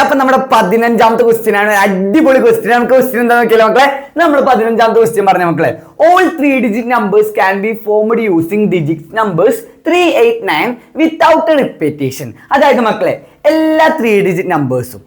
അപ്പൊ നമ്മുടെ 15ാമത്തെ ക്വസ്റ്റ്യൻ ആണ്. അടിപൊളി ക്വസ്റ്റ്യൻ. നമുക്ക് ക്വസ്റ്റ്യൻ എന്താ നോക്കിയാലോ മക്കളെ? നമ്മൾ 15ാമത്തെ ക്വസ്റ്റ്യൻ പറഞ്ഞ മക്കളെ, all 3-digit numbers can be formed using digit numbers 389 without a repetition. അതായത് മക്കളെ എല്ലാ 3-digit നമ്പേഴ്സും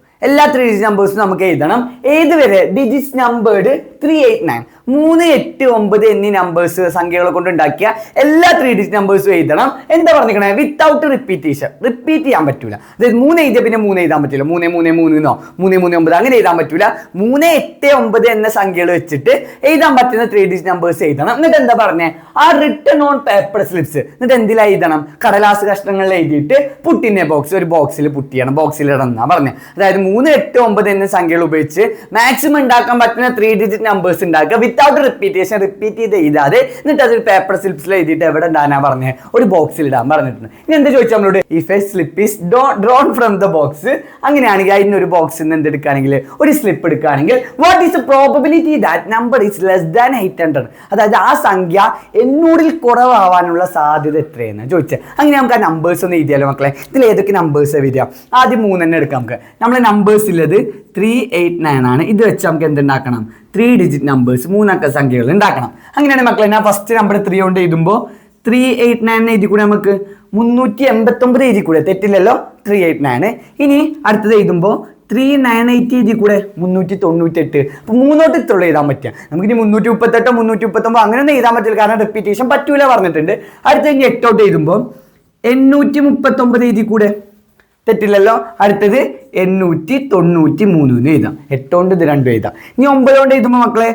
നമുക്ക് എഴുതണം. ഏതുവരെ? ഡിജിറ്റ്സ് നമ്പേർഡ് 389 389 എന്നീ നമ്പേഴ്സ് സംഖ്യകളെ കൊണ്ട് ഉണ്ടാക്കിയ എല്ലാ 3-digit നമ്പേഴ്സും എഴുതണം. എന്താ പറഞ്ഞിരിക്കണേ? Without repetition. റിപ്പീറ്റ് ചെയ്യാൻ പറ്റൂല. അതായത് 3 എഴുതിയ പിന്നെ 3 എഴുതാൻ പറ്റില്ല. 333 339 അങ്ങനെ എഴുതാൻ പറ്റൂല. 389 എന്ന സംഖ്യകൾ വെച്ചിട്ട് എഴുതാൻ പറ്റുന്ന 3-digit നമ്പേഴ്സ് എഴുതണം. എന്നിട്ട് എന്താ പറഞ്ഞേ? ആ റിട്ടൺ ഓൺ പേപ്പർ സ്ലിപ്സ്. എന്നിട്ട് എന്തിലാ എഴുതണം? കടലാസ് കഷ്ണങ്ങളിൽ എഴുതിയിട്ട് പുട്ടിനെ ഒരു ബോക്സിൽ പുട്ട് ചെയ്യണം. ബോക്സിൽ ഇടണം പറഞ്ഞേ. അതായത് 389 എന്ന സംഖ്യകൾ ഉപയോഗിച്ച് മാക്സിമം ഉണ്ടാക്കാൻ പറ്റുന്ന 3-digit നമ്പേഴ്സ് ഉണ്ടാക്കുക വിത്തൗട്ട് റിപ്പീറ്റേഷൻ. റിപ്പീറ്റ് ചെയ്ത് എഴുതാതെ എന്നിട്ട് അതൊരു പേപ്പർ സ്ലിപ്സിൽ എഴുതിയിട്ട് എവിടെ ഇടാനാ പറഞ്ഞേ? ഒരു ബോക്സിൽ ഇടാൻ പറഞ്ഞിട്ടുണ്ട്. ഇനി എന്താ ചോദിച്ചാൽ നമ്മളോട്? If A slip is drawn from the box, അങ്ങനെയാണെങ്കിൽ അതിന് ഒരു ബോക്സിൽ നിന്ന് എന്തെടുക്കുകയാണെങ്കിൽ ഒരു സ്ലിപ്പ് എടുക്കുകയാണെങ്കിൽ what is the probability that number is less than 800? അതായത് ആ സംഖ്യ 800-ൽ കുറവാവാനുള്ള സാധ്യത എത്രയെന്ന് ചോദിച്ചത്. അങ്ങനെ നമുക്ക് ആ നമ്പേഴ്സ് ഒന്ന് എഴുതിയാലോ മക്കളെ? ഇതിൽ ഏതൊക്കെ നമ്പേഴ്സ് വരിക? ആദ്യം 3 തന്നെ എടുക്കാം നമുക്ക്. നമ്മളെ നമ്പേഴ്സ് ഉള്ളത് 389 ആണ്. ഇത് വെച്ച് നമുക്ക് എന്തുണ്ടാക്കണം? 3-digit നമ്പേഴ്സ് 3 അക്ക സംഖ്യകൾ ഉണ്ടാക്കണം. അങ്ങനെയാണ് മക്കളെ. ഞാൻ ഫസ്റ്റ് നമ്പർ 3 കൊണ്ട് എഴുതുമ്പോൾ 389 എഴുതി കൂടെ നമുക്ക് 389 എഴുതി കൂടെ, തെറ്റില്ലല്ലോ? 389. ഇനി അടുത്തത് എഴുതുമ്പോൾ 398 എഴുതി കൂടെ 398. അപ്പോൾ 3 ഇത്തുള്ള എഴുതാൻ പറ്റുക. നമുക്കിനി 338 339 അങ്ങനെയൊന്നും എഴുതാൻ പറ്റില്ല, കാരണം റിപ്പീറ്റേഷൻ പറ്റൂല പറഞ്ഞിട്ടുണ്ട്. അടുത്ത ഇനി 8 എഴുതുമ്പോൾ 839 എഴുതി കൂടെ, തെറ്റില്ലല്ലോ? അടുത്തത് 893 എഴുതാം. 8 കൊണ്ട് ഇത് 2 എഴുതാം. ഇനി 9 കൊണ്ട് എഴുതുമ്പോൾ മക്കളെ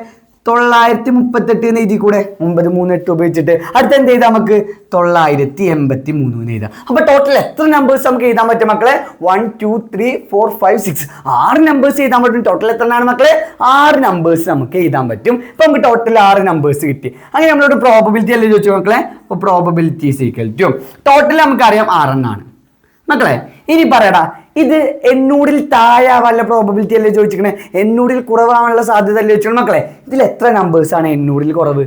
938 എഴുതി കൂടെ, 9 3 8 ഉപയോഗിച്ചിട്ട്. അടുത്ത എന്ത് എഴുതാം? നമുക്ക് 983 എഴുതാം. അപ്പൊ ടോട്ടൽ എത്ര നമ്പേഴ്സ് നമുക്ക് എഴുതാൻ പറ്റും മക്കളെ? 1 2 3 4 5 6 6 നമ്പേഴ്സ് എഴുതാൻ പറ്റും. ടോട്ടൽ എത്രയാണ് മക്കളെ? 6 നമ്പേഴ്സ് നമുക്ക് എഴുതാൻ പറ്റും. ഇപ്പൊ നമുക്ക് ടോട്ടൽ 6 നമ്പേഴ്സ് കിട്ടി. അങ്ങനെ നമ്മളോട് പ്രോബബിലിറ്റി അല്ലേ ചോദിച്ചു മക്കളെ? അപ്പോൾ probability is equal to total നമുക്കറിയാം 6 എന്നാണ് മക്കളെ. ഇനി പറയടാ, ഇത് 800-ൽ താഴെയാവാനുള്ള പ്രോബബിലിറ്റി അല്ലേ ചോദിച്ചിരിക്കണേ? 800-ൽ കുറവാനുള്ള സാധ്യത അല്ലേ ചോദിച്ചു മക്കളെ? ഇതിൽ എത്ര നമ്പേഴ്സാണ് 800-ൽ കുറവ്?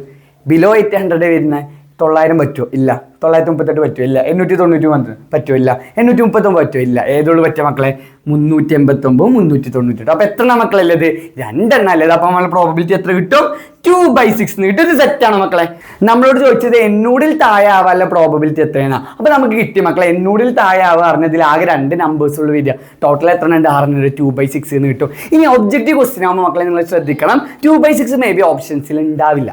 ബിലോ 800 വരുന്നത് 900 പറ്റുമോ? ഇല്ല. 938 പറ്റുമോ? ഇല്ല. 890 പറ്റുമോ? ഇല്ല. 839 പറ്റുമോ? ഇല്ല. ഏതോട് പറ്റുക മക്കളെ? 389 398. അപ്പൊ എത്ര മക്കളല്ലേ? ഇത് 2 എണ്ണം അല്ലേ? അപ്പൊ നമ്മളെ പ്രോബബിലിറ്റി എത്ര കിട്ടും? 2/6 കിട്ടും. ഇത് സെറ്റാണ് മക്കളെ. നമ്മളോട് ചോദിച്ചത് 800-ൽ താഴെ ആവാനുള്ള പ്രോബബിലിറ്റി എത്രയാണ്? അപ്പൊ നമുക്ക് കിട്ടി മക്കളെ. 800-ൽ താഴെ ആവുക പറഞ്ഞതിൽ ആകെ 2 നമ്പേഴ്സ് ഉള്ള വരിക. ടോട്ടൽ എത്ര ഉണ്ട്? 600. 2/6 എന്ന് കിട്ടും. ഇനി ഒബ്ജക്റ്റീവ് ക്വസ്റ്റ്യൻ ആകുമ്പോൾ മക്കളെ നിങ്ങൾ ശ്രദ്ധിക്കണം, 2/6 മേ ബി ഓപ്ഷൻസിൽ ഉണ്ടാവില്ല.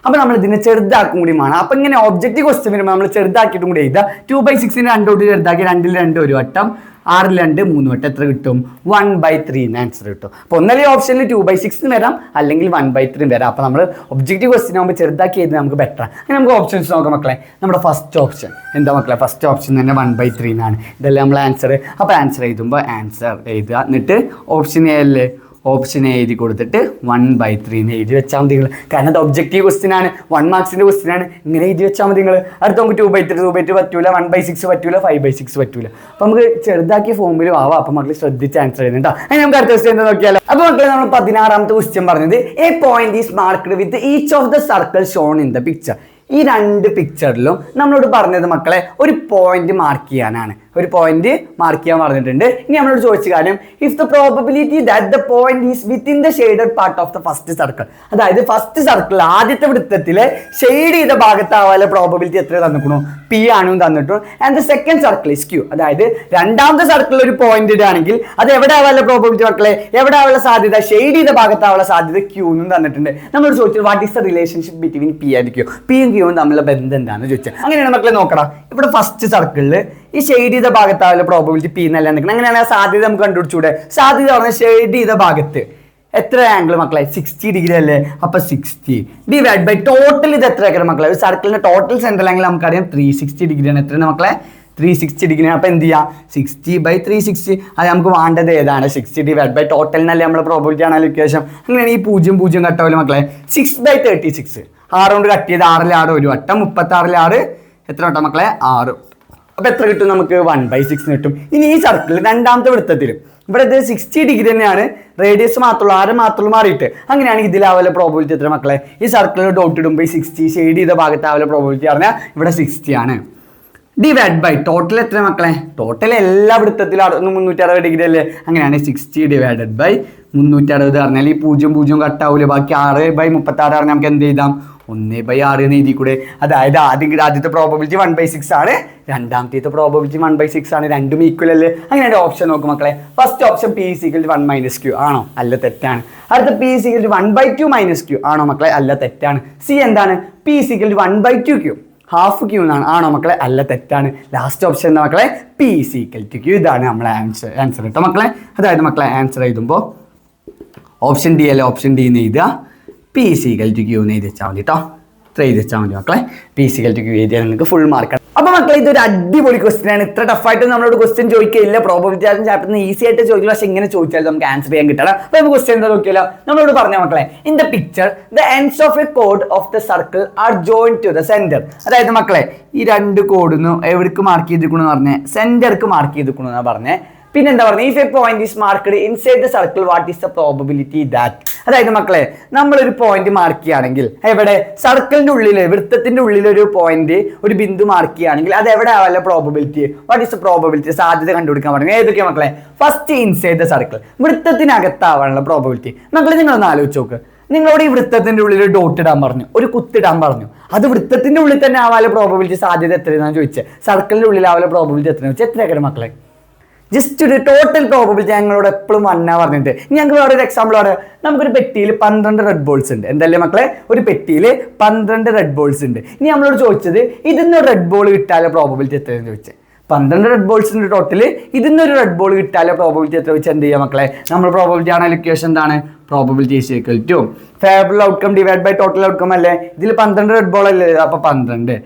അപ്പൊ നമ്മൾ ഇതിനെ ചെറുതാക്കും കൂടി വേണം. അപ്പൊ ഇങ്ങനെ ഒബ്ജക്റ്റീവ് ക്വസ്റ്റ്യൻ വരുമ്പോൾ നമ്മൾ ചെറുതാക്കിയിട്ടും കൂടി എഴുതുക. 2/6 2 കൊണ്ട് ചെറുതാക്കി, 2-ൽ 2 ഒരു വട്ടം, 6-ൽ 2 3 വട്ടം. എത്ര കിട്ടും? 1/3 ആൻസർ കിട്ടും. അപ്പൊ ഒന്നല്ലേ ഓപ്ഷനിൽ 2/6 വരാം, അല്ലെങ്കിൽ 1/3 വരാം. അപ്പൊ നമ്മൾ ഒബ്ജക്റ്റീവ് ക്വസ്റ്റ്യൻ ആകുമ്പോൾ ചെറുതാക്കി എഴുതുന്നത് നമുക്ക് ബെറ്റർ. അങ്ങനെ നമുക്ക് ഓപ്ഷൻസ് നോക്കാം മക്കളെ. നമ്മുടെ ഫസ്റ്റ് ഓപ്ഷൻ എന്താ മക്കളെ? ഫസ്റ്റ് ഓപ്ഷൻ തന്നെ 1/3 ആണ്. ഇതല്ലേ നമ്മൾ ആൻസർ. അപ്പൊ ആൻസർ എഴുതുമ്പോൾ ആൻസർ എഴുതുക. എന്നിട്ട് ഓപ്ഷൻ എ അല്ലേ? ഓപ്ഷൻ എ എഴുതി കൊടുത്തിട്ട് 1/3 എഴുതി വെച്ചാൽ മതി നിങ്ങൾ. കാരണം അത് ഒബ്ജക്റ്റീവ് ക്വസ്റ്റ്യൻ ആണ്, 1 മാർക്സിന്റെ ക്വസ്റ്റ്യൻ ആണ്. ഇങ്ങനെ എഴുതി വെച്ചാൽ മതി നിങ്ങൾ. അടുത്ത നമുക്ക് 2/3 പറ്റൂല, 1/6 പറ്റൂല, 5/6 പറ്റൂല. അപ്പൊ നമുക്ക് ചെറുതാക്കിയ ഫോമിലും ആവാം. അപ്പൊ മക്കൾ ശ്രദ്ധിച്ച് ആൻസർ ചെയ്യുന്നുണ്ടോ? അതിന് നമുക്ക് അടുത്ത ക്വസ്റ്റ്യൻ എന്താ നോക്കിയാലോ? അപ്പൊ മക്കളെ നമ്മൾ 16ാമത്തെ ക്വസ്റ്റ്യൻ പറഞ്ഞത് A point is marked with each of the circle shown in the picture. ഈ 2 പിക്ചറിലും നമ്മളോട് പറഞ്ഞത് മക്കളെ ഒരു പോയിന്റ് മാർക്ക് ചെയ്യാനാണ്. ഒരു പോയിന്റ് മാർക്ക് ചെയ്യാൻ പറഞ്ഞിട്ടുണ്ട്. ഇനി നമ്മളോട് ചോദിച്ച കാര്യം, if the probability that the point is within the shaded part of the first circle. അതായത് ഫസ്റ്റ് സർക്കിൾ ആദ്യത്തെ വൃത്തത്തിലെ ഷെയ്ഡ് ചെയ്ത ഭാഗത്താവാനുള്ള പ്രോബബിലിറ്റി എത്ര തന്നിക്കണു? P ആണ് തന്നിട്ടു. And the second circle is Q. അതായത് രണ്ടാമത്തെ സർക്കിളിൽ ഒരു പോയിന്റ് ഇടുകയാണെങ്കിൽ അത് എവിടെ ആവാനുള്ള പ്രോബബിലിറ്റി മക്കളെ? എവിടെ ആവാനുള്ള സാധ്യത? ഷെയ്ഡ് ചെയ്ത ഭാഗത്താവാനുള്ള സാധ്യത Q എന്നും തന്നിട്ടുണ്ട്. നമ്മളോട് ചോദിച്ചത് what is the relationship between P and Q? P യും Q യും തമ്മിലുള്ള ബന്ധം എന്താണെന്ന് ചോദിച്ചത്. അങ്ങനെയാണ് മക്കളെ നോക്കണം. ഇവിടെ ഫസ്റ്റ് സർക്കിളിൽ ഈ ഷെയ്ഡ് ചെയ്ത ഭാഗത്താവില്ല പ്രോബബിലിറ്റി P എന്നല്ല നിൽക്കണം. അങ്ങനെയാണ് ആ സാധ്യത നമുക്ക് കണ്ടുപിടിച്ചൂടെ? സാധ്യത പറഞ്ഞാൽ ഷെയ്ഡ് ചെയ്ത ഭാഗത്ത് എത്ര ആംഗിൾ മക്കളെ? 60 ഡിഗ്രി അല്ലേ? അപ്പൊ 60 ഡിവൈഡ് ബൈ ടോട്ടൽ ഇത് എത്ര ആക്കണം മക്കളെ? ഒരു സർക്കിളിന്റെ ടോട്ടൽ സെൻട്രൽ ആംഗിൾ നമുക്കറിയാം 360 ഡിഗ്രിയാണ്. എത്രയാണ് മക്കളെ? 360 ഡിഗ്രിയാണ്. അപ്പൊ എന്ത് ചെയ്യാം? 60/360. അത് നമുക്ക് വേണ്ടത് ഏതാണ്? 60 ഡിവൈഡ് ബൈ ടോട്ടൽ എന്നല്ലേ നമ്മളെ പ്രോബബിലിറ്റി ആണല്ലോ ഇക്വേഷൻ. അങ്ങനെയാണ് ഈ 0 കട്ടാവില്ല മക്കളെ. 6/36 6 കൊണ്ട് കട്ട് ചെയ്ത് 6-ൽ 6 ഒരു വട്ടം, 36-ൽ 6 എത്ര വട്ടം മക്കളെ? 6. അപ്പൊ എത്ര കിട്ടും നമുക്ക്? 1/6 കിട്ടും. ഇനി ഈ സർക്കിൾ രണ്ടാമത്തെ വൃത്തത്തിൽ ഇവിടെ ഇത് 60 ഡിഗ്രി തന്നെയാണ്, റേഡിയസ് മാത്രമുള്ളൂ, 6 മാത്രമുള്ളൂ മാറിയിട്ട്. അങ്ങനെയാണെങ്കിൽ ഇതിലാവലെ പ്രോബബിലിറ്റി എത്ര മക്കളെ? ഈ സർക്കിളിൽ ഡോട്ട് ഇടുമ്പോൾ 60 ഷെയ്ഡ് ചെയ്ത ഭാഗത്താവലെ പ്രോബബിലിറ്റി പറഞ്ഞാൽ ഇവിടെ 60 ആണ്. ഡിവൈഡ് ബൈ ടോട്ടൽ എത്ര മക്കളെ? ടോട്ടൽ എല്ലാ വൃത്തത്തിലും 360 ഡിഗ്രി അല്ലേ? അങ്ങനെയാണ് 60 ഡിവൈഡഡ് ബൈ 360 പറഞ്ഞാൽ ഈ 0 കട്ടാവൂല. ബാക്കി 6/36 പറഞ്ഞാൽ നമുക്ക് എന്ത് ചെയ്താം? 1/6 എന്ന് എഴുതി കൂടെ. അതായത് ആദ്യത്തെ പ്രോബബിലിറ്റി 1/6 ആണ്, രണ്ടാമത്തെ പ്രോബബിലിറ്റി 1/6 ആണ്. രണ്ടും ഈക്വൽ അല്ലേ? അങ്ങനെയാണ് ഓപ്ഷൻ നോക്കും മക്കളെ. ഫസ്റ്റ് ഓപ്ഷൻ P = 1 - Q ആണോ? അല്ല, തെറ്റാണ്. അടുത്ത P = 1/2 - Q ആണോ മക്കളെ? അല്ല, തെറ്റാണ്. സി എന്താണ്? P = 1/2Q ഹാഫ് Q എന്നാണ്. ആണോ മക്കളെ? അല്ല, തെറ്റാണ്. ലാസ്റ്റ് ഓപ്ഷൻ എന്താ മക്കളെ? P = Q. ഇതാണ് നമ്മളെ ആൻസർ കേട്ടോ മക്കളെ. അതായത് മക്കളെ ആൻസർ എഴുതുമ്പോൾ ഓപ്ഷൻ ഡി അല്ലേ? ഓപ്ഷൻ ഡി എന്ന് എഴുതുക. P = Q എന്ന് എഴുതി വെച്ചാൽ മതി കേട്ടോ. ഇത്ര എഴുതി വെച്ചാൽ മതി മക്കളെ. P = Q എഴുതിയാൽ നിങ്ങൾക്ക് ഫുൾ മാർക്കാണ്. അപ്പോൾ മക്കളെ ഇതൊരു അടിപൊളി ക്വസ്റ്റൻ ആണ്. ഇത്ര ടഫായിട്ട് നമ്മളോട് ക്വസ്റ്റ്യൻ ചോദിക്കില്ല. പ്രോബബിലിറ്റി ചാപ്റ്ററിന് ഈസി ആയിട്ട് ചോദിക്കും. പക്ഷേ ഇങ്ങനെ ചോദിച്ചാൽ നമുക്ക് ആൻസർ ചെയ്യാൻ കിട്ടണം. അപ്പോൾ നമുക്ക് ക്വസ്റ്റ്യൻ എന്താ നോക്കിയാലോ? നമ്മളോട് പറഞ്ഞ മക്കളെ, in the picture the ends of a കോഡ് of the circle are join to the centre. അതായത് മക്കളെ ഈ രണ്ട് കോഡൊന്നും എവിടേക്ക് മാർക്ക് ചെയ്തിരിക്കണമെന്ന് പറഞ്ഞേ? സെന്റർക്ക് മാർക്ക് ചെയ്തിരിക്കണമെന്നാണ് പറഞ്ഞേ. പിന്നെ എന്താ പറയുക? If A point is marked inside the circle what is the probability that. അതായത് മക്കളെ നമ്മളൊരു പോയിന്റ് മാർക്ക് ചെയ്യുകയാണെങ്കിൽ എവിടെ? സർക്കിളിന്റെ ഉള്ളിൽ, വൃത്തത്തിന്റെ ഉള്ളിൽ ഒരു പോയിന്റ്, ഒരു ബിന്ദു മാർക്ക് ചെയ്യുകയാണെങ്കിൽ അത് എവിടെ ആവാനുള്ള probability? What is the probability? സാധ്യത കണ്ടുപിടിക്കാൻ പറഞ്ഞു. ഏതൊക്കെയാ മക്കളെ? ഫസ്റ്റ് ഇൻസൈഡ് ദ സർക്കിൾ, വൃത്തത്തിനകത്താവാനുള്ള പ്രോബബിലിറ്റി. മക്കളെ നിങ്ങളൊന്ന് ആലോചിച്ച് നോക്ക്. നിങ്ങളോട് ഈ വൃത്തത്തിന്റെ ഉള്ളിൽ ഒരു ഡോട്ട് ഇടാൻ പറഞ്ഞു, ഒരു കുത്തിടാൻ പറഞ്ഞു. അത് വൃത്തത്തിന്റെ ഉള്ളിൽ തന്നെ ആവാനുള്ള പ്രോബബിലിറ്റി സാധ്യത എത്രയെന്നാണ് ചോദിച്ചത്. സർക്കിളിന്റെ ഉള്ളിൽ ആവാനുള്ള പ്രോബബിലിറ്റി എത്രയെന്ന് വെച്ചാൽ എത്രയാക്കണം മക്കളെ? ജസ്റ്റ് ഒരു ടോട്ടൽ പ്രോബബിലിറ്റി ഞങ്ങളോട് എപ്പോഴും വന്നാ പറഞ്ഞിട്ട്. ഞങ്ങൾക്ക് വേറെ ഒരു എക്സാമ്പിൾ പറയാം. നമുക്കൊരു പെട്ടിയിൽ 12 റെഡ് ബോൾസ് ഉണ്ട്. എന്തല്ലേ മക്കളെ? ഒരു പെട്ടിയിൽ 12 റെഡ് ബോൾസ് ഉണ്ട്. ഇനി നമ്മളോട് ചോദിച്ചത് ഇതിന്നൊരു റെഡ് ബോൾ കിട്ടാനുള്ള പ്രോബബിലിറ്റി എത്രയെന്ന് ചോദിച്ചത്. 12 റെഡ് ബോൾസിന്റെ ടോട്ടല്, ഇതിന്നൊരു റെഡ് ബോൾ കിട്ടാനുള്ള പ്രോബബിലിറ്റി എത്ര വെച്ചാൽ എന്ത് ചെയ്യാം മക്കളെ? നമ്മൾ പ്രോബബിലിറ്റി ആണ് ഇക്വേഷൻ എന്താണ്? Probability is equal to favourable outcome divide by total outcome അല്ലേ? ഇതിൽ 12 റെഡ് ബോൾ അല്ലേ? അപ്പോൾ 12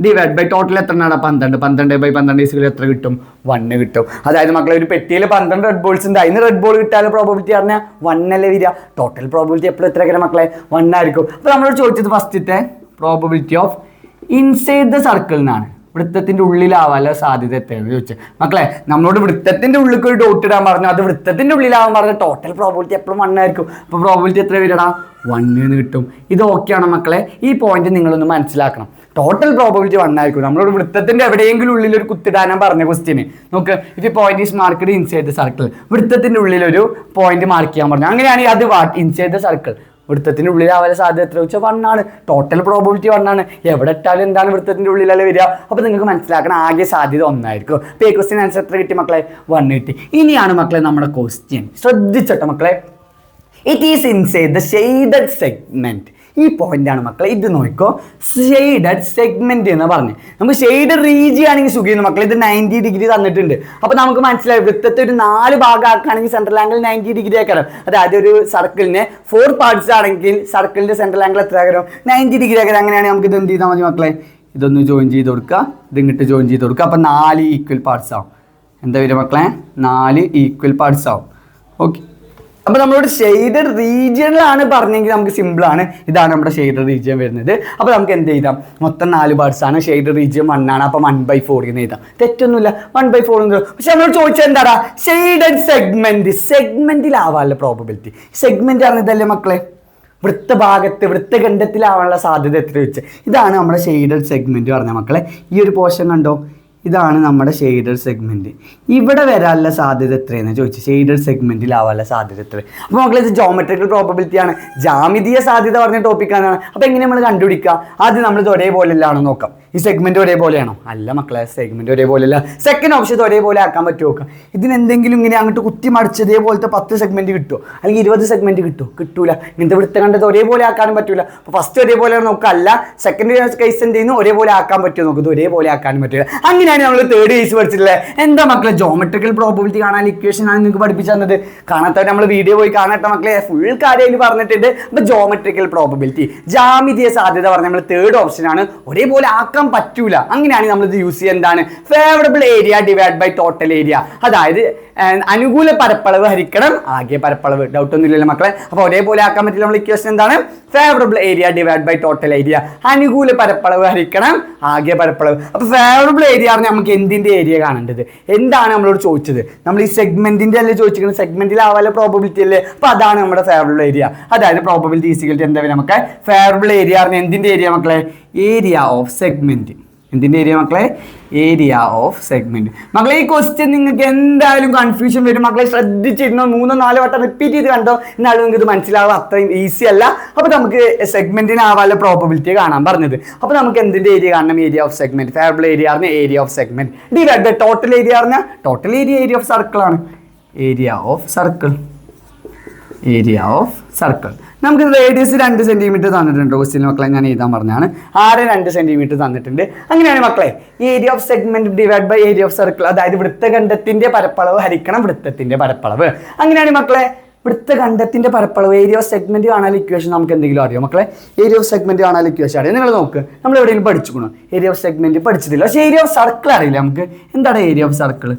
ഡിവൈഡ് ബൈ ടോട്ടൽ എത്രയാണ്? 12. 12/12 ഈക്വൽ എത്ര കിട്ടും? 1 കിട്ടും. അതായത് മക്കളെ ഒരു പെട്ടിയിൽ 12 റെഡ് ബോൾസ് ഉണ്ട്. അതിന് റെഡ് ബോൾ കിട്ടാനുള്ള പ്രോബബിലിറ്റി പറഞ്ഞാൽ 1 അല്ലേ വരിക? ടോട്ടൽ പ്രോബബിലിറ്റി എപ്പോഴും എത്ര മക്കളെ? 1 ആയിരിക്കും. അപ്പോൾ നമ്മളോട് ചോദിച്ചത് ഫസ്റ്റത്തെ probability of inside the circle എന്നാണ്. വൃത്തത്തിന്റെ ഉള്ളിലാവാനുള്ള സാധ്യത എത്രയാണെന്ന് ചോദിച്ചത്. മക്കളെ നമ്മളോട് വൃത്തത്തിന്റെ ഉള്ളിൽ ഒരു ഡോട്ട് ഇടാൻ പറഞ്ഞു, അത് വൃത്തത്തിന്റെ ഉള്ളിലാവാൻ പറഞ്ഞ ടോട്ടൽ പ്രോബബിലിറ്റി എപ്പോഴും 1 ആയിരിക്കും. അപ്പോൾ പ്രോബബിലിറ്റി എത്ര വരികടാ? 1 എന്ന് കിട്ടും. ഇത് ഓക്കെയാണ് മക്കളെ. ഈ പോയിന്റ് നിങ്ങളൊന്ന് മനസ്സിലാക്കണം. ടോട്ടൽ പ്രോബബിലിറ്റി 1 ആയിരിക്കും. നമ്മളോട് വൃത്തത്തിന്റെ എവിടെയെങ്കിലും ഉള്ളിൽ ഒരു കുത്തിടാനാണ് പറഞ്ഞ ക്വസ്റ്റ്യന്. നോക്ക്, ഇഫ് ഈ point is marked inside the circle, വൃത്തത്തിന്റെ ഉള്ളിൽ ഒരു പോയിന്റ് മാർക്ക് ചെയ്യാൻ പറഞ്ഞു. അങ്ങനെയാണെങ്കിൽ അത് ഇൻസൈഡ് ദ സർക്കിൾ, വൃത്തത്തിന്റെ ഉള്ളിലാവാൻ സാധ്യത എത്ര വെച്ചാൽ 1 ആണ്. ടോട്ടൽ പ്രോബബിലിറ്റി 1 ആണ്. എവിടെ ഇട്ടാലും എന്താണ് വൃത്തത്തിന്റെ ഉള്ളിലല്ലേ വരിക? അപ്പോൾ നിങ്ങൾക്ക് മനസ്സിലാക്കണം ആകെ സാധ്യത 1 ആയിരിക്കും. അപ്പോൾ ഈ ക്വസ്റ്റ്യൻ ആൻസർ എത്ര കിട്ടി മക്കളെ? 1 കിട്ടി. ഇനിയാണ് മക്കളെ നമ്മുടെ ക്വസ്റ്റ്യൻ. ശ്രദ്ധിച്ചോട്ടെ മക്കളെ. It is inside the shaded segment. ഈ പോയിന്റാണ് മക്കളെ. ഇത് നോക്കിക്കോ, ഷെയ്ഡഡ് സെഗ്മെന്റ് എന്ന് പറഞ്ഞു. നമുക്ക് ഷെയ്ഡഡ് റീജിയൻ ആണെങ്കിൽ സുഖിക്കുന്നു മക്കളെ. ഇത് 90 ഡിഗ്രി തന്നിട്ടുണ്ട്. അപ്പോൾ നമുക്ക് മനസ്സിലായി വൃത്തത്തെ ഒരു 4 ഭാഗം ആക്കുകയാണെങ്കിൽ സെൻട്രൽ ആംഗിൾ 90 ഡിഗ്രി ആക്കണം. അതായത് ഒരു സർക്കിളിനെ 4 പാർട്സ് ആണെങ്കിൽ സർക്കിളിന്റെ സെൻട്രൽ ആംഗിൾ എത്ര ആകണം? 90 ഡിഗ്രി ആക്കണം. അങ്ങനെയാണെങ്കിൽ നമുക്ക് ഇത് എന്ത് ചെയ്താൽ മതി മക്കളെ? ഇതൊന്ന് ജോയിൻ ചെയ്ത് കൊടുക്കുക, ഇതിങ്ങോട്ട് ജോയിൻ ചെയ്ത് കൊടുക്കുക. അപ്പോൾ 4 ഈക്വൽ പാർട്സ് ആവും. എന്താ വരിക മക്കളെ? 4 ഈക്വൽ പാർട്സ് ആവും. ഓക്കെ. അപ്പോൾ നമ്മളോട് ഷെയ്ഡഡ് റീജിയനിലാണ് പറഞ്ഞെങ്കിൽ നമുക്ക് സിമ്പിളാണ്. ഇതാണ് നമ്മുടെ ഷെയ്ഡഡ് റീജിയൻ വരുന്നത്. അപ്പോൾ നമുക്ക് എന്ത് ചെയ്താം? മൊത്തം 4 പാർട്സ് ആണ്. ഷെയ്ഡഡ് റീജിയൻ 1 ആണ്. അപ്പോൾ 1/4 എന്ന് എഴുതാം. തെറ്റൊന്നുമില്ല. 1/4 എന്ന്. പക്ഷെ നമ്മളോട് ചോദിച്ചാൽ എന്താടാ? ഷെയ്ഡഡ് സെഗ്മെന്റ്, സെഗ്മെന്റിലാവാനുള്ള പ്രോബബിലിറ്റി. സെഗ്മെന്റ് ആണ് ഇതല്ലേ മക്കളെ? വൃത്തഭാഗത്ത്, വൃത്തഖണ്ഡത്തിലാവാനുള്ള സാധ്യത എത്ര വെച്ച്. ഇതാണ് നമ്മുടെ ഷെയ്ഡഡ് സെഗ്മെന്റ് പറഞ്ഞ മക്കളെ. ഈ ഒരു പോർഷൻ കണ്ടോ? ഇതാണ് നമ്മുടെ ഷെയ്ഡഡ് സെഗ്മെന്റ്. ഇവിടെ വരാനുള്ള സാധ്യത എത്രയെന്ന് ചോദിച്ചു. ഷെയ്ഡഡ് സെഗ്മെന്റിലാവാനുള്ള സാധ്യത എത്ര? അപ്പോൾ മക്കളെ ഇത് ജോമെട്രിക്കൽ പ്രോബബിലിറ്റി ആണ്. ജാമിതീയ സാധ്യത പറഞ്ഞ ടോപ്പിക്കാണ്. അപ്പോൾ എങ്ങനെ നമ്മൾ കണ്ടുപിടിക്കുക? ആദ്യം നമ്മൾ ഇത് ഒരേപോലെയല്ലാണോ നോക്കാം. ഈ സെഗ്മെന്റ് ഒരേപോലെയാണോ? അല്ല മക്കളെ, സെഗ്മെന്റ് ഒരേപോലെയല്ല. സെക്കൻഡ് ഓപ്ഷൻ ഇത് ഒരേപോലെ ആക്കാൻ പറ്റുമോ നോക്കാം. ഇതിനെന്തെങ്കിലും ഇങ്ങനെ അങ്ങോട്ട് കുത്തി മടിച്ച് ഇതേപോലത്തെ 10 സെഗ്മെന്റ് കിട്ടുമോ? അല്ലെങ്കിൽ 20 സെഗ്മെന്റ് കിട്ടുമോ? കിട്ടൂല. ഇങ്ങനത്തെ വൃത്തം കണ്ടത് ഒരേപോലെ ആക്കാനും പറ്റൂല. അപ്പോൾ ഫസ്റ്റ് ഒരേപോലെ നോക്കല്ല. സെക്കൻഡ് കേസ് എന്ത് ചെയ്യുന്നു? ഒരേപോലെ ആക്കാൻ പറ്റുമോ നോക്കും. ഇത് ഒരേപോലെ ആക്കാനും പറ്റില്ല. അങ്ങനെയാണ് നമ്മൾ തേർഡ് കേസ് പഠിച്ചിട്ടില്ലേ? എന്താ മക്കളെ? ജോമെട്രിക്കൽ പ്രോബബിലിറ്റി കാണാൻ ഇക്വേഷൻ ആണ് നിങ്ങൾക്ക് പഠിപ്പിച്ചു തന്നത്. കാണാത്തവർ നമ്മൾ വീഡിയോ പോയി കാണട്ടെ മക്കളെ. ഫുൾ കാര്യം പറഞ്ഞിട്ടുണ്ട്. അപ്പോൾ ജോമെട്രിക്കൽ പ്രോബബിലിറ്റി, ജാമിതീയ സാധ്യത പറഞ്ഞ നമ്മൾ തേർഡ് ഓപ്ഷൻ ആണ്. ഒരേപോലെ ആക്കാൻ പറ്റൂല. അങ്ങനെയാണെങ്കിൽ നമ്മൾ ഇത് യൂസ് ചെയ്യുക എന്താണ്? Favourable area divide by total area. അതായത് അനുകൂല പരപ്പളവ് ഹരിക്കണം ആകെ പരപ്പളവ്. ഡൗട്ട് ഒന്നും ഇല്ലല്ലോ മക്കളെ. അപ്പോൾ ഒരേപോലെ ആക്കാൻ പറ്റില്ല. നമ്മൾ ഇക്വേഷൻ എന്താണ്? Favourable area divide by total area. അനുകൂല പരപ്പളവ് ഹരിക്കണം ആകെ പരപ്പളവ്. അപ്പോൾ ഫേവറബിൾ ഏരിയ പറഞ്ഞാൽ നമുക്ക് എന്തിന്റെ ഏരിയ കാണേണ്ടത്? എന്താണ് നമ്മളോട് ചോദിച്ചത്? നമ്മൾ ഈ സെഗ്മെന്റിന്റെ അല്ലേ ചോദിച്ചിരിക്കുന്നത്? സെഗ്മെന്റിലാവാനുള്ള പ്രോബബിലിറ്റി അല്ലേ? അപ്പോൾ അതാണ് നമ്മുടെ ഫേവറബിൾ ഏരിയ. അതായത് പ്രോബബിലിറ്റി ഈസ് ഈക്വൽ ടു എന്താ വരിക നമുക്ക്? ഫേവറബിൾ ഏരിയ പറഞ്ഞാൽ എന്തിന്റെ ഏരിയ മക്കളെ? Area of segment. എന്തിൻ്റെ ഏരിയ മക്കളെ? Area of segment. മക്കളെ ഈ ക്വസ്റ്റ്യൻ നിങ്ങൾക്ക് എന്തായാലും കൺഫ്യൂഷൻ വരും. മക്കളെ ശ്രദ്ധിച്ചിരുന്നോ? 3-4 വട്ടം റിപ്പീറ്റ് ചെയ്ത് കണ്ടോ? എന്നാലും നിങ്ങൾക്ക് ഇത് മനസ്സിലാവുക അത്രയും ഈസി അല്ല. അപ്പോൾ നമുക്ക് സെഗ്മെന്റിന് ആവാനുള്ള പ്രോബബിലിറ്റി കാണാൻ പറഞ്ഞത്. അപ്പോൾ നമുക്ക് എന്തിൻ്റെ ഏരിയ കാണണം? Area of segment. Favourable area പറഞ്ഞ area of segment divide by total area പറഞ്ഞാൽ ടോട്ടൽ ഏരിയ ഓഫ് സർക്കിൾ ആണ്. Area of circle. Area of circle. നമുക്ക് റേഡിയസ് 2 സെന്റിമീറ്റർ തന്നിട്ടുണ്ട് ക്വസ്റ്റ്യൻ മക്കളെ. ഞാൻ എഴുതാൻ പറഞ്ഞാണ്. 2 സെന്റിമീറ്റർ തന്നിട്ടുണ്ട്. അങ്ങനെയാണ് മക്കളെ area of segment divide by area of circle. അതായത് വൃത്തഖണ്ഡത്തിന്റെ പരപ്പളവ് ഹരിക്കണം വൃത്തത്തിന്റെ പരപ്പളവ്. അങ്ങനെയാണ് മക്കളെ വൃത്തഖണ്ഡത്തിന്റെ പരപ്പളവ്. ഏരിയ ഓഫ് സെഗ്മെന്റ് കാണാൻ ഇക്വേഷൻ നമുക്ക് എന്തെങ്കിലും അറിയോ മക്കളെ? ഏരിയ ഓഫ് സെഗ്മെന്റ് കാണാൻ ഇക്വേഷൻ അറിയാം. നിങ്ങൾ നോക്ക്, നമ്മൾ എവിടെയെങ്കിലും പഠിച്ചുക്കണോ? ഏരിയ ഓഫ് സെഗ്മെന്റ് പഠിച്ചിട്ടില്ല. പക്ഷേ ഏരിയ ഓഫ് സർക്കിൾ അറിയില്ല നമുക്ക്. എന്താണ് area of circle?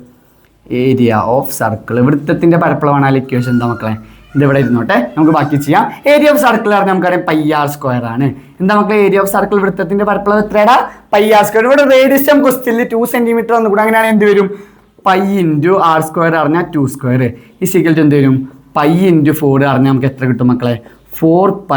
Area of circle വൃത്തത്തിന്റെ പരപ്പളവ് കാണാൻ ഇക്വേഷൻ എന്താ മക്കളെ? ഇതിവിടെ ഇരുന്നോട്ടെ, നമുക്ക് ബാക്കി ചെയ്യാം. ഏരിയ ഓഫ് സർക്കിൾ പറഞ്ഞാൽ നമുക്കറിയാം πr² ആണ്. എന്താ മക്കളെ? ഏരിയ ഓഫ് സർക്കിൾ വൃത്തത്തിന്റെ പരപ്പളവ് എത്രയാടാ? πr². ഇവിടെ റേഡിയസ് ക്വസ്റ്റ്യനിൽ 2 സെന്റിമീറ്റർ വന്നുകൂടെ. അങ്ങനെയാണ് എന്ത് വരും? π × r² പറഞ്ഞാൽ 2² ഈക്വൽ ടു എന്ത് വരും? π × 4 പറഞ്ഞാൽ നമുക്ക് എത്ര കിട്ടും മക്കളെ? 4π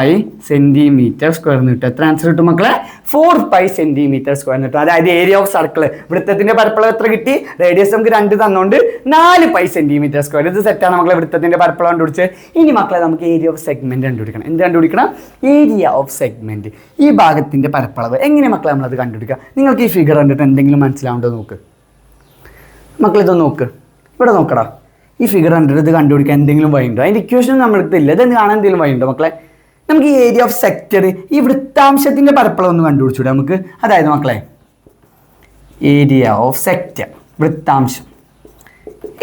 സെന്റിമീറ്റർ സ്ക്വയർ എന്ന് കിട്ടും. എത്ര ആൻസർ കിട്ടും മക്കളെ? 4π സെന്റിമീറ്റർ സ്ക്വയർ കിട്ടും. അതായത് ഏരിയ ഓഫ് സർക്കിൾ വൃത്തത്തിന്റെ പരപ്പളവ് എത്ര കിട്ടി? റേഡിയസ് നമുക്ക് 2 തന്നുകൊണ്ട് 4π സെന്റിമീറ്റർ സ്ക്വയർ. ഇത് സെറ്റാണ് മക്കളെ വൃത്തത്തിന്റെ പരപ്പളവ് കണ്ടുപിടിച്ച്. ഇനി മക്കളെ നമുക്ക് ഏരിയ ഓഫ് സെഗ്മെന്റ് കണ്ടുപിടിക്കണം. എന്ത് കണ്ടുപിടിക്കണം? Area of segment. ഈ ഭാഗത്തിന്റെ പരപ്പളവ് എങ്ങനെ മക്കളെ നമ്മളത് കണ്ടുപിടിക്കുക? നിങ്ങൾക്ക് ഈ ഫിഗർ കണ്ടിട്ട് എന്തെങ്കിലും മനസ്സിലാവുണ്ടോ നോക്ക് മക്കളിത് നോക്ക്. ഇവിടെ നോക്കടാ, ഈ ഫിഗർ കണ്ടിട്ട് ഇത് കണ്ടുപിടിക്കാൻ എന്തെങ്കിലും വഴിയുണ്ടോ? അതിൻ്റെ ഇക്വേഷൻ നമ്മൾക്ക് ഇല്ല. ഇതെന്ന് കാണാൻ എന്തെങ്കിലും വഴിയുണ്ടോ മക്കളെ? നമുക്ക് ഈ ഏരിയ ഓഫ് സെക്ടർ ഈ വൃത്താംശത്തിന്റെ പരപ്പളവ് ഒന്ന് കണ്ടുപിടിച്ചൂടെ നമുക്ക്? അതായത് മക്കളെ ഏരിയ ഓഫ് സെക്ടർ വൃത്താംശം.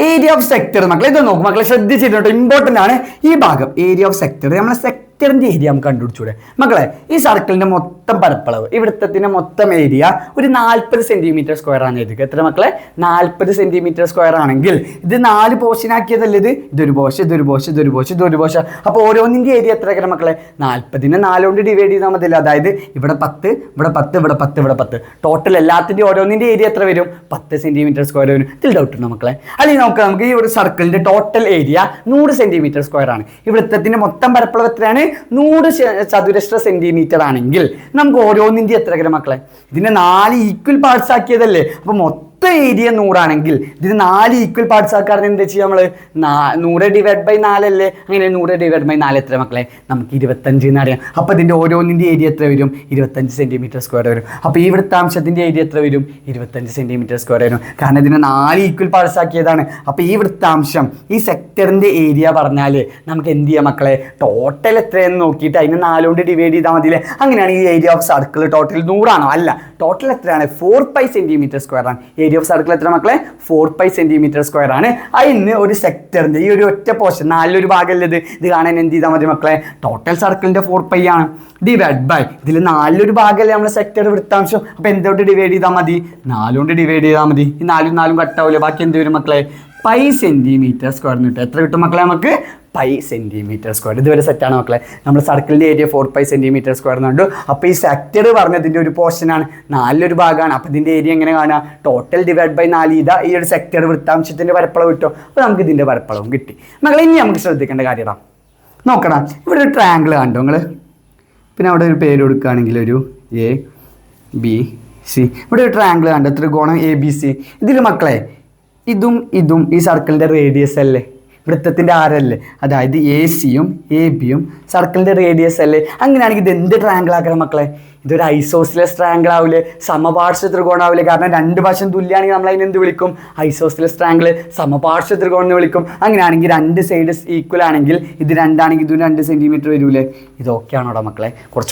ഏരിയ ഓഫ് സെക്ടർ മക്കളെ ഇത് നോക്കും മക്കളെ, ശ്രദ്ധിച്ചിട്ടോ, ഇമ്പോർട്ടൻ്റ് ആണ് ഈ ഭാഗം. ഏരിയ ഓഫ് സെക്ടർ നമ്മളെ സെക്ടറിന്റെ ഏരിയ നമുക്ക് കണ്ടുപിടിച്ചൂടെ മക്കളെ? ഈ സർക്കിളിന്റെ മൊത്തം പരപ്പളവ് ഈ വൃത്തത്തിന്റെ മൊത്തം ഏരിയ ഒരു 40 സെന്റിമീറ്റർ സ്ക്വയർ ആണ്. എത്ര മക്കളെ? 40 സെന്റിമീറ്റർ സ്ക്വയർ ആണെങ്കിൽ ഇത് 4 പോർഷൻ ആക്കിയതല്ലേ? ഇതൊരു പോർഷൻ, ഇതൊരു പോർഷൻ, ഇതൊരു പോർഷൻ, ഇതൊരു പോർഷൻ. അപ്പോൾ ഓരോന്നിന്റെ ഏരിയ എത്ര മക്കളെ? 40നെ 4 കൊണ്ട് ഡിവൈഡ് ചെയ്താൽ മതിയല്ലോ. അതായത് ഇവിടെ 10, ഇവിടെ 10, ഇവിടെ 10, ഇവിടെ 10. ടോട്ടൽ എല്ലാത്തിൻ്റെ ഓരോന്നിന്റെ ഏരിയ എത്ര വരും? 10 സെന്റിമീറ്റർ സ്ക്വയർ വരും. ഇതിൽ ഡൗട്ട് ഉണ്ടോ മക്കളെ? അല്ലെങ്കിൽ നമുക്ക് ഈ ഒരു സർക്കിളിന്റെ ടോട്ടൽ ഏരിയ 100 സെന്റിമീറ്റർ സ്ക്വയർ ആണ്. ഈ വൃത്തത്തിന്റെ മൊത്തം പരപ്പളവ് എത്രയാണ്? 100 ചതുരശ്ര സെന്റിമീറ്റർ ആണെങ്കിൽ നമുക്ക് ഓരോന്നിന്റെ എത്ര മക്കളെ? ഇതിന്റെ 4 ഈക്വൽ പാർട്സ് ആക്കിയതല്ലേ? അപ്പൊ മൊത്തം ഏരിയ 100 ആണെങ്കിൽ ഇതിന് 4 ഈക്വൽ പാർട്സ് ആക്കാതെ എന്താ ചെയ്യുക നമ്മള്? 100 ഡിവൈഡ് ബൈ 4 അല്ലേ? അങ്ങനെ 100 ഡിവൈഡ് ബൈ 4 എത്ര മക്കളെ? നമുക്ക് 25 എന്ന് അറിയാം. അപ്പൊ ഇതിന്റെ ഓരോന്നിന്റെ ഏരിയ എത്ര വരും? 25 സെന്റിമീറ്റർ സ്ക്വയർ വരും. അപ്പൊ ഈ വൃത്താംശത്തിന്റെ ഏരിയ എത്ര വരും? 25 സെന്റിമീറ്റർ സ്ക്വയർ വരും. കാരണം ഇതിനെ 4 ഈക്വൽ പാർട്സ് ആക്കിയതാണ്. അപ്പൊ ഈ വൃത്താംശം ഈ സെക്ടറിന്റെ ഏരിയ പറഞ്ഞാല് നമുക്ക് എന്ത് ചെയ്യാം മക്കളെ? ടോട്ടൽ എത്രയെന്ന് നോക്കിയിട്ട് അതിനെ 4 കൊണ്ട് ഡിവൈഡ് ചെയ്താൽ മതിയില്ലേ? അങ്ങനെയാണ് ഈ ഏരിയ ഓഫ് സർക്കിൾ ടോട്ടൽ 100 ആണോ? അല്ല, ടോട്ടൽ എത്രയാണ്? 4π സെന്റിമീറ്റർ സ്ക്വയർ ആണ്. ഏരിയ ഓഫ് സർക്കിൾ എത്ര മക്കളെ? 4π സെന്റിമീറ്റർ സ്ക്വയർ ആണ്. അതിന് ഒരു സെക്ടറിന്റെ ഈ ഒരു ഒറ്റ പോർഷൻ 4 ഭാഗമല്ലേ ഇത് കാണാൻ എന്ത് ചെയ്താൽ മതി മക്കളെ? ടോട്ടൽ സർക്കിളിന്റെ 4π ആണ് ഡിവൈഡ് ബൈ ഇതിൽ 4 ഭാഗമല്ലേ നമ്മുടെ സെക്ടർ വൃത്താംശം. അപ്പൊ എന്തുകൊണ്ട് ഡിവൈഡ് ചെയ്താൽ മതി? 4 കൊണ്ട് ഡിവൈഡ് ചെയ്താൽ മതി. ഈ 4 4 കട്ടാവില്ലേ? ബാക്കി എന്ത് വരും മക്കളെ? π സെന്റിമീറ്റർ സ്ക്വയർ കിട്ടും. എത്ര കിട്ടും മക്കളെ നമുക്ക്? π സെന്റിമീറ്റർ സ്ക്വയർ. ഇതുവരെ സെറ്റാണ് മക്കളെ. നമ്മൾ സർക്കിളിന്റെ ഏരിയ 4π സെന്റിമീറ്റർ സ്ക്വയർ എന്നുണ്ട്. അപ്പോൾ ഈ സെക്ടർ പറഞ്ഞതിന്റെ ഒരു പോർഷനാണ്, 4 ഭാഗമാണ്. അപ്പോൾ ഇതിന്റെ ഏരിയ എങ്ങനെ കാണുക? ടോട്ടൽ ഡിവൈഡ് ബൈ 4 ഇതാ ഈ ഒരു സെക്ടർ വൃത്താംശത്തിന്റെ പരപ്പളവ് കിട്ടും. അപ്പോൾ നമുക്ക് ഇതിന്റെ പരപ്പളവും കിട്ടി മക്കളെ. ഇനി നമുക്ക് ശ്രദ്ധിക്കേണ്ട കാര്യമാണ്, നോക്കണം ഇവിടെ ഒരു ട്രയാങ്കിൾ കണ്ടോ നിങ്ങൾ? പിന്നെ അവിടെ ഒരു പേര് കൊടുക്കുകയാണെങ്കിൽ ഒരു ABC. ഇവിടെ ഒരു ട്രയാങ്കിൾ കണ്ടോ? ത്രികോണം ABC. ഇതിൽ മക്കളെ ഇതും ഇതും ഈ സർക്കിളിന്റെ റേഡിയസ് അല്ലേ? വൃത്തത്തിന്റെ ആരല്ലേ? അതായത് AC-യും AB-യും സർക്കിളിന്റെ റേഡിയസ് അല്ലേ? അങ്ങനെയാണെങ്കിൽ ഇത് എന്ത് ട്രയാങ്കിൾ ആക്കണം മക്കളെ? ഇതൊരു ഐസോസിലസ് ട്രയാങ്കിൾ ആവില്ലേ? സമപാർശ്വ ത്രികോണം ആവില്ലേ? കാരണം 2 വശം തുല്യമാണെങ്കിൽ നമ്മൾ അതിനെന്ത് വിളിക്കും? ഐസോസിലസ് ട്രയാങ്കിൾ, സമപാർശ്വ ത്രികോണം എന്ന് വിളിക്കും. അങ്ങനെയാണെങ്കിൽ 2 സൈഡ് ഈക്വൽ ആണെങ്കിൽ ഇത് 2 ആണെങ്കിൽ ഇതിന് 2 സെന്റിമീറ്റർ വരൂലേ? ഇതൊക്കെയാണോടാ മക്കളെ?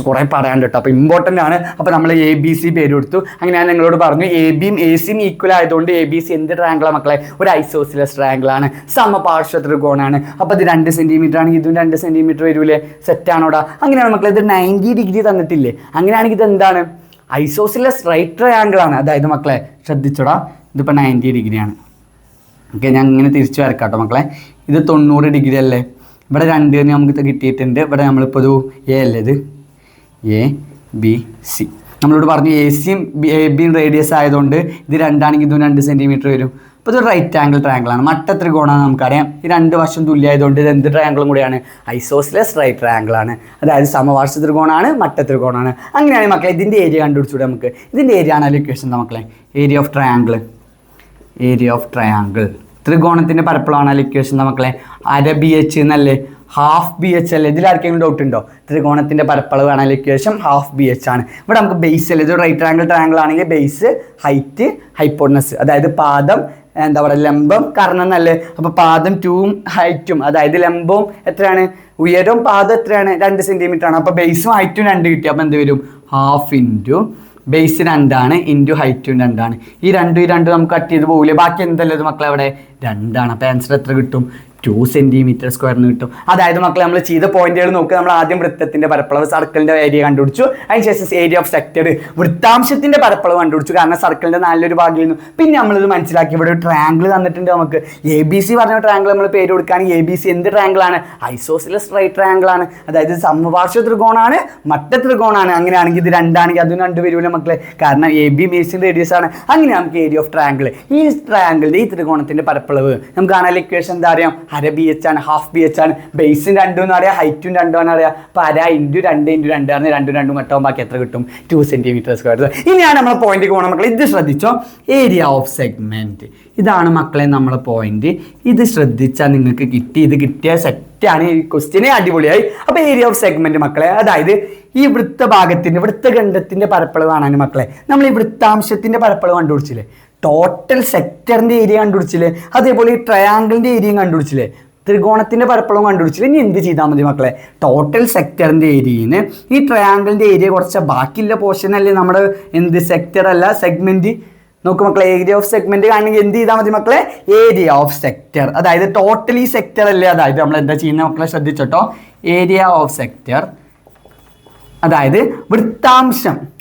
കുറേ പറയാൻ കേട്ടോ. അപ്പോൾ ഇമ്പോർട്ടൻ്റ് ആണ്. അപ്പോൾ നമ്മൾ ABC പേര് കൊടുത്തു. അങ്ങനെ ഞാൻ നിങ്ങളോട് പറഞ്ഞു AB-യും AC-യും ഈക്വൽ ആയതുകൊണ്ട് ABC എന്ത് ട്രയാങ്കിളാണ് മക്കളെ? ഒരു ഐസോസിലസ് ട്രയാങ്കിൾ ആണ്, സമപാർശ്വ ത്രികോണമാണ്. അപ്പോൾ ഇത് 2 സെന്റിമീറ്റർ ആണെങ്കിൽ ഇതും 2 സെന്റിമീറ്റർ വരൂലേ? സെറ്റാണോടാ? അങ്ങനെയാണ് മക്കളെ. ഇത് 90 ഡിഗ്രി തന്നിട്ടില്ലേ? അങ്ങനെയാണെങ്കിൽ ഇത് എന്താണ്? ഐസോസിലസ് റൈറ്റ് ട്രയാങ്കിൾ ആണ്. അതായത് മക്കളെ ശ്രദ്ധിച്ചോടാ, ഇതിപ്പോൾ 90 ഡിഗ്രിയാണ്. ഓക്കെ, ഞാൻ ഇങ്ങനെ തിരിച്ചു വരക്കാട്ടോ മക്കളെ. ഇത് 90 ഡിഗ്രി അല്ലേ? ഇവിടെ 2 നമുക്ക് കിട്ടിയിട്ടുണ്ട്. ഇവിടെ നമ്മളിപ്പോൾ ഒരു A അല്ലേ? ഇത് ABC. നമ്മളോട് പറഞ്ഞു AC-യും AB-യും റേഡിയസ് ആയതുകൊണ്ട് ഇത് 2 ആണെങ്കിൽ ഇതും 2 സെന്റിമീറ്റർ വരും. അപ്പോൾ ഇത് റൈറ്റ് ആംഗിൾ ട്രയാങ്കിളാണ്. മട്ട ത്രികോണമാണ് നമുക്കറിയാം. ഈ രണ്ട് വശം തുല്യമായതുകൊണ്ട് ഇത് എന്ത് ട്രയാങ്കിളും കൂടിയാണ്? ഐസോസിലസ് റൈറ്റ് ട്രയാങ്കിളാണ്. അതായത് സമപാർശ്വ ത്രികോണമാണ്, മട്ട ത്രികോണമാണ്. അങ്ങനെയാണെങ്കിൽ മക്കളെ ഇതിൻ്റെ ഏരിയ കണ്ടുപിടിച്ചൂടെ നമുക്ക്? ഇതിൻ്റെ ഏരിയ ആണല്ലോ ഇക്വേഷൻ എന്താ മക്കളെ? Area of triangle. Area of triangle ത്രികോണത്തിൻ്റെ പരപ്പളവാണല്ലോ ഇക്വേഷൻ എന്താ മക്കളെ? അര ബി എച്ച് എന്നല്ലേ? ഹാഫ് ബി എച്ച് അല്ലേ? ഇതിൽ ആർക്കെങ്കിലും ഡൗട്ട് ഉണ്ടോ? ത്രികോണത്തിൻ്റെ പരപ്പളവ് ആണെങ്കിൽ ഇക്വേഷൻ ഹാഫ് ബി എച്ച് ആണ്. ഇവിടെ നമുക്ക് ബേസ് അല്ലേ, ഇത് റൈറ്റ് ആംഗിൾ ട്രയാങ്കിൾ ആണെങ്കിൽ ബേസ്, ഹൈറ്റ്, ഹൈപ്പോട്ടനസ്, അതായത് പാദം, എന്താ പറയുക, ലംബം, കർണം എന്നല്ലേ? അപ്പോൾ പാദം 2ഉം ഹൈറ്റും, അതായത് ലംബവും എത്രയാണ്? ഉയരവും പാദം എത്രയാണ്? 2 സെൻറ്റിമീറ്റർ ആണ്. അപ്പോൾ ബേസും ഹൈറ്റും 2 കിട്ടി. അപ്പോൾ എന്ത് വരും? ഹാഫ് ഇൻറ്റു ബേസ് 2 ആണ് ഇൻറ്റു ഹൈറ്റും 2 ആണ്. ഈ രണ്ടും നമുക്ക് കട്ട് ചെയ്ത് പോകില്ലേ? ബാക്കി എന്തല്ലത് മക്കളെ? അവിടെ 2 ആണ്. അപ്പോൾ ആൻസർ എത്ര കിട്ടും? 2 സെൻറ്റിമീറ്റർ സ്ക്വയറിന് കിട്ടും. അതായത് മക്കളെ നമ്മൾ ചെയ്ത പോയിന്റുകൾ നോക്കുക. നമ്മൾ ആദ്യം വൃത്തത്തിന്റെ പരപ്പളവ്, സർക്കിളിന്റെ ഏരിയ കണ്ടുപിടിച്ചു. അതിനുശേഷം ഏരിയ ഓഫ് സെക്ടർ, വൃത്താംശത്തിന്റെ പരപ്പളവ് കണ്ടുപിടിച്ചു. കാരണം സർക്കിളിന്റെ 4 ഭാഗത്തിൽ നിന്നും. പിന്നെ നമ്മളിത് മനസ്സിലാക്കി. ഇവിടെ ഒരു ട്രയാങ്കിൾ തന്നിട്ടുണ്ട് നമുക്ക്. ABC പറഞ്ഞ ട്രയാങ്കിൾ നമ്മൾ പേര് കൊടുക്കുകയാണെങ്കിൽ ABC എന്ത് ട്രയാങ്കിൾ ആണ്? ഐസോസിലസ് റൈറ്റ് ട്രയാങ്കിൾ ആണ്. അതായത് സമപാർശ്വ ത്രികോണാണ്, മട്ട ത്രികോണാണ്. അങ്ങനെയാണെങ്കിൽ ഇത് 2 ആണെങ്കിൽ അതും 2 വരൂല മക്കളെ. കാരണം AB ബേസിന്റെ റേഡിയസ് ആണ്. അങ്ങനെ നമുക്ക് ഏരിയ ഓഫ് ട്രയാങ്കിൾ, ഈ ട്രയാങ്കിളിന്റെ, ഈ ത്രികോണത്തിന്റെ പരപ്പളവ് നമുക്ക് കാണാൻ ഇക്വേഷൻ എന്താ അറിയാം? അര ബി എച്ച് ആണ്, ഹാഫ് ബി എച്ച് ആണ്. ബേസും 2 എന്ന് അറിയാം, ഹൈറ്റും 2 ആണ് അറിയാം. അപ്പോൾ അര ഇൻറ്റു 2 ഇൻറ്റു 2 ആണ്. 2 മട്ടവും ബാക്കി എത്ര കിട്ടും? 2 സെൻറ്റിമീറ്റർ സ്ക്വയർ. ഇനിയാണ് നമ്മൾ പോയിന്റ് പോകണം മക്കളെ. ഇത് ശ്രദ്ധിച്ചോ, ഏരിയ ഓഫ് സെഗ്മെന്റ്. ഇതാണ് മക്കളെ നമ്മളെ പോയിന്റ്. ഇത് ശ്രദ്ധിച്ചാൽ നിങ്ങൾക്ക് കിട്ടി. ഇത് കിട്ടിയ സെറ്റാണ്. ഈ ക്വസ്റ്റ്യനെ അടിപൊളിയായി. അപ്പോൾ ഏരിയ ഓഫ് സെഗ്മെന്റ് മക്കളെ, അതായത് ഈ വൃത്തഭാഗത്തിന്റെ, വൃത്തഖണ്ഡത്തിന്റെ പരപ്പളവ് കാണാൻ മക്കളെ നമ്മൾ ഈ വൃത്താംശത്തിന്റെ പരപ്പളവ് കണ്ടുപിടിച്ചില്ലേ? Total സെക്ടറിന്റെ area കണ്ടുപിടിച്ചില്ലേ? അതേപോലെ ഈ ട്രയാങ്കിളിന്റെ ഏരിയയും കണ്ടുപിടിച്ചില്ലേ? ത്രികോണത്തിന്റെ പരപ്പളവും കണ്ടുപിടിച്ചില്ലേ? ഇനി എന്ത് ചെയ്താൽ മതി മക്കളെ? ടോട്ടൽ സെക്ടറിന്റെ ഏരിയന്ന് ഈ ട്രയാങ്കിളിന്റെ ഏരിയ കുറച്ച് ബാക്കിയുള്ള പോർഷൻ അല്ലേ നമ്മുടെ എന്ത് സെക്ടർ അല്ല സെഗ്മെന്റ്. നോക്ക് മക്കളെ, ഏരിയ ഓഫ് സെഗ്മെന്റ് കാണണമെങ്കിൽ എന്ത് ചെയ്താൽ മതി മക്കളെ? ഏരിയ ഓഫ് സെക്ടർ, അതായത് ടോട്ടലി സെക്ടർ അല്ലേ? അതായത് നമ്മൾ എന്താ ചെയ്യുന്നത് മക്കളെ? ശ്രദ്ധിച്ചോട്ടോ. ഏരിയ ഓഫ് സെക്ടർ, അതായത്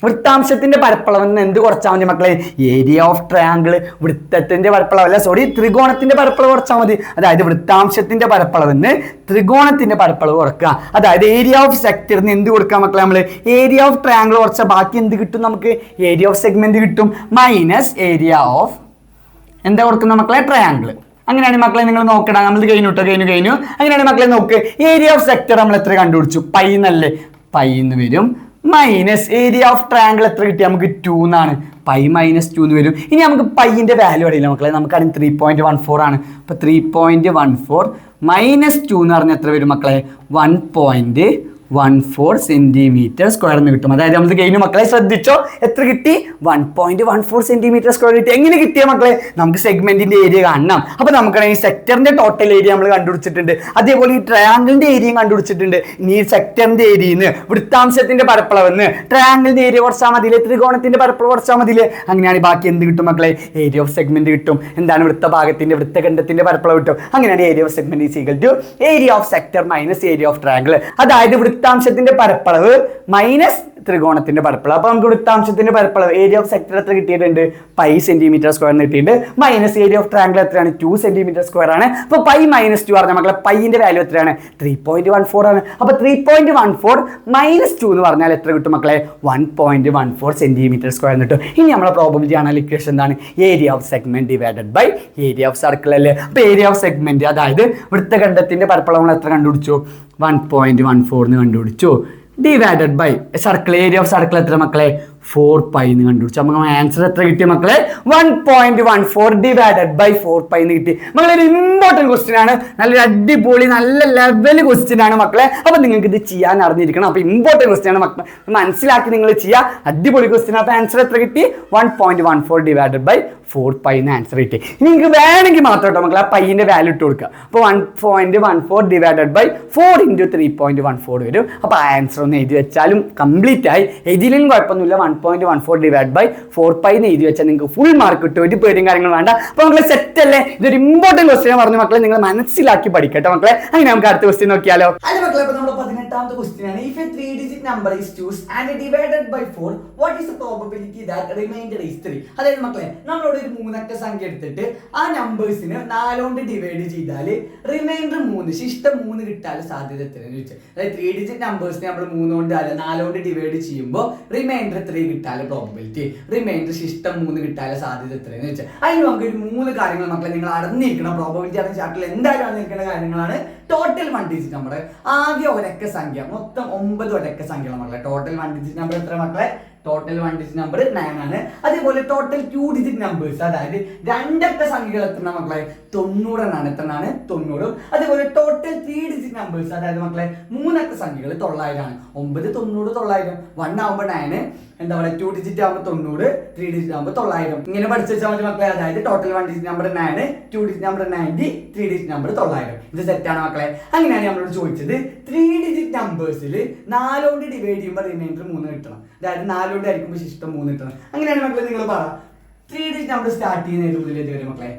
വൃത്താംശത്തിന്റെ പരപ്പളവെന്ന് എന്ത് കുറച്ചാൽ മതി മക്കളെ? Area of triangle. വൃത്തത്തിന്റെ പരപ്പളവല്ല, സോറി, ത്രികോണത്തിന്റെ പരപ്പളവ് കുറച്ചാൽ മതി. അതായത് വൃത്താംശത്തിന്റെ പരപ്പളവെന്ന് ത്രികോണത്തിന്റെ പരപ്പളവ് കുറക്കുക. അതായത് ഏരിയ ഓഫ് സെക്ടറിന് എന്ത് കൊടുക്കുക മക്കളെ? നമ്മൾ ഏരിയ ഓഫ് ട്രയാങ്കിൾ കുറച്ചാൽ ബാക്കി എന്ത് കിട്ടും നമുക്ക്? ഏരിയ ഓഫ് സെഗ്മെന്റ് കിട്ടും. മൈനസ് ഏരിയ ഓഫ് എന്താ കൊടുക്കുന്ന മക്കളെ? ട്രയാങ്കിൾ. അങ്ങനെയാണ് മക്കളെ നിങ്ങൾ നോക്കണം. നമ്മൾ കഴിഞ്ഞു. അങ്ങനെയാണ് മക്കളെ നോക്ക്. ഏരിയ ഓഫ് സെക്ടർ നമ്മൾ എത്ര കണ്ടുപിടിച്ചു? പൈ എന്നല്ലേ? പൈ എന്ന് വരും. മൈനസ് ഏരിയ ഓഫ് ട്രയാങ്കിൾ എത്ര കിട്ടി നമുക്ക്? 2 എന്നാണ്. പൈ മൈനസ് 2 എന്ന് വരും. ഇനി നമുക്ക് പൈൻ്റെ വാല്യൂ അറിയില്ല മക്കളെ. നമുക്കറിയാം 3.14 ആണ്. അപ്പോൾ 3.14 മൈനസ് 2 എന്ന് പറഞ്ഞാൽ എത്ര വരും മക്കളെ? 1.14 സെൻറ്റിമീറ്റർ സ്ക്വയറിന് കിട്ടും. അതായത് നമ്മൾ കഴിഞ്ഞു മക്കളെ. ശ്രദ്ധിച്ചോ, എത്ര കിട്ടി? 1.14 സെൻറ്റിമീറ്റർ സ്ക്വയർ കിട്ടി. എങ്ങനെ കിട്ടിയ മക്കളെ? നമുക്ക് സെഗ്മെന്റിന്റെ ഏരിയ കാണണം. അപ്പോൾ നമുക്കറിയാം ഈ സെക്ടറിന്റെ ടോട്ടൽ ഏരിയ നമ്മൾ കണ്ടുപിടിച്ചിട്ടുണ്ട്. അതേപോലെ ഈ ട്രയാങ്കിളിന്റെ ഏരിയയും കണ്ടുപിടിച്ചിട്ടുണ്ട്. ഇനി ഈ സെക്ടറിന്റെ ഏരിയന്ന് വൃത്താംശത്തിന്റെ പരപ്പളവെന്ന് ട്രയാങ്കിളിന്റെ ഏരിയ കുറച്ചാൽ മതിയില്ലേ? ത്രികോണത്തിന്റെ പരപ്പളവ് കുറച്ചാൽ മതിയില്ലേ? അങ്ങനെയാണ് ബാക്കി എന്ത് കിട്ടും മക്കളെ? ഏരിയ ഓഫ് സെഗ്മെന്റ് കിട്ടും. എന്താണ്? വൃത്തഭാഗത്തിന്റെ, വൃത്തഖണ്ഡത്തിന്റെ പരപ്പളവ് കിട്ടും. അങ്ങനെയാണ് area of segment is equal to area of sector minus area of triangle. അതായത് വൃത്താംശത്തിന്റെ പരപ്പളവ് മൈനസ് ത്രികോണത്തിന്റെ പരപ്പളവ്. അപ്പോൾ നമുക്ക് വൃത്താംശത്തിന്റെ പരപ്പളവ് ഏരിയ ഓഫ് സെക്ടർ എത്ര കിട്ടിയിട്ടുണ്ട്? പൈ സെന്റിമീറ്റർ സ്ക്വയറിന് കിട്ടിയിട്ടുണ്ട്. മൈനസ് ഏരിയ ഓഫ് ട്രയാങ്കിൾ എത്രയാണ്? 2 സെന്റിമീറ്റർ സ്ക്വയർ ആണ്. അപ്പോൾ പൈ മൈനസ് 2 പറഞ്ഞാൽ മക്കളെ പൈന്റെ വാല്യൂ എത്രയാണ്? 3.14 ആണ്. അപ്പോൾ 3.14 മൈനസ് 2 എന്ന് പറഞ്ഞാൽ എത്ര കിട്ടും മക്കളെ? 1.14 സെന്റിമീറ്റർ സ്ക്വയർ കിട്ടും. ഇനി നമ്മുടെ പ്രോബബിലിറ്റി ആണ് ഇക്വേഷൻ എന്താണ്? Area of segment divided by area of circle അല്ലേ? അപ്പോൾ ഏരിയ ഓഫ് സെഗ്മെന്റ്, അതായത് വൃത്തഖണ്ഡത്തിന്റെ പരപ്പളവ് നമ്മൾ എത്ര കണ്ടുപിടിച്ചു? 1.14 എന്ന് കണ്ടുപിടിച്ചു. Divided by circle, area of circle എത്ര മക്കളെ? 4 പൈ എന്ന് കണ്ടുപിടിച്ചു. നമുക്ക് ആൻസർ എത്ര കിട്ടിയ മക്കളെ? 1.14 ഡിവൈഡഡ് ബൈ 4 പൈ എന്ന് കിട്ടി. മക്കളൊരു ഇമ്പോർട്ടൻറ്റ് ക്വസ്റ്റ്യൻ ആണ്. നല്ലൊരു അടിപൊളി നല്ല ലെവൽ ക്വസ്റ്റ്യൻ ആണ് മക്കളെ. അപ്പോൾ നിങ്ങൾക്ക് ഇത് ചെയ്യാൻ അറിഞ്ഞിരിക്കണം. അപ്പോൾ ഇമ്പോർട്ടൻറ്റ് ക്വസ്റ്റ്യൻ ആണ് മക്കളെ, മനസ്സിലാക്കി നിങ്ങൾ ചെയ്യുക. അടിപൊളി ക്വസ്റ്റ്യൻ. അപ്പോൾ ആൻസർ എത്ര കിട്ടി? 1.14 ഡിവൈഡഡ് ബൈ 4 പൈ എന്ന് ആൻസർ കിട്ടി. ഇനി നിങ്ങൾക്ക് വേണമെങ്കിൽ മാത്രം കേട്ടോ മക്കളെ ആ പൈൻ്റെ വാല്യൂ ഇട്ട് കൊടുക്കുക. അപ്പോൾ 1.14 ഡിവൈഡഡ് ബൈ 4 ഇൻറ്റു 3.14 വരും. അപ്പോൾ ആ ആൻസർ ഒന്ന് എഴുതി വെച്ചാലും കംപ്ലീറ്റ് ആയി. എഴുതിയിലും കുഴപ്പമൊന്നുമില്ല. 1.14 ഡിവൈഡ് ബൈ 4 പൈ എന്ന് എഴുതി വെച്ചാൽ നിങ്ങൾക്ക് ഫുൾ മാർക്ക് കിട്ടും. ഒരു പേരും കാര്യങ്ങൾ വേണ്ട. അപ്പോൾ മക്കളെ സെറ്റ് അല്ലേ? ഇതൊരു ഇമ്പോർട്ടൻറ്റ് ക്വസ്റ്റ്യൻ പറഞ്ഞു മക്കളെ, നിങ്ങൾ മനസ്സിലാക്കി പഠിക്കട്ടെ മക്കളെ. അങ്ങനെ നമുക്ക് അടുത്ത ക്വസ്റ്റ്യൻ നോക്കിയാലോ? അല്ല മക്കളെ, അപ്പോൾ നമ്മുടെ 18ാമത്തെ ക്വസ്റ്റ്യൻ ആണ്. If A 3-digit number is choose and divided by 4, what is the probability that remainder is 3? അതായത് മക്കളെ നമ്മളോട് ഒരു 3 അക്ക സംഖ്യ എടുത്തിട്ട് ആ നമ്പേഴ്സിനെ 4 കൊണ്ട് ഡിവൈഡ് ചെയ്താൽ റിമൈൻഡർ 3 3 ശിഷ്ടം 3 കിട്ടാൻ സാധ്യത എത്രയെന്ന് ചോദിച്ചാൽ, അതായത് 3 ഡിജിറ്റ് നമ്പേഴ്സിനെ നമ്മൾ 3 കൊണ്ട് അല്ല 4 കൊണ്ട് ഡിവൈഡ് ചെയ്യുമ്പോൾ റിമൈൻഡർ 3 കിട്ടാൻ പ്രോബബിലിറ്റി, റിമൈൻഡർ ശിഷ്ടം 3 കിട്ടാൻ സാധ്യത എത്രയെന്ന് വെച്ചാൽ അതിന് നമുക്ക് ഒരു 3 കാര്യങ്ങൾ മക്കളെ നിങ്ങൾ അറിഞ്ഞിരിക്കണം. പ്രോബബിലിറ്റി ആണ് ചാപ്റ്ററിൽ എന്തായാലും അറിഞ്ഞിരിക്കേണ്ട കാര്യങ്ങളാണ്. ടോട്ടൽ 1 ഡിജിറ്റ് നമ്പർ, ആദ്യ ഒരക്ക സംഖ്യ, മൊത്തം 9 ഒരക്ക സംഖ്യകൾ മക്കളെ. ടോട്ടൽ 1 ഡിജിറ്റ് നമ്പർ എത്ര മക്കളെ? ടോട്ടൽ 1 ഡിജിറ്റ് നമ്പർ 9 ആണ്. അതേപോലെ ടോട്ടൽ 2 ഡിജിറ്റ് നമ്പേഴ്സ്, അതായത് രണ്ടക്ക സംഖ്യകൾ എത്ര മക്കളെ? 90 ആണ്. എത്രയാണ്? 90. അതേപോലെ ടോട്ടൽ 3 ഡിജിറ്റ് നമ്പേഴ്സ്, അതായത് മക്കളെ 3 അക്ക സംഖ്യകൾ 900 ആണ്. 9 90 900, 1 ആവുമ്പോൾ 9, എന്താ പറയുക 2 ഡിജിറ്റ് ആകുമ്പോൾ 90, 3 ഡിജിറ്റ് ആകുമ്പോൾ 900. ഇങ്ങനെ പഠിച്ചു വെച്ചാൽ മതി മക്കളെ. അതായത് total 1 digit number 9, 2 digit number 90, 3 digit number 900. ഇത് സെറ്റാണ് മക്കളെ. അങ്ങനെയാണ് നമ്മളോട് ചോദിച്ചത് 3 ഡിജിറ്റ് നമ്പേഴ്സിൽ 4 കൊണ്ട് ഡിവൈഡ് ചെയ്യുമ്പോൾ റിമൈൻഡർ 3 കിട്ടണം. അതായത് 4 കൊണ്ട് ആയിരിക്കുമ്പോൾ ശിഷ്ടം 3 കിട്ടണം. അങ്ങനെയാണ് മക്കളെ നിങ്ങൾ പറ 3 ഡിജിറ്റ് നമ്പർ സ്റ്റാർട്ട് ചെയ്യുന്ന മുതൽ ഇതുവരെ മക്കളെ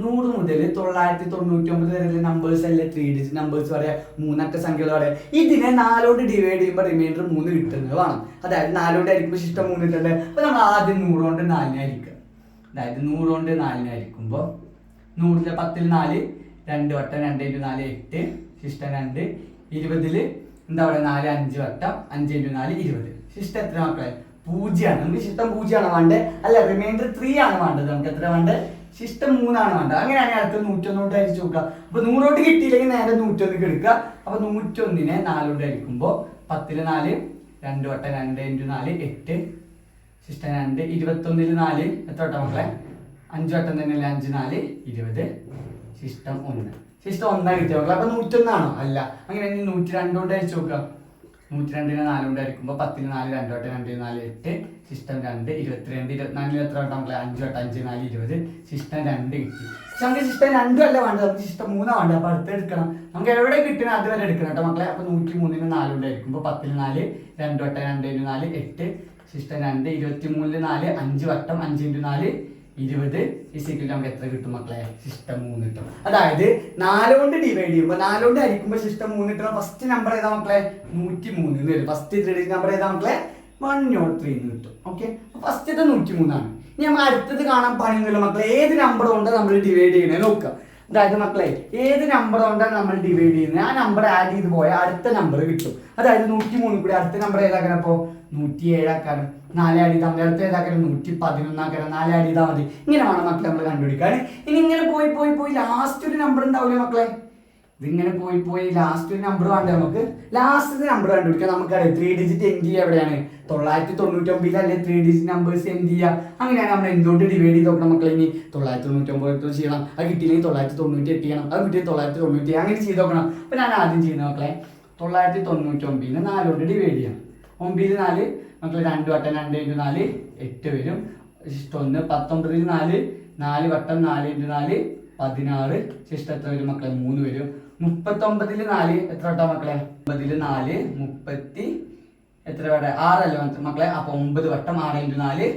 100 മുതൽ 999 വരെയുള്ള നമ്പേഴ്സ് അല്ലേ 3 ഡിജിറ്റ് നമ്പേഴ്സ് പറയാ, 3 അക്ക സംഖ്യകൾ പറയാം. ഇതിനെ 4 കൊണ്ട് ഡിവൈഡ് ചെയ്യുമ്പോൾ റിമൈൻഡർ 3 കിട്ടുന്നത് വേണം. അതായത് 4 കൊണ്ട് ആയിരിക്കുമ്പോൾ ശിഷ്ടം 3 കിട്ടണ്ടേ. അപ്പൊ നമ്മൾ ആദ്യം 100 കൊണ്ട് 4 അതായത് 100 കൊണ്ട് 4 100 10 4, 2 വട്ടം 2 × 4 8, ശിഷ്ടം 2, 20 എന്താ പറയുക 4 5 വട്ടം 5 × 4 20. ശിഷ്ടം എത്ര മക്കളെ? 0 ആണ്. നമുക്ക് ശിഷ്ടം 0 ആണ് വേണ്ടത്, അല്ല റിമൈൻഡർ 3 ആണ് വേണ്ടത്. നമുക്ക് എത്ര വേണ്ടത്? ശിഷ്ടം 3 ആണ് വേണ്ടത്. അങ്ങനെയാണെങ്കിൽ അടുത്ത് 101 കൊണ്ട് അരിച്ചു നോക്കുക. അപ്പൊ 100 കൊണ്ട് കിട്ടിയില്ലെങ്കിൽ നേരെ 101 എടുക്കുക. അപ്പൊ 101നെ 4 കൊണ്ട് അരിക്കുമ്പോൾ 10 4, 2 വട്ടം 2 × 4 8, ശിഷ്ടം 2, 21 4 എത്ര വട്ടം മക്കളെ? 5 വട്ടം തന്നെയല്ലേ 5 4 20, ശിഷ്ടം 1. ശിഷ്ടം 1 കിട്ടിയ മക്കളെ. അപ്പൊ 101 ആണോ? അല്ല. അങ്ങനെ 102 കൊണ്ട് അരിച്ചു നോക്കുക. 102നെ 4 കൊണ്ട് അരിക്കുമ്പോൾ 10 4, 2 വട്ടം 2 4 8, ശിഷ്ടം 2, 22 24 എത്ര വട്ടം മക്കളെ? 5 വട്ടം 5 4 20, ശിഷ്ടം 2 കിട്ടി. പക്ഷെ നമുക്ക് ശിഷ്ടം 2 അല്ല വേണ്ടത്, നമുക്ക് ശിഷ്ടം 3 വേണ്ടത്. അപ്പൊ അടുത്ത് എടുക്കണം. നമുക്ക് എവിടെ കിട്ടണം അതുവരെ എടുക്കണം കേട്ടോ മക്കളെ. അപ്പൊ 103നെ 4 കൊണ്ട് അരിക്കുമ്പോൾ 10 4, 2 വട്ടം 2 × 4 8, ശിഷ്ടം 2, 23 4, 5 വട്ടം 5 × 4 20, ഇസിക്കൽ നമുക്ക് എത്ര കിട്ടും മക്കളെ? ശിഷ്ടം 3 കിട്ടും. അതായത് 4 കൊണ്ട് ഡിവൈഡ് ചെയ്യുമ്പോൾ 4 കൊണ്ട് ഹരിക്കുമ്പോൾ ശിഷ്ടം 3 കിട്ടണം. ഫസ്റ്റ് നമ്പർ ഏതാ മക്കളെ? 103 എന്ന് വരും. ഫസ്റ്റ് 3 ഡിജിറ്റ് നമ്പർ ഏതാ മക്കളെ? 103 എന്ന് കിട്ടും. ഓക്കെ, ഫസ്റ്റത്തെ 103 ആണ്. ഇനി നമ്മൾ അടുത്തത് കാണാൻ പണിയൊന്നുമില്ല മക്കളെ. ഏത് നമ്പർ കൊണ്ടാണ് നമ്മൾ ഡിവൈഡ് ചെയ്യണേ നോക്കുക. അതായത് മക്കളെ ഏത് നമ്പർ കൊണ്ടാണ് നമ്മൾ ഡിവൈഡ് ചെയ്യുന്നത്, ആ നമ്പർ ആഡ് ചെയ്ത് പോയാൽ അടുത്ത നമ്പർ കിട്ടും. അതായത് 103 കൂടി അടുത്ത നമ്പർ ഏതാക്കണം? അപ്പോൾ 107 ആക്കാനും. 4 ആഡ് ചെയ്താൽ മതി. അടുത്ത ഏതാക്കണം? 111 ആക്കണം. 4 ആഡ് ചെയ്താൽ മതി. ഇങ്ങനെ വേണം മക്കളെ നമ്മൾ കണ്ടുപിടിക്കാൻ. ഇനി ഇങ്ങനെ പോയി ലാസ്റ്റ് ഒരു നമ്പർ ഉണ്ടാവില്ലേ മക്കളെ? ഇതിങ്ങനെ പോയി ലാസ്റ്റ് ഒരു നമ്പർ വേണ്ടേ നമുക്ക്? ലാസ്റ്റ് നമ്പർ കണ്ടുപിടിക്കാം. നമുക്കറിയാം 3 ഡിജിറ്റ് എൻഡ് ചെയ്യുക എവിടെയാണ്? 999 അല്ലെ 3 ഡിജിറ്റ് നമ്പേഴ്സ് എൻഡ് ചെയ്യുക. അങ്ങനെയാണ് നമ്മൾ എന്തുകൊണ്ട് ഡിവൈഡ് ചെയ്ത് നോക്കണം മക്കളെ. ഇനി 999 ചെയ്യണം, അത് കിട്ടിയില്ലെങ്കിൽ 998 ചെയ്യണം, അത് കിട്ടിയ 990 അങ്ങനെ ചെയ്ത് നോക്കണം. അപ്പൊ ഞാൻ ആദ്യം ചെയ്യുന്ന മക്കളെ 999നെ 4 കൊണ്ട് ഡിവൈഡ് ചെയ്യണം. 9 4 മക്കളെ 2 വട്ടം 2 × 4 8 വരും. ശിഷ്ടം 1. 19 4, 4 വട്ടം 4 × 4 16, ശിഷ്ടം എത്ര വരും മക്കളെ? 3 വരും. 39 4 എത്ര വട്ടം മക്കളെ? 9 4 30 എത്ര വട്ടം? 6 അല്ലേ മക്കളെ? അപ്പൊ 9 വട്ടം 6 × 4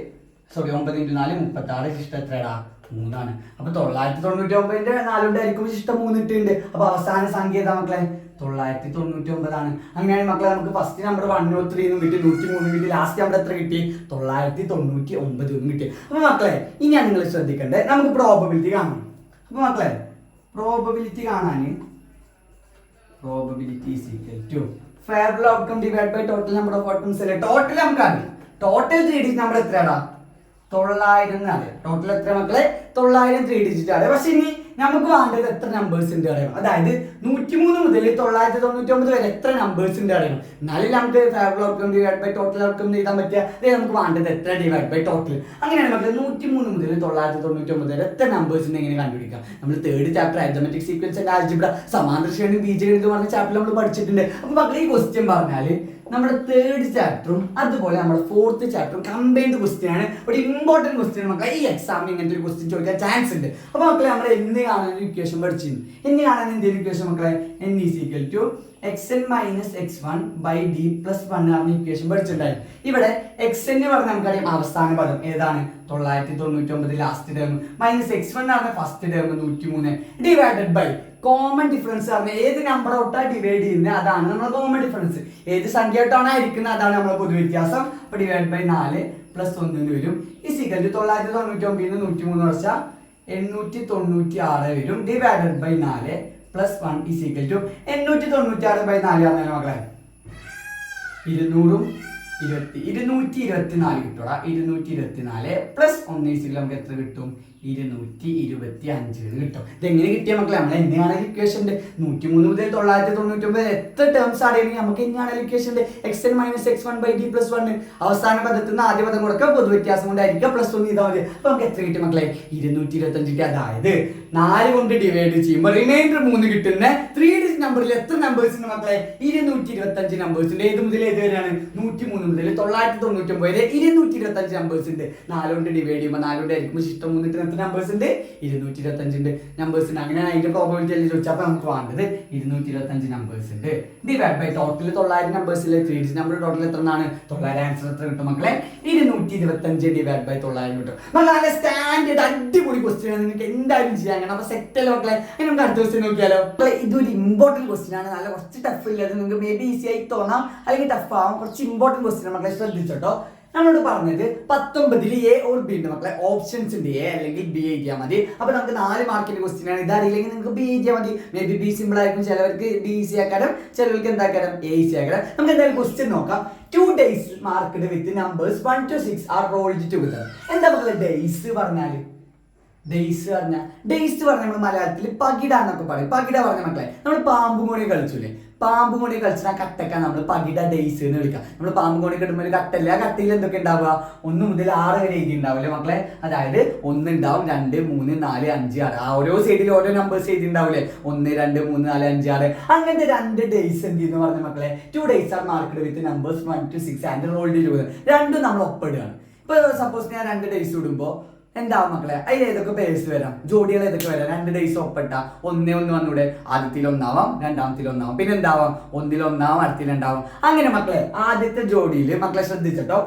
9 × 4 36, ശിഷ്ടം എത്രടാ? 3 ആണ്. അപ്പൊ 999ന്റെ 4 കൊണ്ട് ആയിരിക്കും ശിഷ്ടം 3 ഇട്ടുണ്ട്. അപ്പൊ അവസാന സംഖ്യ ഏതാ മക്കളെ? 999 ആണ്. അങ്ങനെയാണ് മക്കളെ നമുക്ക് ഫസ്റ്റ് നമ്പർ 103 എന്നും കിട്ടി, 103 കിട്ടി. ലാസ്റ്റ് നമ്പർ എത്ര കിട്ടി? 999 എന്നും കിട്ടി. അപ്പൊ മക്കളെ ഇനിയാണ് നിങ്ങൾ ശ്രദ്ധിക്കേണ്ടത്, നമുക്ക് പ്രോബബിലിറ്റി കാണണം. അപ്പൊ മക്കളെ പ്രോബബിലിറ്റി കാണാൻ probability is equal to favourable outcome divide by total number of outcomes അല്ലേ. ടോട്ടൽ നമുക്കറിയാം. ടോട്ടൽ 3 ഡിജിറ്റ് നമ്പർ എത്രയാടാ? 900 എന്നാണ്. ടോട്ടൽ എത്ര മക്കളെ? 900 3 ഡിജിറ്റ് ആണ്. പക്ഷെ ഇനി നമുക്ക് വേണ്ടത് എത്ര നമ്പേഴ്സ് ഉണ്ട് അറിയണം. അതായത് 103 മുതൽ 999 വരെ എത്ര നമ്പേഴ്സ് ഉണ്ട് അറിയണം. എന്നാലും നമുക്ക് favourable outcome divide by total outcome എഴുതാൻ പറ്റുക. അതായത് നമുക്ക് വേണ്ടത് എത്ര ഡിവൈഡ് ബൈ ടോട്ടൽ. അങ്ങനെയാണ് മക്കളെ 103 മുതൽ 999 വരെ എത്ര നമ്പേഴ്സ് ഉണ്ട് എങ്ങനെ കണ്ടുപിടിക്കാം. നമ്മൾ 3rd chapter arithmetic sequence and algebra സമാന്തര ശ്രേണി ബീജഗണിതം എന്ന് പറഞ്ഞ ചാപ്റ്റർ നമ്മൾ പഠിച്ചിട്ടുണ്ട്. അപ്പൊ മക്കളെ ഈ ക്വസ്റ്റ്യൻ പറഞ്ഞാൽ നമ്മുടെ 3rd ചാപ്റ്ററും അതുപോലെ നമ്മുടെ 4th ചാപ്റ്ററും കമ്പൈൻഡ് ക്വസ്റ്റ്യൻ ആണ്. ഒരു ഇമ്പോർട്ടന്റ് ക്വസ്റ്റ്യൻ മക്കളെ ഈ എക്സാമിന് ഇങ്ങനത്തെ ഒരു ക്വസ്റ്റ്യൻ ചോദിക്കാൻ ചാൻസ് ഉണ്ട്. അപ്പൊ മക്കളെ നമ്മൾ എന്ന് കാണാൻ ഇക്വേഷൻ പഠിച്ചിരുന്നു. എന്ന് കാണാൻ എന്തെങ്കിലും ഇക്വേഷൻ മക്കളെ? n is equal to xn minus x1 by d plus 1 ആണ് ഇക്വേഷൻ പഠിച്ചിട്ടുണ്ടായിരുന്നു. ഇവിടെ xn പറഞ്ഞാൽ നമുക്കറിയാം അവസാന പദം ഏതാണ്? 999 ലാസ്റ്റ് ടേം മൈനസ് x1 ആണ് first term 103 divided by common difference ആണ്. ഏത് നമ്പർ തൊട്ടാ ഡിവൈഡ് ചെയ്യുന്നത് അതാണ് നമ്മുടെ കോമൺ ഡിഫറൻസ്. ഏത് സംഖ്യ തൊട്ടാണ് ഇരിക്കുന്നത് അതാണ് നമ്മുടെ പൊതുവ്യത്യാസം. അപ്പൊ ഡിവൈഡ് ബൈ 4 പ്ലസ് 1 വരും. ഈസ് ഈക്വൽ ടു 999 103 കുറച്ചാൽ 896 വരും. Divided by 4 plus 1 is equal to 896/4 ആണ് മക്കളെ. 224 കിട്ടൂടാ. 224 പ്ലസ് 1 ഈസ് ഈക്വൽ നമുക്ക് എത്ര കിട്ടും? 225 കിട്ടും. ഇതെങ്ങനെ കിട്ടിയ മക്കളെ? നമ്മൾ എങ്ങനെയാണ് ഇക്വേഷൻ 103 മുതൽ 999 എത്ര ടേംസ് ആണെങ്കിൽ നമുക്ക് എങ്ങനെയാണ് ഇക്വേഷൻ xn - x1/d + 1 അവസാന പദത്തിൽ നിന്ന് ആദ്യ പദം കൊടുക്കുക പൊതു വ്യത്യാസം കൊണ്ടായിരിക്കുക പ്ലസ് 1 ചെയ്താൽ മതി. അപ്പൊ നമുക്ക് എത്ര കിട്ടും മക്കളെ? 225. അതായത് 4 കൊണ്ട് ഡിവൈഡ് ചെയ്യുമ്പോൾ റിമൈൻഡർ 3 കിട്ടുന്ന 3 ഡിജിറ്റ് നമ്പറിൽ എത്ര നമ്പേഴ്സ് ഉണ്ട് മക്കളെ? 225 നമ്പേഴ്സ് ഉണ്ട്. ഏത് മുതൽ ഏത് വരെയാണ്? 103 മുതൽ 999 225 നമ്പേഴ്സ് ഉണ്ട്. 4 കൊണ്ട് ഡിവൈഡ് ചെയ്യുമ്പോൾ 4 കൊണ്ട് ആയിരിക്കും ശിഷ്ടം 3 നമ്പേഴ്സ് ഉണ്ട്. 225 നമ്പേഴ്സ് ഉണ്ട്. അങ്ങനെയാണ് അതിന്റെ പ്രോബബിലിറ്റി അല്ലേ ചോദിച്ചാൽ അപ്പൊ നമുക്ക് വേണ്ടത് 225 നമ്പേഴ്സ് ഉണ്ട്. ഡിവൈഡ് ബൈ ടോട്ടൽ 900 നമ്പേഴ്സിലെ 3 ഡിജിറ്റ് നമ്പർ ടോട്ടൽ എത്ര ആണ്? 900. ആൻസർ എത്ര കിട്ടും മക്കളെ? 225 ഡിവൈഡ് ബൈ 900 കിട്ടും. നല്ല സ്റ്റാൻഡേർഡ് അടിപൊളി ക്വസ്റ്റ്യൻ ആണ്. നിങ്ങൾക്ക് എന്തായാലും ചെയ്യാൻ കഴിയണം. അപ്പൊ സെറ്റ് അല്ലേ മക്കളെ? നമുക്ക് അടുത്ത ക്വസ്റ്റ്യൻ നോക്കിയാലോ. ഇതൊരു ഇമ്പോർട്ടന്റ് ക്വസ്റ്റ്യൻ ആണ്. നല്ല കുറച്ച് ടഫ് ഇല്ലാതെ നിങ്ങൾക്ക് മേ ബി ഈസി ആയി തോന്നാം, അല്ലെങ്കിൽ ടഫ് ആവാം. കുറച്ച് ഇമ്പോർട്ടന്റ് ക്വസ്റ്റ്യൻ മക്കളെ ശ്രദ്ധിച്ചോട്ടോ. നമ്മളോട് പറഞ്ഞത് 19 A or B ഉണ്ട് മക്കളെ. ഓപ്ഷൻസ് ഉണ്ട്, എ അല്ലെങ്കിൽ ബി എഴുതിയാൽ മതി. അപ്പൊ നമുക്ക് 4 മാർക്കിന്റെ ക്വസ്റ്റ്യൻ ആണ്. ഇതറിയില്ലെങ്കിൽ നിങ്ങൾക്ക് ബി എഴുതിയാൽ മതി. മേ ബി ബി സിമ്പിൾ ആയിരിക്കും, ചിലവർക്ക് ബി ഈസി ആക്കാനും ചിലവർക്ക് എന്താക്കാനും എ ഈസി ആക്കാനും. നമുക്ക് എന്തായാലും ക്വസ്റ്റ്യൻ നോക്കാം. 2 days marked with numbers 1 to 6 are rolled together. എന്താ മക്കളെ ഡേയ്സ് പറഞ്ഞാല്? ഡേയ്സ് പറഞ്ഞ നമ്മൾ മലയാളത്തിൽ പകിട എന്നൊക്കെ പറയും. പകിട പറഞ്ഞ മക്കളെ നമ്മൾ പാമ്പും കൂടി കളിച്ചില്ലേ? പാമ്പും കൂടി കളിച്ചാൽ ആ കട്ടക്കാൻ നമ്മൾ പകിട ഡേയ്സ് എന്ന് വിളിക്കാം. നമ്മൾ പാമ്പും കൂടി കിട്ടുമ്പോൾ ഒരു കട്ടല്ല. ആ കട്ടയിൽ എന്തൊക്കെ ഉണ്ടാവുക? 1 മുതൽ 6 വരെ എഴുതി ഉണ്ടാവില്ലേ മക്കളെ? അതായത് 1 ഉണ്ടാവും, 2, 3, 4, 5, 6. ആ ഓരോ സൈഡിൽ ഓരോ നമ്പേഴ്സ് എഴുതി ഉണ്ടാവില്ലേ? 1, 2, 3, 4, 5, 6. അങ്ങനത്തെ 2 ഡേയ്സ് എന്ത് ചെയ്യുന്നു പറഞ്ഞ മക്കളെ? 2 days are marked with numbers 1 to 6 and rolled together. രണ്ടും നമ്മൾ ഒപ്പിടുകയാണ്. ഇപ്പൊ സപ്പോസ് ഞാൻ 2 ഡേയ്സ് ഇടുമ്പോൾ എന്താവും മക്കളെ? അതിൽ ഏതൊക്കെ പേഴ്സ് വരാം? ജോഡികൾ ഏതൊക്കെ വരാം? 2 ഡേയ്സ് ഒപ്പിട്ട 1 വന്നൂടെ? ആദ്യത്തിൽ 1 രണ്ടാമത്തിൽ 1 പിന്നെ എന്താവാം? 1 അടുത്തിൽ 2 അങ്ങനെ മക്കളെ ആദ്യത്തെ ജോഡിയിൽ മക്കളെ ശ്രദ്ധിച്ചിട്ടോ.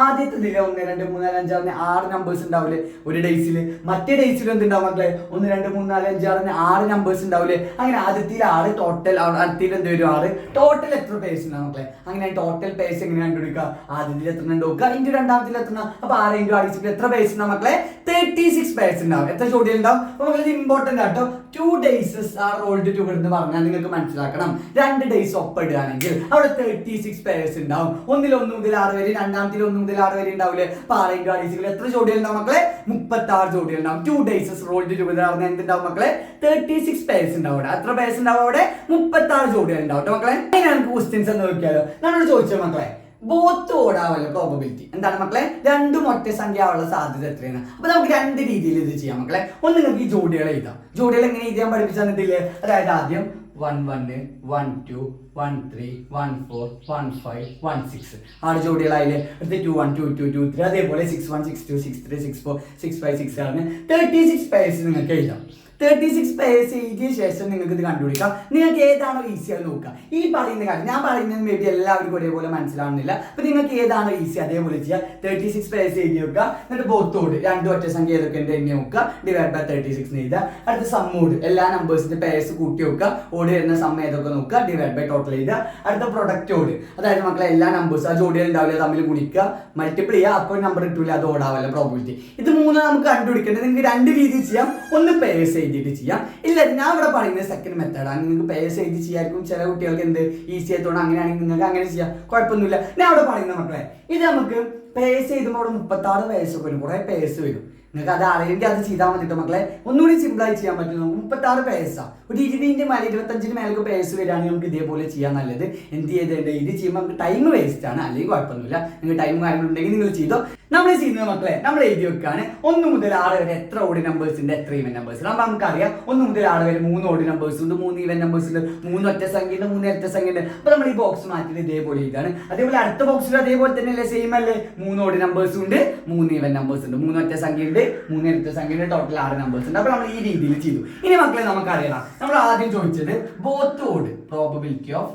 ആദ്യത്തെ 1, 2, 3, 4, 5, 6 നമ്പേഴ്സ് ഉണ്ടാവില്ലേ ഒരു ഡേയ്സിൽ? മറ്റേ ഡേയ്സിൽ എന്തുണ്ടാവും മക്കളെ? 1, 2, 3, 4, 5, 6 നമ്പേഴ്സ് ഉണ്ടാവില്ലേ? അങ്ങനെ ആദ്യത്തിൽ 6 ടോട്ടൽ, അടുത്തിൽ എന്ത് വരും? 6 ടോട്ടൽ എത്ര പേഴ്സ് ഉണ്ടാവും മക്കളെ? അങ്ങനെ ടോട്ടൽ പേഴ്സ് എങ്ങനെ കണ്ടുപിടിക്കുക? ആദ്യത്തിൽ എത്ര നോക്കുക, ഇൻറ്റു രണ്ടാമത്തിൽ എത്ര? അപ്പൊ 6 × 6 എത്ര പേഴ്സ് ഉണ്ടാവും മക്കളെ? 36 പേഴ്സ് ഉണ്ടാവും. എത്ര ജോഡികൾ ഉണ്ടാവും? അപ്പൊ നമുക്ക് ഇമ്പോർട്ടന്റ് ആട്ടോ. 2 days are rolled together എന്ന് പറഞ്ഞാൽ നിങ്ങൾക്ക് മനസ്സിലാക്കണം. 2 ഡേയ്സ് ഒപ്പിടുകയാണെങ്കിൽ അവിടെ 36 പേഴ്സ് ഉണ്ടാവും. 1 മുതൽ 6 വരെ, രണ്ടാമത്തിൽ 1 മുതൽ 6 വരെ ഉണ്ടാവില്ലേ? അപ്പൊ 6 × 6 എത്ര ജോഡികൾ ഉണ്ടാവും മക്കളെ? 36 ജോഡികൾ ഉണ്ടാവും. 2 days rolled together പറഞ്ഞാൽ എന്തുണ്ടാവും മക്കളെ? 36 പേഴ്സ് ഉണ്ടാവും. അവിടെ എത്ര പേഴ്സ് ഉണ്ടാവും? അവിടെ 36 ജോഡികൾ ഉണ്ടാവും മക്കളെ. ഇനി നമുക്ക് ക്വസ്റ്റ്യൻസ് എന്ന് നോക്കിയാലോ. നമ്മൾ ചോദിച്ചോ മക്കളെ, ബോത്ത് ഓടാനുള്ള പ്രോബബിലിറ്റി എന്താണ് മക്കളെ? രണ്ടും ഒറ്റ സംഖ്യ ആവാനുള്ള സാധ്യത എത്രയാണ്? അപ്പൊ നമുക്ക് 2 രീതിയിൽ ഇത് ചെയ്യാം മക്കളെ. ഒന്ന് നിങ്ങൾക്ക് ഈ ജോഡികളെ എഴുതാം. ജോഡികൾ എങ്ങനെ എഴുതാൻ പഠിപ്പിച്ചു തന്നിട്ടില്ലേ? അതായത് ആദ്യം 1 1 1 2 1 3 1 4 1 5 1 6 6 ജോഡികളായില്ലേ? അടുത്ത് 2 1 2 2 2 3 അതേപോലെ 6 1 6 2 6 3 6 4 6 5 6 7 36 പേഴ്സ് നിങ്ങൾക്ക് എഴുതാം. 36 പേഴ്സ് എഴുതിയ ശേഷം നിങ്ങൾക്ക് ഇത് കണ്ടുപിടിക്കാം. നിങ്ങൾക്ക് ഏതാണോ ഈസി അത് നോക്കുക. ഈ പറയുന്ന കാര്യം ഞാൻ പറയുന്നത് മേ ബി എല്ലാവർക്കും ഒരേപോലെ മനസ്സിലാവുന്നില്ല. അപ്പൊ നിങ്ങൾക്ക് ഏതാണോ ഈസി അതേപോലെ ചെയ്യുക. 36 പേഴ്സ് എഴുതി വെക്കുക. എന്നിട്ട് ബോത്തോട് 2 ഒറ്റ സംഖ്യ ഏതൊക്കെ ഉണ്ട് എന്നെ നോക്കുക. ഡിവൈഡ് ബൈ 36 എഴുതുക. അടുത്ത സമ്മോട് എല്ലാ നമ്പേഴ്സിന്റെ പേഴ്സ് കൂട്ടി വെക്കുക. ഓടി വരുന്ന സമ്മ ഏതൊക്കെ നോക്കുക. ഡിവൈഡ് ബൈ ടോട്ടൽ എഴുതുക. അടുത്ത പ്രൊഡക്റ്റോട്, അതായത് മക്കളെ എല്ലാ നമ്പേഴ്സ് ആ ജോഡികൾ ഉണ്ടാവില്ല തമ്മിൽ ഗുണിക്കുക, മൾട്ടിപ്പിൾ ചെയ്യുക. അപ്പോൾ നമ്പർ കിട്ടൂല, അത് ഓടാവല്ല പ്രോബിലിറ്റി. ഇത് 3 നമുക്ക് കണ്ടുപിടിക്കേണ്ടത്. നിങ്ങൾക്ക് 2 രീതിയിൽ ചെയ്യാം. ഒന്ന് പേഴ്സ് എഴുതിയിട്ട് ചെയ്യാം. ഇല്ല ഞാൻ ഇവിടെ പറയുന്നത് സെക്കൻഡ് മെത്തേഡാണ്. നിങ്ങൾക്ക് പേഴ്സ് എഴുതി ചെയ്യായിരിക്കും. ചില കുട്ടികൾക്ക് എന്ത് ഈസി ആയിത്തോണം. അങ്ങനെയാണെങ്കിൽ നിങ്ങൾക്ക് അങ്ങനെ ചെയ്യാം, കുഴപ്പമൊന്നുമില്ല. ഞാൻ അവിടെ പറയുന്നത് മക്കളെ, ഇത് നമുക്ക് പേഴ്സ് എഴുതുമ്പോൾ അവിടെ 36 പേഴ്സ് വരും, കുറെ പേഴ്സ് വരും. നിങ്ങൾക്ക് അത് അറിയെങ്കിൽ അത് ചെയ്താൽ മതിട്ടോ മക്കളെ. ഒന്നുകൂടി സിമ്പിളായി ചെയ്യാൻ പറ്റും. നമുക്ക് 36 പേഴ്സാണ്. ഒരു 20ന്റെ മേലെ 25ന് മേലേക്ക് പേഴ്സ് വരികയാണെങ്കിൽ നമുക്ക് ഇതേപോലെ ചെയ്യാൻ നല്ലത്. എന്ത് ചെയ്തേണ്ടത്? ഇത് ചെയ്യുമ്പോൾ നമുക്ക് ടൈം വേസ്റ്റ് ആണ്, അല്ലെങ്കിൽ കുഴപ്പമൊന്നുമില്ല. നിങ്ങൾക്ക് ടൈം കാര്യങ്ങളുണ്ടെങ്കിൽ നിങ്ങൾ ചെയ്തോ. നമ്മൾ ചെയ്യുന്നത് മക്കളെ, നമ്മൾ എഴുതി വെക്കാണ് 1 മുതൽ 6 വരെ എത്ര ഓടി നമ്പേഴ്സ് ഉണ്ട്, എത്ര ഈവൻ നമ്പേഴ്സ്. നമ്മൾ നമുക്കറിയാം 1 മുതൽ 6 വരെ 3 ഓടി നമ്പേഴ്സ് ഉണ്ട്, 3 ഈവൻ നമ്പേഴ്സ് ഉണ്ട്, 3 ഒറ്റ സംഖ്യ ഉണ്ട്, 3 ഇരട്ട സംഖ്യ ഉണ്ട്. അപ്പൊ നമ്മൾ ഈ ബോക്സ് മാറ്റിയിട്ട് ഇതേപോലെ ഇതാണ്. അതേപോലെ അടുത്ത ബോക്സിൽ അതേപോലെ തന്നെ അല്ലേ, സെയിം അല്ലേ? 3 ഓടി നമ്പേഴ്സ് ഉണ്ട്, 3 ഈവൻ നമ്പേഴ്സ് ഉണ്ട്, 3 ഒറ്റ സംഖ്യ ഉണ്ട്, 3 ഇരട്ട സംഖ്യ ഉണ്ട്, ടോട്ടൽ 6 നമ്പേഴ്സ് ഉണ്ട്. അപ്പൊ നമ്മൾ ഈ രീതിയിൽ ചെയ്തു. ഇനി മക്കളെ നമുക്കറിയാം, നമ്മൾ ആദ്യം ചോദിച്ചത് both odd probability of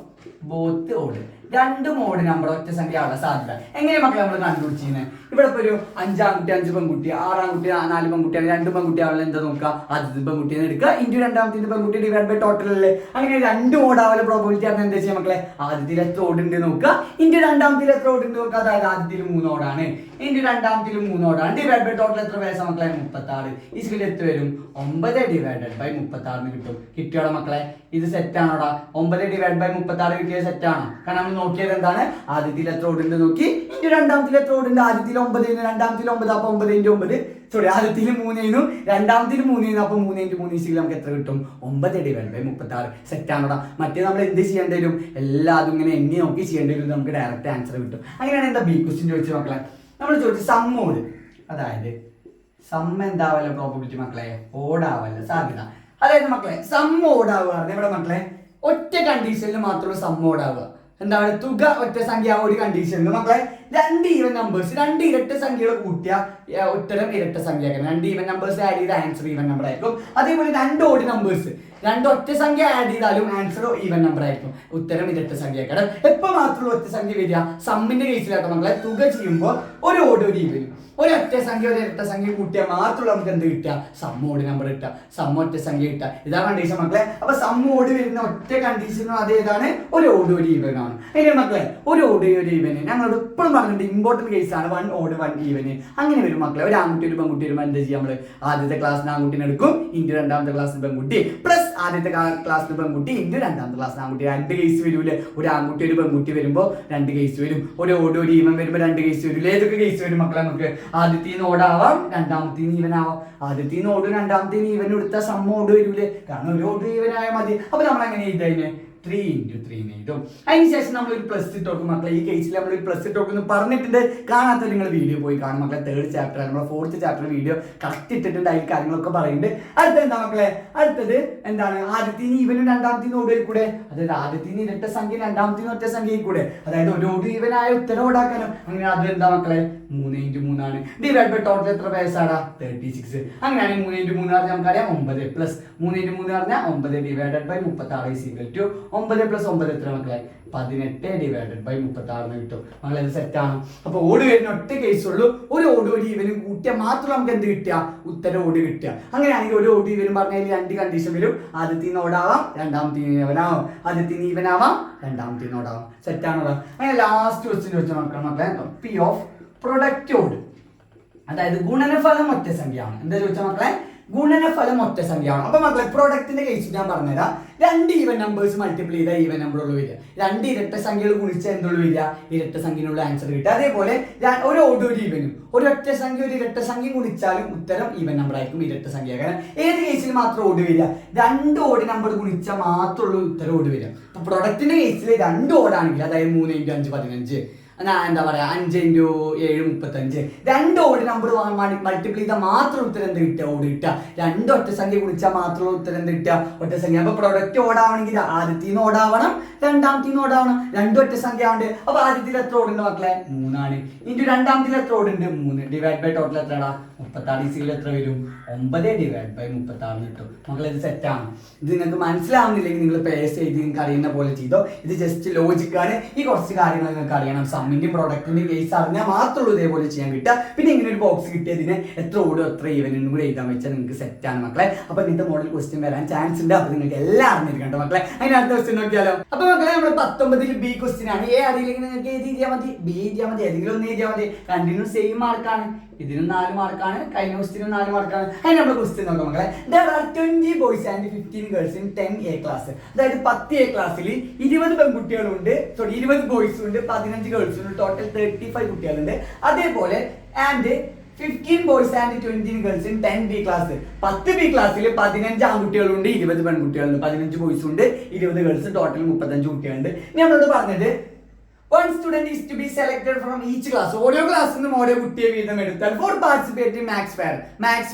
both odd. രണ്ടും ഓഡ് നമ്പർ ഒറ്റ സംഖ്യ ആവാൻ സാധ്യത. എങ്ങനെ മക്കളെ നമ്മൾ കണ്ടുപിടിച്ചിരുന്നത്? ഇവിടെ ഇപ്പൊ ഒരു 5 ആൺകുട്ടി 5 പെൺകുട്ടി, 6 ആൺകുട്ടി 4 പെൺകുട്ടിയാണ്, 2 പെൺകുട്ടി ആവുള്ള എന്താ നോക്കുക, ആദ്യത്തെ പെൺകുട്ടിയെ എടുക്കുക ഇൻറ്റു രണ്ടാമത്തെ പെൺകുട്ടി ഡിവൈഡ് ബൈ ടോട്ടൽ അല്ലേ. അങ്ങനെ 2 ഓഡ് ആവാൻ പ്രോബിലിറ്റി ആണ്. എന്താ ചെയ്യാം മക്കളെ, ആദ്യത്തിൽ എത്ര ഓഡ് ഉണ്ട് നോക്കുക, ഇൻറ്റു രണ്ടാമത്തിൽ എത്ര ഓഡ് ഉണ്ട് നോക്കുക. അതായത് ആദ്യത്തിൽ 3 ഓടാണ്, ഇൻറ്റു രണ്ടാമത്തിൽ 3 ഓടാണ്, ഡിവൈഡ് ബൈ ടോട്ടൽ എത്ര പേസ മക്കളെ 36. ഈ സ്കിൽ എത്ര വരും, 9 ഡിവൈഡഡ് ബൈ 36 കിട്ടും. കിട്ടിയോടെ മക്കളെ, ഇത് സെറ്റ് ആണോടാ? 9 ഡിവൈഡ് ബൈ 36 കിട്ടിയ സെറ്റ് ആണോ? കാരണം നമ്മൾ നോക്കിയത് എന്താണ്, ആദ്യത്തിൽ എത്ര ഓട് ഉണ്ട് നോക്കി, ഇൻറ്റു രണ്ടാമത്തിൽ എത്ര ഓട് ഉണ്ട്. ആദ്യത്തിൽ 9 രണ്ടാമത്തിൽ 9, അപ്പൊ 9 × 9 സോറി ആദ്യത്തിൽ 3 രണ്ടാമത്തിൽ 3 അപ്പൊ 3 × 3 ഈസിക്കൽ നമുക്ക് എത്ര കിട്ടും, 9 ഡിവൈഡ് ബൈ 36. സെറ്റ് ആണോടാ? മറ്റേ നമ്മൾ എന്ത് ചെയ്യേണ്ടി വരും, എല്ലാതും ഇങ്ങനെ എണ്ണി നോക്കി ചെയ്യേണ്ടി വരും, നമുക്ക് ഡയറക്റ്റ് ആൻസർ കിട്ടും. അങ്ങനെയാണ് എന്താ ബി ക്വസ്റ്റ്യൻ ചോദിച്ചു മക്കളെ. നമ്മൾ ചോദിച്ചു സമ്മോട്, അതായത് സം എന്താവല്ല പ്രോബിലിറ്റി മക്കളെ, ഓടാവല്ല സാധ്യത. അതായത് മക്കളെ സം ഓടാവുക ഇവിടെ മക്കളെ ഒറ്റ കണ്ടീഷനിൽ മാത്രമേ സം ഓടാവുക. എന്താണ്, തുക ഒറ്റ സംഖ്യ ഒരു കണ്ടീഷനിൽ മക്കളെ 2 ഈവൻ നമ്പേഴ്സ് 2 ഇരട്ട സംഖ്യകൾ കൂട്ടിയ ഉത്തരം ഇരട്ട സംഖ്യ ആക്കണം. 2 ഈവൻ നമ്പേഴ്സ് ആഡ് ചെയ്ത ആൻസർ ഈവൻ നമ്പർ ആയിരിക്കും. അതേപോലെ 2 ഓഡ് നമ്പേഴ്സ് 2 ഒറ്റ സംഖ്യ ആഡ് ചെയ്താലും ആൻസർ ഈവൻ നമ്പർ ആയിരിക്കും, ഉത്തരം ഇരട്ട സംഖ്യ ആക്കണം. എപ്പോൾ മാത്രമേ ഒറ്റ സംഖ്യ വരിക, സമ്മിന്റെ കേസിലാട്ടോ മക്കളെ. തുക ചെയ്യുമ്പോൾ ഒരു ഓഡ് ഒരു ഈവനും, ഒരൊറ്റ സംഖ്യ ഒരു ഇരട്ട സംഖ്യ കൂട്ടിയാൽ മാത്രമേ നമുക്ക് എന്ത് കിട്ടുക, സമ്മോഡ് നമ്പർ കിട്ടുക, സമ്മ ഒറ്റ സംഖ്യ കിട്ടുക. ഇതാണ് കണ്ടീഷൻ മക്കളെ. അപ്പൊ സമ്മോഡ് വരുന്ന ഒറ്റ കണ്ടീഷനും അതേതാണ്, ഒരു ഓഡ് ഒരു ഈവൻ ആണ്. അതിന് മക്കളെ ഒരു ഓഡ് ഒരു ഈവന് ഞങ്ങളോട് എപ്പോഴും പറഞ്ഞിട്ടുണ്ട്, ഇമ്പോർട്ടന്റ് കേസാണ് 1 ഓഡ് 1 ഈവന്. അങ്ങനെ വരും മക്കളെ. ഒരു ആൺകുട്ടി ഒരു പെൺകുട്ടി വരുമ്പോൾ എന്താ ചെയ്യുക, നമ്മള് ആദ്യത്തെ ക്ലാസ്സിന് ആൺകുട്ടിനെ എടുക്കും, ഇൻറ്റു രണ്ടാമത്തെ ക്ലാസ്സിന് പെൺകുട്ടി, പ്ലസ് ആദ്യത്തെ ക്ലാസ്സിന് പെൺകുട്ടി ഇൻറ്റു രണ്ടാമത്തെ ക്ലാസ്സിന് ആൺകുട്ടി. 2 കേസ് വരൂലേ, ഒരു ആൺകുട്ടി ഒരു പെൺകുട്ടി വരുമ്പോൾ 2 കേസ് വരും, ഒരു ഓഡ് ഒരു ഈവൻ വരുമ്പോൾ 2 കേസ് വരും. ഏതൊക്കെ കേസ് വരും മക്കളെ, നമുക്ക് ആദ്യത്തെ ഓടാവാം, രണ്ടാമത്തെ ഈവൻ ആവാം. ആദ്യത്തെ ഓടും രണ്ടാമത്തെ ഈവൻ എടുത്താൽ സമ്മ ഓട് വരൂലേ, കാരണം ഒരു ഓട് ഈവൻ ആയാൽ മതി. അപ്പൊ നമ്മൾ എങ്ങനെ എഴുതാന്, 3 × 3 എഴുതും. അതിനുശേഷം നമ്മൾ ഒരു പ്ലസ് ഇട്ട് നോക്കും മക്കളെ. ഈ കേസിൽ നമ്മൾ ഒരു പ്ലസ് ഇട്ട് നോക്കുന്നു പറഞ്ഞിട്ടുണ്ട്, കാണാത്ത നിങ്ങൾ വീഡിയോ പോയി കാണും മക്കളെ. 3rd ചാപ്റ്റർ നമ്മുടെ 4th ചാപ്റ്റർ വീഡിയോ കറക്റ്റ് ഇട്ടിട്ടുണ്ട്, അതിൽ കാര്യങ്ങളൊക്കെ പറയുന്നുണ്ട്. അടുത്തത് എന്താ മക്കളെ, അടുത്തത് എന്താണ്, ആദ്യത്തിന് ഈവനും രണ്ടാമത്തിന് ഓട് കൂടെ, അതായത് ആദ്യത്തിന് ഇരട്ട സംഖ്യ രണ്ടാമത്തിന് ഒറ്റ സംഖ്യ കൂടെ, അതായത് ഒരു ഓട് ഈവനായ ഉത്തരം ഓടാക്കാനും. അങ്ങനെ അത് എന്താ മക്കളെ, 3 × 3 ആണ്. ഡിവൈഡ് ബൈ ടോട്ടൽ എത്ര പേസാടാ, 36. അങ്ങനെയാണെങ്കിൽ 3 × 3 പറഞ്ഞാൽ നമുക്കറിയാം 9 പ്ലസ് 3 × 3 പറഞ്ഞാൽ 9 divided by 36 equal to 9 plus 9 എത്ര മക്കളെ, 18 ഡിവൈഡഡ് ബൈ 36 കിട്ടും. മക്കളെ ഇത് സെറ്റ് ആണ്. അപ്പൊ ഓട് വരുന്ന ഒറ്റ കേസ് ഉള്ളൂ, ഒരു ഓട് ഒരു ഈവനും കൂട്ടിയാൽ മാത്രം നമുക്ക് എന്ത് കിട്ടുക, ഉത്തരം ഓട് കിട്ടുക. അങ്ങനെയാണെങ്കിൽ ഒരു ഓട് ഈവനും പറഞ്ഞാൽ 2 കണ്ടീഷൻ വരും, ആദ്യത്തിന് ഓടാവാം, രണ്ടാമത്തിന് ഈവനാവാം, ആദ്യത്തിന് ഈവനാവാം, രണ്ടാമത്തിന് ഓടാവാം. സെറ്റ് ആണോ? അങ്ങനെ ലാസ്റ്റ് ക്വസ്റ്റ്യൻ ചോദിച്ചാൽ മക്കളെ പി ഓഫ് പ്രൊഡക്റ്റ് ഓട്, അതായത് ഗുണനഫലം ഒറ്റ സംഖ്യയാണ്. എന്താ ചോദിച്ചാൽ മക്കളെ, ഗുണനഫലം ഒറ്റ സംഖ്യയാണ്. അപ്പൊ മക്കളെ പ്രൊഡക്റ്റിന്റെ കേസ് ഞാൻ പറഞ്ഞുതരാം. 2 ഈവൻ നമ്പേഴ്സ് മൾട്ടിപ്ലൈ ചെയ്താൽ ഈവൻ നമ്പർ ഉള്ളു വരിക, 2 ഇരട്ട സംഖ്യകൾ ഗുണിച്ചാൽ എന്തുള്ളു വരിക, ഇരട്ട സംഖ്യനുള്ള ആൻസർ കിട്ടുക. അതേപോലെ ഒരു ഓഡ് ഒരു ഈവനും ഒരു ഒറ്റ സംഖ്യ ഒരു ഇരട്ട സംഖ്യ ഗുണിച്ചാലും ഉത്തരം ഈവൻ നമ്പർ ആയിരിക്കും, ഇരട്ട സംഖ്യ. കാരണം ഏത് കേസിൽ മാത്രം ഓട് വരിക, 2 ഓഡ് നമ്പർ ഗുണിച്ചാൽ മാത്രമുള്ളൂ ഉത്തരം ഓട് വരിക. അപ്പൊ പ്രൊഡക്റ്റിന്റെ കേസിൽ 2 ഓടാണെങ്കിൽ, അതായത് 3 × 5 15, എന്താ പറയാ 5 × 7 35, 2 ഓഡ് നമ്പർ മൾട്ടിപ്ലൈ ചെയ്താൽ മാത്രം ഉത്തരം എന്ത് കിട്ടുക, ഓട് കിട്ടുക. 2 ഒറ്റ സംഖ്യ കുടിച്ചാൽ മാത്രം ഉത്തരം എന്ത് കിട്ടുക, ഒറ്റ സംഖ്യ. അപ്പൊ പ്രൊഡക്റ്റ് ഓടാവണമെങ്കിൽ ആദ്യത്തിന് ഓടാവണം, രണ്ടാമത്തിന് ഓടാവണം. 2 ഒറ്റ സംഖ്യ ഉണ്ട്. അപ്പൊ ആദ്യത്തിൽ എത്ര ഓടുണ്ട് മക്കളെ, 3 ആണ്. ഇൻറ്റു രണ്ടാമത്തിൽ എത്ര ഓടുണ്ട്, 3 ഡിവൈഡ് ബൈ ടോട്ടൽ എത്രടാ, 36 ഈസിക്കൽ എത്ര വരും, 9 ഡിവൈഡ് ബൈ 36 കിട്ടും. മക്കളെ ഇത് സെറ്റാണ്. ഇത് നിങ്ങൾക്ക് മനസ്സിലാവുന്നില്ലെങ്കിൽ നിങ്ങൾ പേസ് ചെയ്ത് നിങ്ങൾക്ക് അറിയുന്ന പോലെ ചെയ്തോ. ഇത് ജസ്റ്റ് ലോജിക്കാണ്. ഈ കുറച്ച് കാര്യങ്ങൾ നിങ്ങൾക്ക് അറിയണം. സമ്മിന്റെയും പ്രൊഡക്റ്റിന്റെയും കേസ് അറിഞ്ഞാൽ മാത്രമേ ഉള്ളൂ ഇതേപോലെ ചെയ്യാൻ കിട്ടുക. പിന്നെ ഇങ്ങനെ ഒരു ബോക്സ് കിട്ടിയതിന് എത്ര ഓടും എത്ര ഈവനും കൂടെ എഴുതാൻ വെച്ചാൽ നിങ്ങൾക്ക് സെറ്റാണ് മക്കളെ. അപ്പൊ ഇങ്ങനത്തെ മോഡൽ ക്വസ്റ്റ്യൻ വരാൻ ചാൻസ് ഉണ്ട്. അപ്പൊ നിങ്ങൾക്ക് എല്ലാം അറിഞ്ഞിരിക്കണ്ടോ മക്കളെ. അതിന് അടുത്ത ക്വസ്റ്റ്യൻ നോക്കിയാലോ. അപ്പൊ മക്കളെ നമ്മൾ 19 ബി ക്വസ്റ്റ്യൻ ആണ്. എ അറിയില്ലെങ്കിൽ നിങ്ങൾക്ക് ഏത് എഴുതിയാൽ മതി, ബി എഴുതിയാൽ മതി, ഏതെങ്കിലും ഒന്ന് എഴുതിയാൽ മതി. രണ്ടിനും സെയിം മാർക്കാണ്. ഇതിനും 4 മാർക്കാണ്, കഴിഞ്ഞ ക്വസ്റ്റിനും 4 മാർക്കാണ്. അതിന് നമ്മൾ ക്വസ്റ്റ്യൻ നോക്കാം മക്കളെ. There are 20 boys and 15 girls in 10A class. അതായത് 10A ക്ലാസ്സിൽ 20 പെൺകുട്ടികളുണ്ട്, 20 ബോയ്സും ഉണ്ട്, 15 ഗേൾസും ഉണ്ട്, ടോട്ടൽ 35 കുട്ടികളുണ്ട്. അതേപോലെ and 15 boys and 20 girls in 10B class. 10B ക്ലാസ്സിൽ 15 ആൺകുട്ടികളുണ്ട്, 20 പെൺകുട്ടികളുണ്ട്, 15 ബോയ്സും ഉണ്ട്, 20 ഗേൾസ്, ടോട്ടൽ 35 കുട്ടികളുണ്ട്. നമ്മളോട് പറഞ്ഞത് one student is to be selected from each class. ഓരോ ക്ലാസ്സിൽ നിന്നും ഓരോ കുട്ടിയെ വീതം എടുത്താൽ for participating മാത്സ്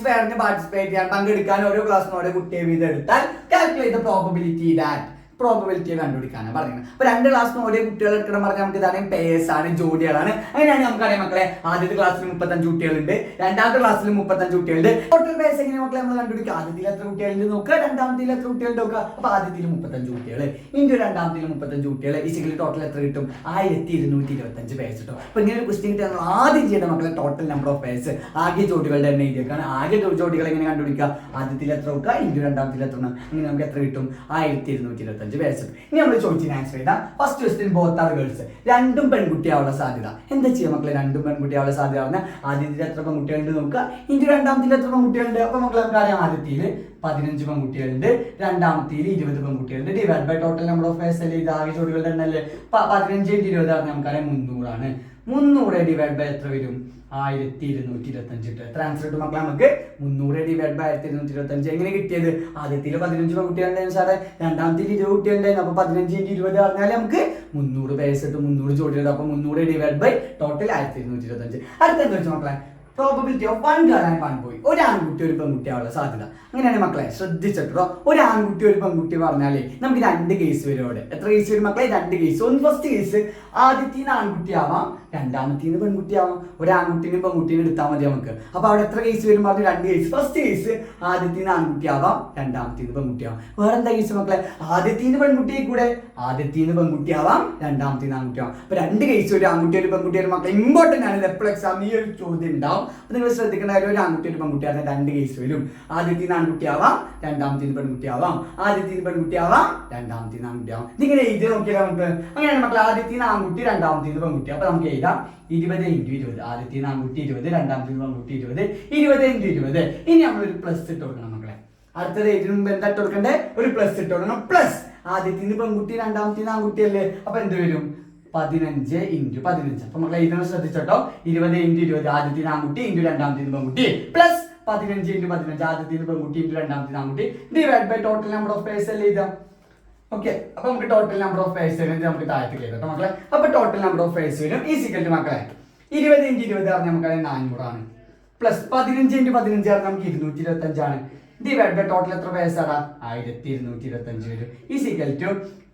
ഫെയറിന് പാർട്ടിസിപ്പേറ്റ് ചെയ്യാൻ പങ്കെടുക്കാൻ ഓരോ ക്ലാസ്സിൽ ഓരോ കുട്ടിയെ വീതം എടുത്താൽ calculate the probability that പ്രോബബിലിറ്റിയെ കണ്ടുപിടിക്കാനാണ് പറയുന്നത്. അപ്പോൾ 2 ക്ലാസ്സിന് ഒരേ കുട്ടികൾ എടുക്കണം പറഞ്ഞാൽ നമുക്ക് ഇതാണ് പേഴ്സ് ആണ്, ജോഡികളാണ്. അങ്ങനെയാണ് നമുക്കറിയാം മക്കളെ, ആദ്യത്തെ ക്ലാസ്സിൽ 35 കുട്ടികളുണ്ട്, രണ്ടാമത്തെ ക്ലാസ്സിൽ 35 കുട്ടികളുണ്ട്. ടോട്ടൽ പേഴ്സ് എങ്ങനെ മക്കളെ നമ്മൾ കണ്ടുപിടിക്കുക? ആദ്യത്തിൽ എത്ര കുട്ടികളുണ്ട് നോക്കുക, രണ്ടാമത്തിൽ എത്ര കുട്ടികളുണ്ട് നോക്കുക. അപ്പോൾ ആദ്യത്തിൽ 35 കുട്ടികൾ ഇൻറ്റു രണ്ടാമത്തിൽ 35 കുട്ടികൾ ഈസിക്കലി ടോട്ടൽ എത്ര കിട്ടും? 1225 പേഴ്സ് കിട്ടും. അപ്പോൾ ഇങ്ങനെ ഒരു ക്വസ്റ്റ്യൻ കിട്ടിയാൽ നമ്മൾ ആദ്യം ചെയ്യേണ്ട മക്കളെ ടോട്ടൽ നമ്പർ ഓഫ് പേഴ്സ്, ആകെ ജോഡികളുടെ എണ്ണം എഴുതിയേക്കാണ്. ആകെ ജോഡികൾ എങ്ങനെ കണ്ടുപിടിക്കുക? ആദ്യത്തിൽ എത്ര നോക്കുക ഇൻറ്റു രണ്ടാമത്തിൽ എത്ര, അങ്ങനെ നമുക്ക് എത്ര കിട്ടും? 1225 പേഴ്സ്. ഇനി നമ്മൾ ചോദിച്ചതിന് ആൻസർ ചെയ്താൽ first question both are girls, രണ്ടും പെൺകുട്ടിയാവുള്ള സാധ്യത. എന്താ ചെയ്യുക മക്കളെ? രണ്ടും പെൺകുട്ടിയാവുള്ള സാധ്യത പറഞ്ഞാൽ ആദ്യത്തിൽ എത്ര പെൺകുട്ടികളുണ്ട് നോക്കുക ഇൻറ്റു രണ്ടാമത്തിൽ എത്ര പെൺകുട്ടികളുണ്ട്. അപ്പോൾ മക്കളെ നമുക്കറിയാം ആദ്യത്തിൽ 15 പെൺകുട്ടികളുണ്ട്, രണ്ടാമത്തിൽ 20 പെൺകുട്ടികളുണ്ട്. Divide by total number of pairs അല്ലേ, ഇത് ആകെ ജോഡികളുടെ എണ്ണം അല്ലേ. 15 × 20 പറഞ്ഞാൽ നമുക്കറിയാം 300 ആണ്. 300 ഡിവൈഡ് ബൈ എത്ര വരും? 1225. എത്ര ആൻസർ കിട്ടും മക്കളെ? നമുക്ക് 300 ഡിവൈഡ് ബൈ 1225. എങ്ങനെ കിട്ടിയത്? ആദ്യത്തിൽ 15 പെൺകുട്ടികളുണ്ടായിരുന്നു സാറേ, രണ്ടാമത്തിൽ 20 കുട്ടികളുണ്ടായിരുന്നു. അപ്പോൾ 15 × 20 പറഞ്ഞാൽ നമുക്ക് 300 പേഴ്സ് കിട്ടും, 300 ജോഡികളുണ്ട്. അപ്പോൾ 300 ഡിവൈഡ് ബൈ ടോട്ടൽ 1225. അടുത്ത എന്താ വെച്ചാൽ മക്കളെ, probability of 1 girl and 1 boy, ഒരു ആൺകുട്ടി ഒരു പെൺകുട്ടിയാവുള്ള സാധ്യത. അങ്ങനെയാണ് മക്കളെ ശ്രദ്ധിച്ചിട്ടോ. ഒരു ആൺകുട്ടി ഒരു പെൺകുട്ടി പറഞ്ഞാലേ നമുക്ക് 2 കേസ് വരും അവിടെ. എത്ര കേസ് വരും മക്കളെ? 2 കേസ്. ഫസ്റ്റ് കേസ് ആദ്യത്തിന് ആൺകുട്ടിയാവാം, രണ്ടാമത്തേന്ന് പെൺകുട്ടിയാവാം. ഒരു ആൺകുട്ടീനും പെൺകുട്ടീനും എടുത്താൽ മതി നമുക്ക്. അപ്പോൾ അവിടെ എത്ര കേസ് വരും പറഞ്ഞു? 2 കേസ്. ഫസ്റ്റ് കേസ് ആദ്യത്തിന് ആൺകുട്ടിയാവാം, രണ്ടാമത്തേന്ന് പെൺകുട്ടിയാവാം. വേറെ എന്താ കേസ് മക്കളെ? ആദ്യത്തിന് പെൺകുട്ടിയെ കൂടെ ആദ്യത്തിന് പെൺകുട്ടിയാവാം, രണ്ടാമത്തേന്ന് ആൺകുട്ടിയാവാം. അപ്പോൾ 2 കേസ് ഒരു ആൺകുട്ടി ഒരു പെൺകുട്ടി ഒരു മക്കളെ ഇമ്പോർട്ടൻ്റ് ആണ്. എപ്പോഴും എക്സാം ഈ ഒരു ചോദ്യം ഉണ്ടാവും. അപ്പോൾ നിങ്ങൾ ശ്രദ്ധിക്കേണ്ട കാര്യം, ഒരു ആൺകുട്ടി ഒരു പെൺകുട്ടിയാവാൻ 2 കേസ് വരും. ആദ്യത്തിന് ആൺകുട്ടിയാവാം, രണ്ടാമത്തേന് പെൺകുട്ടിയാവാം. ആദ്യത്തിന് പെൺകുട്ടിയാവാം, രണ്ടാമത്തേന് ആൺകുട്ടിയാവാം. ഇതിങ്ങനെ എഴുതി നോക്കിയാൽ നമുക്ക് അങ്ങനെയാണ് മക്കളെ. ആദ്യത്തിന് ആൺകുട്ടി, രണ്ടാമത്തേന് പെൺകുട്ടി. അപ്പോൾ നമുക്ക് എഴുതാം 20 × 20. ആദ്യത്തിന് ആൺകുട്ടി 20, രണ്ടാമത്തേന് പെൺകുട്ടി 20. 20 × 20. ഇനി നമ്മളൊരു പ്ലസ് ഇട്ട് കൊടുക്കണം മക്കളെ. അടുത്തത് ഇതിനു മുമ്പ് എന്താ ഇട്ട് കൊടുക്കണ്ടേ? ഒരു പ്ലസ് ഇട്ട് കൊടുക്കണം. പ്ലസ് ആദ്യത്തിന് പെൺകുട്ടി, രണ്ടാമത്തേന് ആൺകുട്ടി അല്ലേ. അപ്പോൾ എന്ത് വരും? 15 × 15. അപ്പൊ മക്കളെ ഇതിനെ ശ്രദ്ധിച്ചോട്ടോ. 20 × 20 ആദ്യത്തിന് ആൺകുട്ടി ഇൻറ്റു രണ്ടാമത്തേന് പെൺകുട്ടി പ്ലസ് 15 × 15 ആദ്യത്തിന് പെൺകുട്ടി ഇൻറ്റു രണ്ടാമത്തേന് ആൺകുട്ടി divide by total number of pairs അല്ലേ എഴുതാം. ഓക്കെ, അപ്പൊ നമുക്ക് ടോട്ടൽ നമ്പർ ഓഫ് പേഴ്സ് നമുക്ക് താഴത്തേക്ക് എഴുതാം മക്കളെ. അപ്പൊ ടോട്ടൽ നമ്പർ ഓഫ് പേഴ്സ് വരും ഈസിക്കൽ ടു മക്കളെ 20 × 20 പറഞ്ഞാൽ നമുക്ക് 400 ആണ്. പ്ലസ് 15 × 15 പറഞ്ഞാൽ നമുക്ക് 225 ആണ്. ഡിവൈഡ് ബൈ ടോട്ടൽ എത്ര പേഴ്സ് ആണ്? 1225 വരും. ഈസിക്കൽ ടു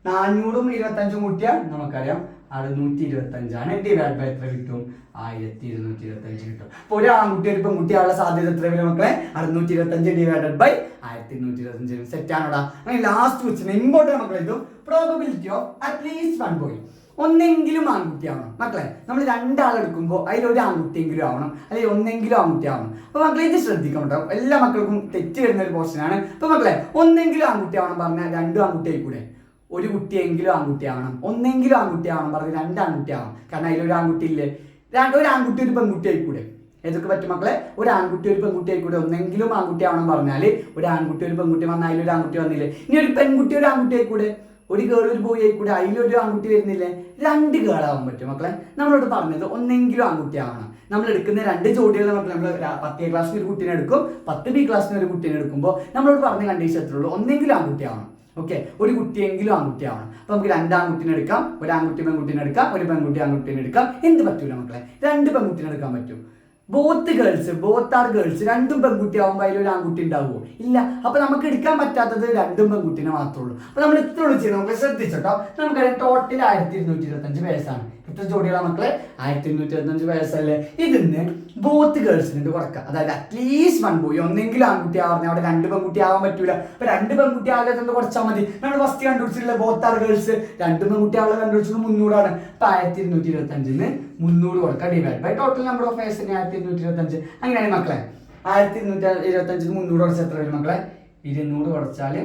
400ഉം 25ഉം കൂട്ടിയാൽ നമുക്കറിയാം 625 ആണ്. ഡിവൈഡ് ബൈ എത്ര കിട്ടും? 1225 കിട്ടും. അപ്പോൾ ഒരു ആൺകുട്ടി ഒരു പെൺകുട്ടിയാവുള്ള സാധ്യത എത്ര വരും മക്കളെ? 625 ഡിവൈഡഡ് ബൈ 1225. സെറ്റ് ആണോടാ? അങ്ങനെ ലാസ്റ്റ് ക്വസ്റ്റ്യൻ ഇമ്പോർട്ടൻ്റ് മക്കളെ, ഇത് പ്രോബബിലിറ്റി ഓഫ് അറ്റ്ലീസ്റ്റ് 1 ബോയ്, ഒന്നെങ്കിലും ആൺകുട്ടിയാവണം മക്കളെ. നമ്മൾ 2 ആൾ എടുക്കുമ്പോൾ അതിലൊരു ആൺകുട്ടിയെങ്കിലും ആവണം, അല്ലെങ്കിൽ ഒന്നെങ്കിലും ആൺകുട്ടി ആവണം. അപ്പോൾ മക്കളെ ഇത് ശ്രദ്ധിക്കണം കേട്ടോ. എല്ലാ മക്കൾക്കും തെറ്റ് വരുന്ന ഒരു പോർഷൻ ആണ്. അപ്പോൾ മക്കളെ ഒന്നെങ്കിലും ആൺകുട്ടി ആവണം പറഞ്ഞാൽ 2 ആൺകുട്ടിയായി കൂടെ, ഒരു കുട്ടിയെങ്കിലും ആൺകുട്ടിയാവണം. ഒന്നെങ്കിലും ആൺകുട്ടിയാവണം പറഞ്ഞ് 2 ആൺകുട്ടിയാവണം. കാരണം അതിലൊരു ആൺകുട്ടി ഇല്ലേ. ഒരു ആൺകുട്ടി ഒരു പെൺകുട്ടി ആയിക്കൂടെ? ഏതൊക്കെ പറ്റും മക്കളെ? ഒരു ആൺകുട്ടി ഒരു പെൺകുട്ടി ആയിക്കൂടെ. ഒന്നെങ്കിലും ആൺകുട്ടി ആവണം പറഞ്ഞാൽ ഒരു ആൺകുട്ടി ഒരു പെൺകുട്ടി വന്നാൽ അതിലൊരു ആൺകുട്ടി വന്നില്ലേ. ഇനി ഒരു പെൺകുട്ടി ഒരു ആൺകുട്ടി ആയിക്കൂടെ, ഒരു ഗേൾ ഒരു ബോയ് ആയിക്കൂടെ, അതിലൊരു ആൺകുട്ടി വരുന്നില്ലേ. 2 ഗേളാവാൻ പറ്റും മക്കളെ. നമ്മളോട് പറഞ്ഞത് ഒന്നെങ്കിലും ആൺകുട്ടി ആവണം. നമ്മൾ എടുക്കുന്ന 2 ജോഡികൾ മക്കളെ, നമ്മൾ 10ാം ക്ലാസ്സിന് ഒരു കുട്ടീനെ എടുക്കും, 10 B ക്ലാസ്സിന് ഒരു കുട്ടീനെ എടുക്കുമ്പോൾ നമ്മളോട് പറഞ്ഞ കണ്ടീഷൻ എത്ര ഉള്ളൂ? ഒന്നെങ്കിലും ആൺകുട്ടി ആവണം. ഓക്കെ, ഒരു കുട്ടിയെങ്കിലും ആൺകുട്ടിയാവണം. അപ്പോൾ നമുക്ക് 2 ആൺകുട്ടീനെ എടുക്കാം, ഒരു ആൺകുട്ടി പെൺകുട്ടീനെ എടുക്കാം, ഒരു പെൺകുട്ടി ആൺകുട്ടീനെ എടുക്കാം. എന്ത് പറ്റൂല മക്കളെ? 2 പെൺകുട്ടീനെ എടുക്കാൻ പറ്റും. ബോത്ത് ആർ ഗേൾസ്, 2 പെൺകുട്ടിയാവുമ്പോൾ അതിലൊരു ആൺകുട്ടി ഉണ്ടാവുമോ? ഇല്ല. അപ്പോൾ നമുക്ക് എടുക്കാൻ പറ്റാത്തത് 2 പെൺകുട്ടീനെ മാത്രമേ ഉള്ളൂ. അപ്പോൾ നമ്മൾ ഇത്ര വിളിച്ചത് നമുക്ക് ശ്രദ്ധിച്ചോട്ടോ. നമുക്കറിയാം ടോട്ടൽ 1225 പേഴ്സാണ്. എത്ര ജോഡികളാണ് മക്കളെ? 1225 പേഴ്സല്ലേ. ഇതിന്ന് ബോത്ത് ഗേൾസിന് കുറക്കാം. അതായത് അറ്റ്ലീസ്റ്റ് 1 ബോയ്, ഒന്നെങ്കിലും ആൺകുട്ടി ആവുന്ന അവിടെ 2 പെൺകുട്ടി ആവാൻ പറ്റൂല. അപ്പൊ 2 പെൺകുട്ടി ആകാതെ കുറച്ചാൽ മതി. നമ്മൾ ഫസ്റ്റ് കണ്ടുപിടിച്ചിട്ടുള്ള ബോത്ത് ആർ ഗേൾസ് 2 പെൺകുട്ടി ആവുക കണ്ടുപിടിച്ചത് 300 ആണ്. അപ്പൊ 1225 300 കൊടുക്കുക divide by total number of pairs 1225. അങ്ങനെയാണ് മക്കളെ. 1225 300 കുറച്ച് എത്ര വരും മക്കളെ? 200 കുറച്ചാൽ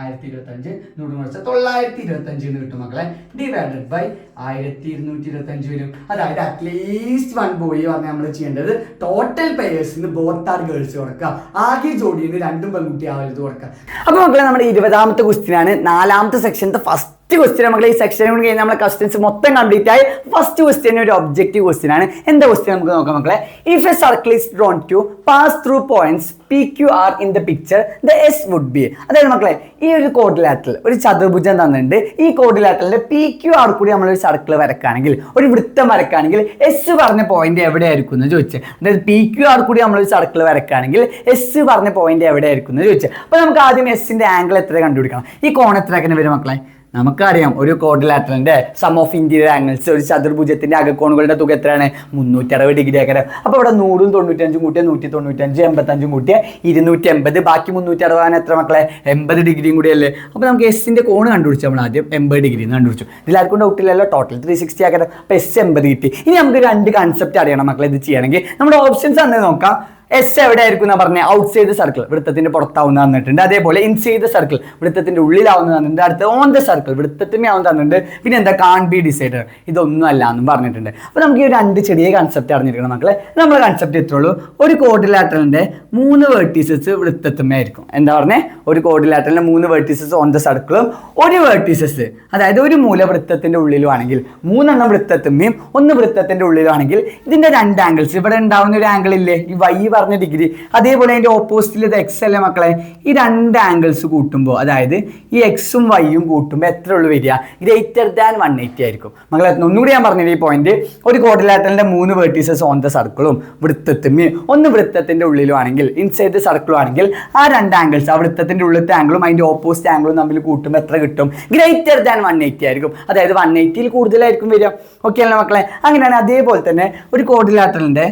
1025, 100 കുറച്ചാൽ 925 എന്ന് കിട്ടും മക്കളെ. ഡിവൈഡഡ് ബൈ 1225 വരും. അതായത് അറ്റ്ലീസ്റ്റ് 1 ബോയ് പറഞ്ഞാൽ നമ്മൾ ചെയ്യേണ്ടത് ടോട്ടൽ പേഴ്സിന് ബോത്ത് ആർ ഗേൾസ് കൊടുക്കുക, ആകെ ജോഡിയിൽ നിന്ന് 2 പെൺകുട്ടി ആവരുത് കൊടുക്കുക. അപ്പോൾ മക്കളെ നമ്മുടെ 20ാമത്തെ ക്വസ്റ്റ്യൻ ആണ് 4ാമത്തെ സെക്ഷൻ്റെ ഫസ്റ്റ് ഫസ്റ്റ് ക്വസ്റ്റ്യൻ മക്കളെ ഈ സെക്ഷൻ കൂടി കഴിഞ്ഞാൽ നമ്മളെ ക്വസ്റ്റ്യൻസ് മൊത്തം കംപ്ലീറ്റ് ആയി. ഫസ്റ്റ് ക്വസ്റ്റ്യൻ ഒരു ഒബ്ജക്റ്റീവ് ക്വസ്റ്റ്യൻ ആണ്. എന്താ ക്വസ്റ്റ്യൻ നമുക്ക് നോക്കാം മക്കളെ. If a circle is drawn to pass through points PQR in the picture, the S would be. അതായത് മക്കളെ ഈ ഒരു കോഡിലാറ്ററൽ ഒരു ചതുർഭുജം തന്നിട്ടുണ്ട്. ഈ കോഡിലാറ്ററലിന്റെ PQR കൂടി നമ്മളൊരു സർക്കിൾ വരക്കുകയാണെങ്കിൽ, ഒരു വൃത്തം വരക്കുകയാണെങ്കിൽ S പറഞ്ഞ പോയിന്റ് എവിടെയായിരിക്കും എന്ന് ചോദിച്ചത്. അതായത് PQR കൂടി നമ്മളൊരു സർക്കിൾ വരക്കുകയാണെങ്കിൽ S പറഞ്ഞ പോയിന്റ് എവിടെയായിരിക്കും എന്ന് ചോദിച്ചത്. അപ്പോൾ നമുക്ക് ആദ്യം എസിന്റെ ആംഗിൾ എത്ര കണ്ടുപിടിക്കണം. ഈ കോൺ എത്ര ആക്കാൻ വരും മക്കളെ. നമുക്കറിയാം ഒരു കോഡിലാറ്ററലിന്റെ സം ഓഫ് ഇന്റീരിയർ ആംഗിൾസ്, ഒരു ചതുർഭുജത്തിന്റെ അകക്കോണുകളുടെ തുക എത്രയാണ്? 360 ഡിഗ്രി ആക്കരം. അപ്പോൾ ഇവിടെ 100 95 കൂട്ടിയ 195, 85 കൂട്ടിയ 280, ബാക്കി 360 എത്ര മക്കളെ? 80 ഡിഗ്രിയും കൂടിയല്ലേ. അപ്പോൾ നമുക്ക് എസിന്റെ കോണ് കണ്ടുപിടിച്ചു. നമ്മൾ ആദ്യം 80 ഡിഗ്രി കണ്ടുപിടിച്ചു. ഇതിലാർക്കും ഡൗട്ടില്ലല്ലോ. ടോട്ടൽ 360 ആക്കരം. അപ്പോൾ എസ് 80 കിട്ടി. ഇനി നമുക്ക് രണ്ട് കൺസെപ്റ്റ് അറിയണം മക്കളെ ഇത് ചെയ്യണമെങ്കിൽ. നമ്മുടെ ഓപ്ഷൻസ് അന്ന് നോക്കാം. എസ് എവിടെ ആയിരിക്കും എന്നാ പറഞ്ഞത്? ഔട്ട്സൈഡ് സർക്കിൾ, വൃത്തത്തിന്റെ പുറത്താവുന്ന തന്നിട്ടുണ്ട്. അതേപോലെ ഇൻസൈഡ് സർക്കിൾ, വൃത്തത്തിന്റെ ഉള്ളിലാവുന്ന തന്നിട്ടുണ്ട്. അടുത്ത ഓൺ ദ സർക്കിൾ, വൃത്തത്തിന്റെ ആവുന്ന തന്നിട്ടുണ്ട്. പിന്നെ എന്താ? കാൺ ബി ഡിസൈഡഡ്, ഇതൊന്നും അല്ല എന്നും പറഞ്ഞിട്ടുണ്ട്. അപ്പൊ നമുക്ക് ഈ രണ്ട് ചെറിയ കൺസെപ്റ്റ് അറിഞ്ഞിരിക്കണം മക്കളെ. നമ്മുടെ കൺസെപ്റ്റ് ഇത്രേ ഉള്ളൂ. ഒരു കോഡിലാറ്ററലിന്റെ 3 വെർട്ടീസസ് വൃത്തത്തുമേ ആയിരിക്കും. എന്താ പറഞ്ഞേ? ഒരു കോഡിലാറ്ററലിന്റെ 3 വെർട്ടീസസ് ഓൺ ദ സർക്കിളും, ഒരു വെർട്ടീസസ് അതായത് ഒരു മൂല വൃത്തത്തിന്റെ ഉള്ളിലുമാണെങ്കിൽ, 3 എണ്ണം വൃത്തത്തുമ്മയും 1 വൃത്തത്തിന്റെ ഉള്ളിലുമാണെങ്കിൽ, ഇതിന്റെ രണ്ട് ആംഗിൾസ്, ഇവിടെ ഉണ്ടാവുന്ന ഒരു ആംഗിൾ ഇല്ലേ, ഈ വൈ ഡിഗ്രി, അതേപോലെ അതിന്റെ ഓപ്പോസിറ്റിൽ ഇത് എക്സ് അല്ലേ മക്കളെ. ഈ രണ്ട് ആംഗിൾസ് കൂട്ടുമ്പോൾ, അതായത് ഈ എക്സും വൈയും കൂട്ടുമ്പോൾ എത്ര ഉള്ളു വരിക? ഗ്രേറ്റർ ദാൻ 180 ആയിരിക്കും മക്കളെ. ഒന്നുകൂടി ഞാൻ പറഞ്ഞത് ഈ പോയിന്റ്. ഒരു കോഡിലാറ്ററലിന്റെ 3 വെർട്ടീസസ് ഓൺ ദ സർക്കിളും വൃത്തത്തുമ്മയും 1 വൃത്തത്തിന്റെ ഉള്ളിലും ആണെങ്കിൽ, ഇൻസൈഡ് സർക്കിളും ആണെങ്കിൽ, ആ രണ്ട് ആംഗിൾസ്, ആ വൃത്തത്തിന്റെ ഉള്ളിലത്തെ ആംഗിളും അതിന്റെ ഓപ്പോസിറ്റ് ആംഗിളും തമ്മിൽ കൂട്ടുമ്പോൾ എത്ര കിട്ടും? ഗ്രേറ്റർ ദാൻ 180 ആയിരിക്കും. അതായത് 180 കൂടുതലായിരിക്കും വരിക. ഓക്കെ അല്ലേ മക്കളെ? അങ്ങനെയാണ്. അതേപോലെ തന്നെ ഒരു കോഡിലാറ്ററലിന്റെ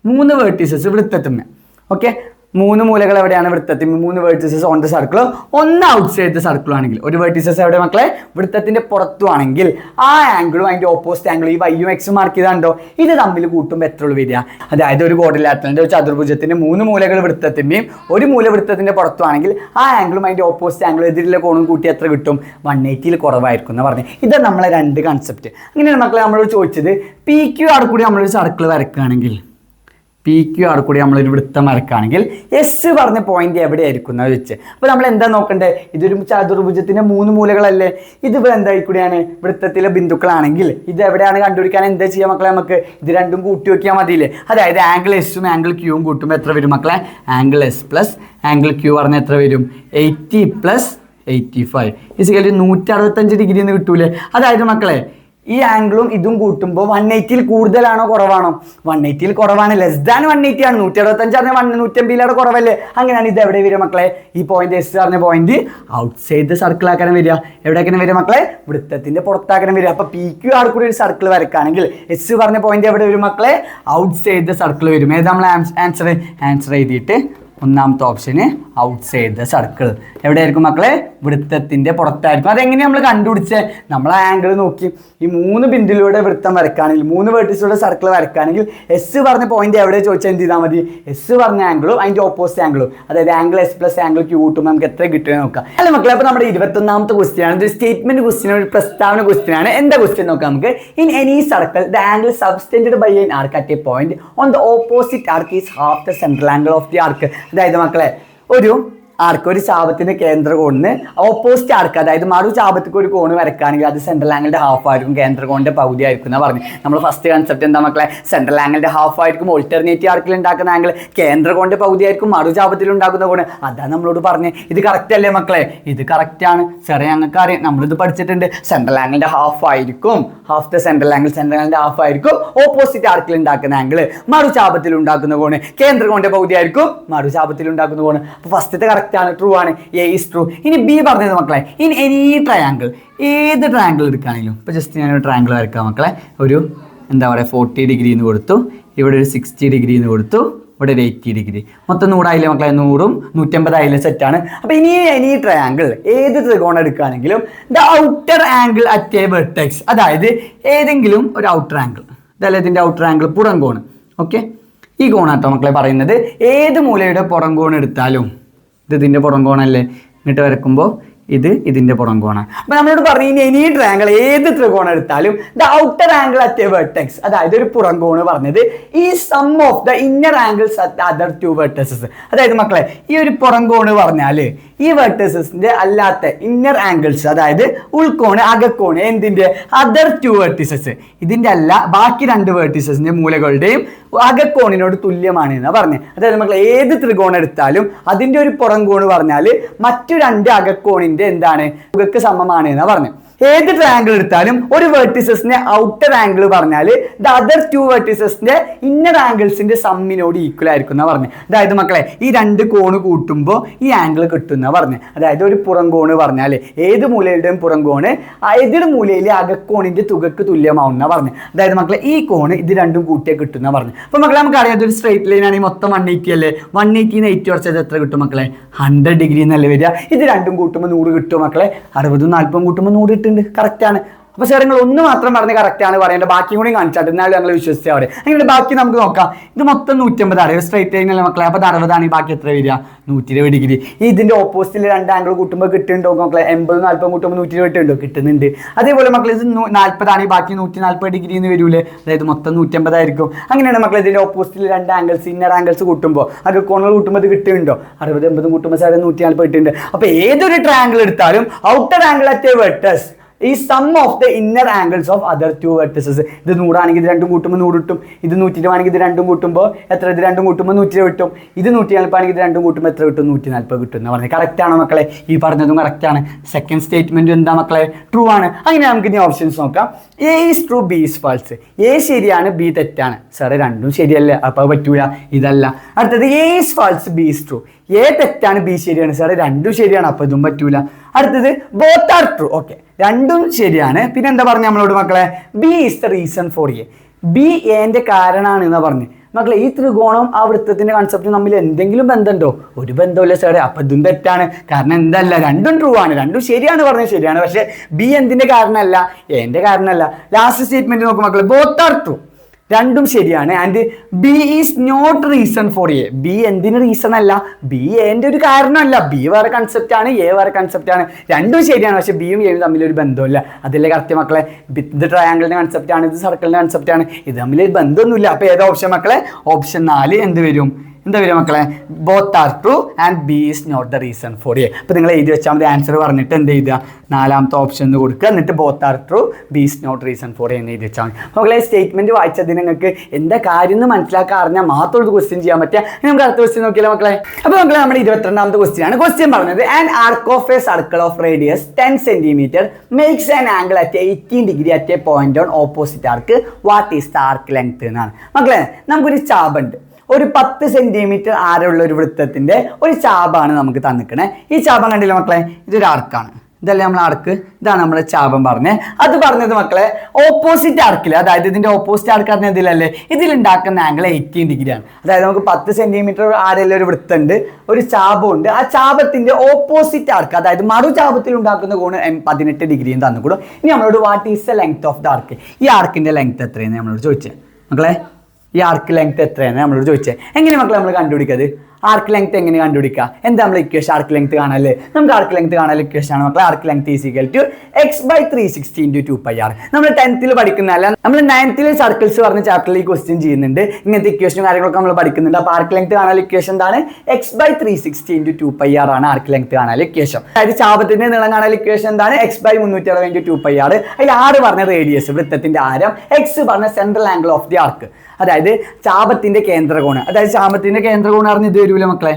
3 വെർട്ടീസസ് വൃത്തത്തുമ്മ. ഓക്കെ, 3 മൂലകൾ എവിടെയാണ്? വൃത്തത്തിൽ. 3 വെർട്ടീസസ് ഓൺ ദ സർക്കിളും 1 ഔട്ട്സൈഡ് ദ സർക്കിളും ആണെങ്കിൽ, ഒരു വെർട്ടീസസ് എവിടെ മക്കളെ? വൃത്തത്തിന്റെ പുറത്തും ആണെങ്കിൽ, ആ ആംഗിളും അതിന്റെ ഓപ്പോസിറ്റ് ആംഗിളും ഈ വൈയും എക്സും മാർക്ക് ചെയ്താണ്ടോ, ഇത് തമ്മിൽ കൂട്ടുമ്പോൾ എത്ര ഉള്ളു വരിക? അതായത് ഒരു കോഡിലാറ്ററലിന്റെ ഒരു ചതുർഭുജത്തിന്റെ 3 മൂലകൾ വൃത്തത്തിന്റെയും ഒരു മൂല വൃത്തത്തിന്റെ പുറത്തും ആണെങ്കിൽ, ആ ആംഗിളും അതിന്റെ ഓപ്പോസിറ്റ് ആംഗിളും എതിരിലെ കോണും കൂട്ടി എത്ര കിട്ടും? 180 കുറവായിരിക്കും എന്ന് പറഞ്ഞു. ഇത് നമ്മളെ രണ്ട് കൺസെപ്റ്റ്. അങ്ങനെയാണ് മക്കളെ നമ്മളോട് ചോദിച്ചത്. PQR കൂടി നമ്മളൊരു സർക്കിൾ വരക്കുകയാണെങ്കിൽ, PQR കൂടി നമ്മളൊരു വൃത്തം വരക്കുകയാണെങ്കിൽ എസ് പറഞ്ഞ പോയിന്റ് എവിടെയായിരിക്കും എന്നാണ് ചോദിച്ചത്. അപ്പോൾ നമ്മൾ എന്താ നോക്കണ്ടേ? ഇതൊരു ചതുർഭുജത്തിന്റെ 3 മൂലകളല്ലേ. ഇത് എന്തായി കൂടിയാണ്? വൃത്തത്തിലെ ബിന്ദുക്കളാണെങ്കിൽ ഇത് എവിടെയാണ് കണ്ടുപിടിക്കാൻ എന്താ ചെയ്യാം മക്കളെ? നമുക്ക് ഇത് രണ്ടും കൂട്ടി വെക്കാൻ മതിയില്ലേ. അതായത് ആംഗിൾ എസും ആംഗിൾ ക്യൂവും കൂട്ടുമ്പോൾ എത്ര വരും മക്കളെ? Angle S plus angle Q പറഞ്ഞാൽ എത്ര വരും? 80 പ്ലസ് 85 ഇസിക്കലി 165 ഡിഗ്രി എന്ന് കിട്ടൂലേ. അതായത് മക്കളെ ഈ ആംഗിളും ഇതും കൂട്ടുമ്പോൾ 180 കൂടുതലാണോ കുറവാണോ? 180 കുറവാണ്. ലെസ് ദാൻ 180 ആണ്. 165 പറഞ്ഞാൽ 180 കുറവല്ലേ. അങ്ങനെയാണ്. ഇത് എവിടെ വരിക മക്കളെ? ഈ പോയിന്റ് എസ് പറഞ്ഞ പോയിന്റ് ഔട്ട്സൈഡ് ദ സർക്കിൾ ആക്കാൻ വരിക. എവിടെയാക്കാൻ വരിക മക്കളെ? വൃത്തത്തിന്റെ പുറത്താക്കാൻ വരിക. അപ്പൊ PQR കൂടി ഒരു സർക്കിൾ വരക്കുകയാണെങ്കിൽ എസ് പറഞ്ഞ പോയിന്റ് എവിടെ വരും മക്കളെ? ഔട്ട്സൈഡ് ദ സർക്കിൾ വരും. ഏതാ നമ്മൾ ആൻസർ എഴുതിയിട്ട് ഒന്നാമത്തെ ഓപ്ഷന് ഔട്ട്സൈഡ് ദ സർക്കിൾ. എവിടെയായിരിക്കും മക്കളെ? വൃത്തത്തിന്റെ പുറത്തായിരിക്കും. അതെങ്ങനെ നമ്മൾ കണ്ടുപിടിച്ചേ? നമ്മൾ ആ ആംഗിൾ നോക്കി ഈ 3 ബിന്ദുവിലൂടെ വൃത്തം വരക്കുകയാണെങ്കിൽ, 3 വെർട്ടീസിലൂടെ സർക്കിൾ വരക്കുകയാണെങ്കിൽ എസ് പറഞ്ഞ പോയിന്റ് എവിടെ ചോദിച്ചാൽ എന്ത് ചെയ്താൽ മതി? എസ് പറഞ്ഞ ആംഗിളും അതിന്റെ ഓപ്പോസിറ്റ് ആംഗിളും, അതായത് angle S plus angle Q കൂട്ടുമ്പോൾ നമുക്ക് എത്ര കിട്ടുമെന്ന് നോക്കാം. അല്ല മക്കളെ, അപ്പോൾ നമ്മുടെ 21ാമത്തെ ക്വസ്റ്റ്യൻ ആണ്. ഇത് സ്റ്റേറ്റ്മെന്റ് ക്വസ്റ്റ്യൻ, ഒരു പ്രസ്താവന ക്വസ്റ്റ്യൻ ആണ്. എന്താ ക്വസ്റ്റ്യൻ നോക്കാം നമുക്ക്. In any circle the angle subtended by an arc at a point on the opposite arc is half the central angle of the arc. അതായത് മക്കളെ ഒരു ആർക്ക്, ഒരു ചാപത്തിന്റെ കേന്ദ്ര കോണിന് ഓപ്പോസിറ്റ് ആർക്ക്, അതായത് മറു ചാപത്തിക്ക് ഒരു കോണ് വരക്കുകയാണെങ്കിൽ അത് സെൻട്രൽ ആംഗിളിന്റെ ഹാഫ് ആയിരിക്കും, കേന്ദ്ര കോണിന്റെ പകുതി ആയിരിക്കും എന്ന് പറഞ്ഞു. നമ്മൾ ഫസ്റ്റ് കൺസെപ്റ്റ് എന്താ മക്കളെ? സെൻട്രൽ ആംഗിളിന്റെ ഹാഫ് ആയിരിക്കും. ഓൾട്ടർനേറ്റീവ് ആർക്കിൽ ഉണ്ടാക്കുന്ന ആംഗിൾ കേന്ദ്ര കോണിന്റെ പകുതി ആയിരിക്കും, മറു ചാപത്തിൽ ഉണ്ടാക്കുന്ന കോണ്. അതാണ് നമ്മളോട് പറഞ്ഞത്. ഇത് കറക്റ്റ് അല്ലേ മക്കളെ? ഇത് കറക്റ്റ് ആണ്. ചെറിയ ഞങ്ങൾക്ക് അറിയാം, നമ്മളിത് പഠിച്ചിട്ടുണ്ട്. സെൻട്രൽ ആംഗിളിന്റെ ഹാഫ് ആയിരിക്കും, half the central angle, central ആംഗിളിന്റെ ഹാഫ് ആയിരിക്കും ഓപ്പോസിറ്റ് ആർക്കിൽ ഉണ്ടാക്കുന്ന ആംഗിൾ, മറു ചാപത്തിൽ ഉണ്ടാക്കുന്ന കോണ് കേന്ദ്ര കോണിന്റെ പകുതി ആയിരിക്കും, മറു ചാപത്തിൽ ഉണ്ടാക്കുന്ന കോണ്. അപ്പൊ ഫസ്റ്റത്തെ കറക്റ്റ് ആണ്, ട്രൂ ആണ്. A is true. ഇനി B പറഞ്ഞത് മക്കളെ, ഇൻ എനി ട്രയാങ്കിൾ, ഏത് ട്രയാങ്കിൾ എടുക്കുകയാണെങ്കിലും, ഇപ്പോൾ ജസ്റ്റ് ഞാനൊരു ട്രയാങ്കിൾ വരക്കാം മക്കളെ. ഒരു എന്താ പറയുക 40 ഡിഗ്രി എന്ന് കൊടുത്തു, ഇവിടെ ഒരു 60 ഡിഗ്രി എന്ന് കൊടുത്തു, ഇവിടെ ഒരു 80 ഡിഗ്രി, മൊത്തം 100 ആയില്ലേ മക്കളെ? 100ഉം 150 ആയില്ലേ? സെറ്റാണ്. അപ്പോൾ ഇനി എനി ട്രയാങ്കിൾ, ഏത് ത്രികോണം എടുക്കുകയാണെങ്കിലും the outer angle at a vertex, അതായത് ഏതെങ്കിലും ഒരു ഔട്ടർ ആംഗിൾ, ഇതല്ലേ ഇതിൻ്റെ ഔട്ടർ ആംഗിൾ, പുറം കോണ്. ഓക്കെ, ഈ കോണാട്ടോ മക്കളെ പറയുന്നത്. ഏത് മൂലയുടെ പുറം കോൺ എടുത്താലും, ഇത് ഇതിൻ്റെ പുറം കോണല്ലേ, ഇങ്ങോട്ട് വരക്കുമ്പോൾ ഇത് ഇതിൻ്റെ പുറം കോണാണ്. അപ്പോൾ നമ്മളോട് പറഞ്ഞു എനി ട്രയാങ്കിൾ, ഏത് ത്രികോണം എടുത്താലും the outer angle at a vertex, അതായത് ഒരു പുറം കോണ് പറഞ്ഞത് ഈ sum of the inner angles at other 2 vertices. അതായത് മക്കളെ ഈ ഒരു പുറം കോണ് പറഞ്ഞാൽ ഈ വെർട്ടിസസിന്റെ അല്ലാത്ത ഇന്നർ ആംഗിൾസ്, അതായത് ഉൾക്കോണ് അകക്കോണ് എന്തിന്റെ അതർ ടു വെർട്ടിസസ്, ഇതിന്റെ അല്ല ബാക്കി രണ്ട് വെർട്ടിസസിന്റെ മൂലകളുടെയും അകക്കോണിനോട് തുല്യമാണ് എന്ന് പറഞ്ഞു. അതായത് നമ്മൾ ഏത് ത്രികോണം എടുത്താലും അതിന്റെ ഒരു പുറം കോണ് പറഞ്ഞാൽ മറ്റു രണ്ട് അകക്കോണിന്റെ എന്താണ് തുകക്ക് സമമാണ് എന്ന് പറഞ്ഞു. ഏത് ട്രയാങ്കിൾ എടുത്താലും ഒരു വെർട്ടിസസിന്റെ ഔട്ടർ ആംഗിൾ പറഞ്ഞാൽ ദ അതർ ടു വെർട്ടിസസിന്റെ ഇന്നർ ആംഗിൾസിന്റെ സമ്മിനോട് ഈക്വൽ ആയിരിക്കും എന്നാ പറഞ്ഞു. അതായത് മക്കളെ ഈ രണ്ട് കോണ് കൂട്ടുമ്പോൾ ഈ ആംഗിൾ കിട്ടുന്ന പറഞ്ഞു. അതായത് ഒരു പുറം കോണ് പറഞ്ഞാൽ ഏത് മൂലയുടെയും പുറം കോണ് എതിർ മൂലയിലെ അകക്കോണിന്റെ തുകക്ക് തുല്യമാവുന്ന പറഞ്ഞു. അതായത് മക്കളെ ഈ കോണ് ഇത് രണ്ടും കൂട്ടിയെ കിട്ടുന്ന പറഞ്ഞു. അപ്പൊ മക്കളെ നമുക്ക് അറിയാം ഒരു സ്ട്രേറ്റ് ലൈൻ ആണെങ്കിൽ മൊത്തം 180 അല്ലേ. 180 80 കുറച്ചത് എത്ര കിട്ടും മക്കളെ? 100 ഡിഗ്രി എന്നല്ലേ വരിക. ഇത് രണ്ടും കൂട്ടുമ്പോൾ 100 കിട്ടും മക്കളെ. 60 40 കൂട്ടുമ്പോൾ 100 കറക്റ്റ് ആണ്. അപ്പൊ സാർ നിങ്ങൾ ഒന്ന് മാത്രം പറഞ്ഞ് കറക്റ്റ് ആണ് പറയേണ്ടത്, ബാക്കി കൂടി കാണിച്ചാട്ട് എന്നാലും ഞങ്ങൾ വിശ്വസിച്ചാൽ അവിടെ. അങ്ങനെ ബാക്കി നമുക്ക് നോക്കാം. ഇത് മൊത്തം 150 ആണ്, സ്ട്രൈറ്റ് ലൈൻ അല്ലേ മക്കളെ. അപ്പൊ 60 ആണ്, ബാക്കി എത്ര വരിക? 120 ഡിഗ്രി. ഇതിന്റെ ഓപ്പോസിറ്റിൽ രണ്ട് ആംഗിൾ കൂട്ടുമ്പോൾ കിട്ടുന്നുണ്ടോ മക്കളെ? 80 40 കൂട്ടുമ്പോൾ 120 കിട്ടുന്നുണ്ടോ? കിട്ടുന്നുണ്ട്. അതേപോലെ മക്കളെ ഇത് 40 ആണ്, ബാക്കി 140 ഡിഗ്രി എന്ന് വരൂലേ. അതായത് മൊത്തം 150 ആയിരിക്കും. അങ്ങനെയാണ് മക്കളെ ഇതിന്റെ ഓപ്പോസിറ്റിൽ രണ്ട് ആംഗിൾസ് ഇന്നർ ആംഗിൾസ് കൂട്ടുമ്പോൾ അത് കോണുകൾ കൂട്ടുമ്പോൾ ഇത് കിട്ടുന്നുണ്ടോ? 60 80 കൂട്ടുമ്പോൾ സാറ് 140 കിട്ടുന്നുണ്ട്. അപ്പൊ ഏതൊരു ട്രയാങ്കിൾ എടുത്താലും outer angle at a vertex is sum of the inner angles of other two vertices. ഇത് 100 ആണെങ്കിൽ ഇത് രണ്ടും കൂട്ടുമ്പോൾ 100 കിട്ടും. ഇത് 120 ആണെങ്കിൽ ഇത് രണ്ടും കൂട്ടുമ്പോൾ എത്ര? ഇത് രണ്ടും കൂട്ടുമ്പോൾ 120 കിട്ടും. ഇത് 140 ആണെങ്കിൽ ഇത് രണ്ടും കൂട്ടുമ്പോൾ എത്ര കിട്ടും? 140 കിട്ടും എന്ന് പറഞ്ഞത് കറക്റ്റ് ആണോ മക്കളെ? ഈ പറഞ്ഞതും കറക്റ്റ് ആണ്. സെക്കൻഡ് സ്റ്റേറ്റ്മെന്റ് എന്താ മക്കളെ? ട്രൂ ആണ്. അങ്ങനെ നമുക്ക് ഇനി ഓപ്ഷൻസ് നോക്കാം. A is true, B is false. A ശരിയാണ്, ബി തെറ്റാണ്. സാറേ രണ്ടും ശരിയല്ലേ, അപ്പൊ പറ്റൂല, ഇതല്ല. അടുത്തത് A is false, B is true. A തെറ്റാണ്, ബി ശരിയാണ്. സാറേ രണ്ടും ശരിയാണ്, അപ്പൊ ഇതും പറ്റൂല. അടുത്തത് ബോത്ത് ആർ ട്രൂ. ഓക്കെ, രണ്ടും ശരിയാണ്. പിന്നെ എന്താ പറഞ്ഞ നമ്മളോട് മക്കളെ? B is the reason for A. B എന്റെ കാരണമാണ് എന്നാ പറഞ്ഞു. മക്കളെ ഈ ത്രികോണം ആ വൃത്തത്തിന്റെ കൺസെപ്റ്റ് തമ്മിൽ എന്തെങ്കിലും ബന്ധമുണ്ടോ? ഒരു ബന്ധമില്ല സാറേ. അപ്പൊ ഇതും തെറ്റാണ്. കാരണം എന്തല്ല, രണ്ടും ട്രൂ ആണ്, രണ്ടും ശരിയാണ് പറഞ്ഞത് ശരിയാണ്. പക്ഷെ ബി എന്തിന്റെ കാരണമല്ല, എന്റെ കാരണമല്ല. ലാസ്റ്റ് സ്റ്റേറ്റ്മെന്റ് നോക്കും മക്കളെ, ബോത്ത് ആർ ട്രൂ, രണ്ടും ശരിയാണ്. And B is not reason for A. B എന്തിന് റീസൺ അല്ല, ബി എന്റെ ഒരു കാരണമല്ല. ബി വേറെ കൺസെപ്റ്റ് ആണ്, എ വേറെ കൺസെപ്റ്റ് ആണ്. രണ്ടും ശരിയാണ്, പക്ഷെ ബിയും എയും തമ്മിൽ ഒരു ബന്ധമില്ല. അതല്ലേ കറക്റ്റ് മക്കളെ? ഇത് ട്രയാങ്കിളിന്റെ കൺസെപ്റ്റ് ആണ്, ഇത് സർക്കിളിന്റെ കൺസെപ്റ്റ് ആണ്, ഇത് തമ്മിൽ ബന്ധമൊന്നുമില്ല. അപ്പൊ ഏതാ ഓപ്ഷൻ മക്കളെ? ഓപ്ഷൻ 4 എന്ത് വരും? എന്താ വരിക മക്കളെ? Both are true and B is not the reason for A. അപ്പൊ നിങ്ങൾ എഴുതി വെച്ചാൽ മതി. ആൻസർ പറഞ്ഞിട്ട് എന്ത് ചെയ്യുക? 4ാമത്തെ ഓപ്ഷൻ കൊടുക്കുക. എന്നിട്ട് both are true, B is not reason for A എന്ന് എഴുതി വെച്ചാൽ മതി. മക്കളെ സ്റ്റേറ്റ്മെന്റ് വായിച്ചതിന് നിങ്ങൾക്ക് എന്താ കാര്യം എന്ന് മനസ്സിലാക്കാൻ അറിഞ്ഞാൽ മാത്രം ഒരു ക്വസ്റ്റ്യൻ ചെയ്യാൻ പറ്റുക. നമുക്ക് അടുത്ത ക്വസ്റ്റ്യൻ നോക്കിയാലോ മക്കളെ? അപ്പൊ മക്കളെ നമ്മുടെ 22ാമത്തെ ക്വസ്റ്റ്യൻ ആണ്. ക്വസ്റ്റ്യൻ പറഞ്ഞത് an arc of A circle of radius 10 cm makes an angle at 18 degree at a point on opposite arc. What is the arc length എന്നാണ്. മക്കളെ നമുക്കൊരു ചാപുണ്ട്. ഒരു 10 സെന്റിമീറ്റർ ആരമുള്ള ഒരു വൃത്തത്തിന്റെ ഒരു ചാപാണ് നമുക്ക് തന്നിക്കണേ. ഈ ചാപം കണ്ടില്ല മക്കളെ? ഇതൊരു ആർക്കാണ്. ഇതല്ലേ നമ്മൾ ആർക്ക്? ഇതാണ് നമ്മുടെ ചാപം പറഞ്ഞത്. അത് പറഞ്ഞത് മക്കളെ ഓപ്പോസിറ്റ് ആർക്കിൽ, അതായത് ഇതിന്റെ ഓപ്പോസിറ്റ് ആർക്ക് പറഞ്ഞ ഇതിലല്ലേ, ഇതിലുണ്ടാക്കുന്ന ആംഗിൾ 18 degree ആണ്. അതായത് നമുക്ക് 10 സെന്റിമീറ്റർ ആരെയുള്ള ഒരു വൃത്തമുണ്ട്, ഒരു ചാപമുണ്ട്. ആ ചാപത്തിന്റെ ഓപ്പോസിറ്റ് ആർക്ക്, അതായത് മറു ചാപത്തിൽ ഉണ്ടാക്കുന്ന കോണ് 18 ഡിഗ്രിയും തന്നുകൂടും. ഇനി നമ്മളോട് what is the length of the arc, ഈ ആർക്കിന്റെ ലെങ്ത് എത്രയെന്ന് നമ്മളോട് ചോദിച്ചത് മക്കളെ. ഈ ആർക്ക് ലെങ്ത് എത്രയാണ് നമ്മളോട് ചോദിച്ചത്. എങ്ങനെ മക്കളെ നമ്മൾ കണ്ടുപിടിക്കുന്നത്? ആർക്ക് ലെങ്ത് എങ്ങനെ കണ്ടുപിടിക്കുക? എന്താ നമ്മൾ ഇക്വേഷൻ? Arc length കാണാല്ലേ? നമുക്ക് ആർക്ക് ലെങ്ത് കാണാൻ ഇക്വേഷൻ ആണ് മക്കളെ. Arc length is equal to x/360 × 2πr. നമ്മൾ 10th പഠിക്കുന്നതല്ല, നമ്മൾ 9th സർക്കിൾസ് പറഞ്ഞ ചാപ്റ്ററിൽ ഈ ക്വസ്റ്റ്യൻ ചെയ്യുന്നുണ്ട്. ഇങ്ങനത്തെ ഇക്വേഷനും കാര്യങ്ങളൊക്കെ നമ്മൾ പഠിക്കുന്നുണ്ട്. അപ്പോൾ ആർക്ക് ലെങ്ത് കാണാൻ ഇക്വേഷൻ എന്താണ്? x/360 × 2πr ആണ് ആർക്ക് ലെങ്ത് കാണാൻ ഇക്വേഷൻ. അതായത് ചാപത്തിന്റെ നീളം കാണാൻ ഇക്വേഷൻ എന്താണ്? x/360 × 2πr. അതിൽ 6 പറഞ്ഞ റേഡിയസ് വൃത്തത്തിന്റെ ആരം, x പറഞ്ഞ central angle of the arc, അതായത് ചാപത്തിന്റെ കേന്ദ്രകോണ്. അതായത് ചാപത്തിന്റെ കേന്ദ്രകോണ് അറിഞ്ഞ് ഇത് വരൂല മക്കളെ.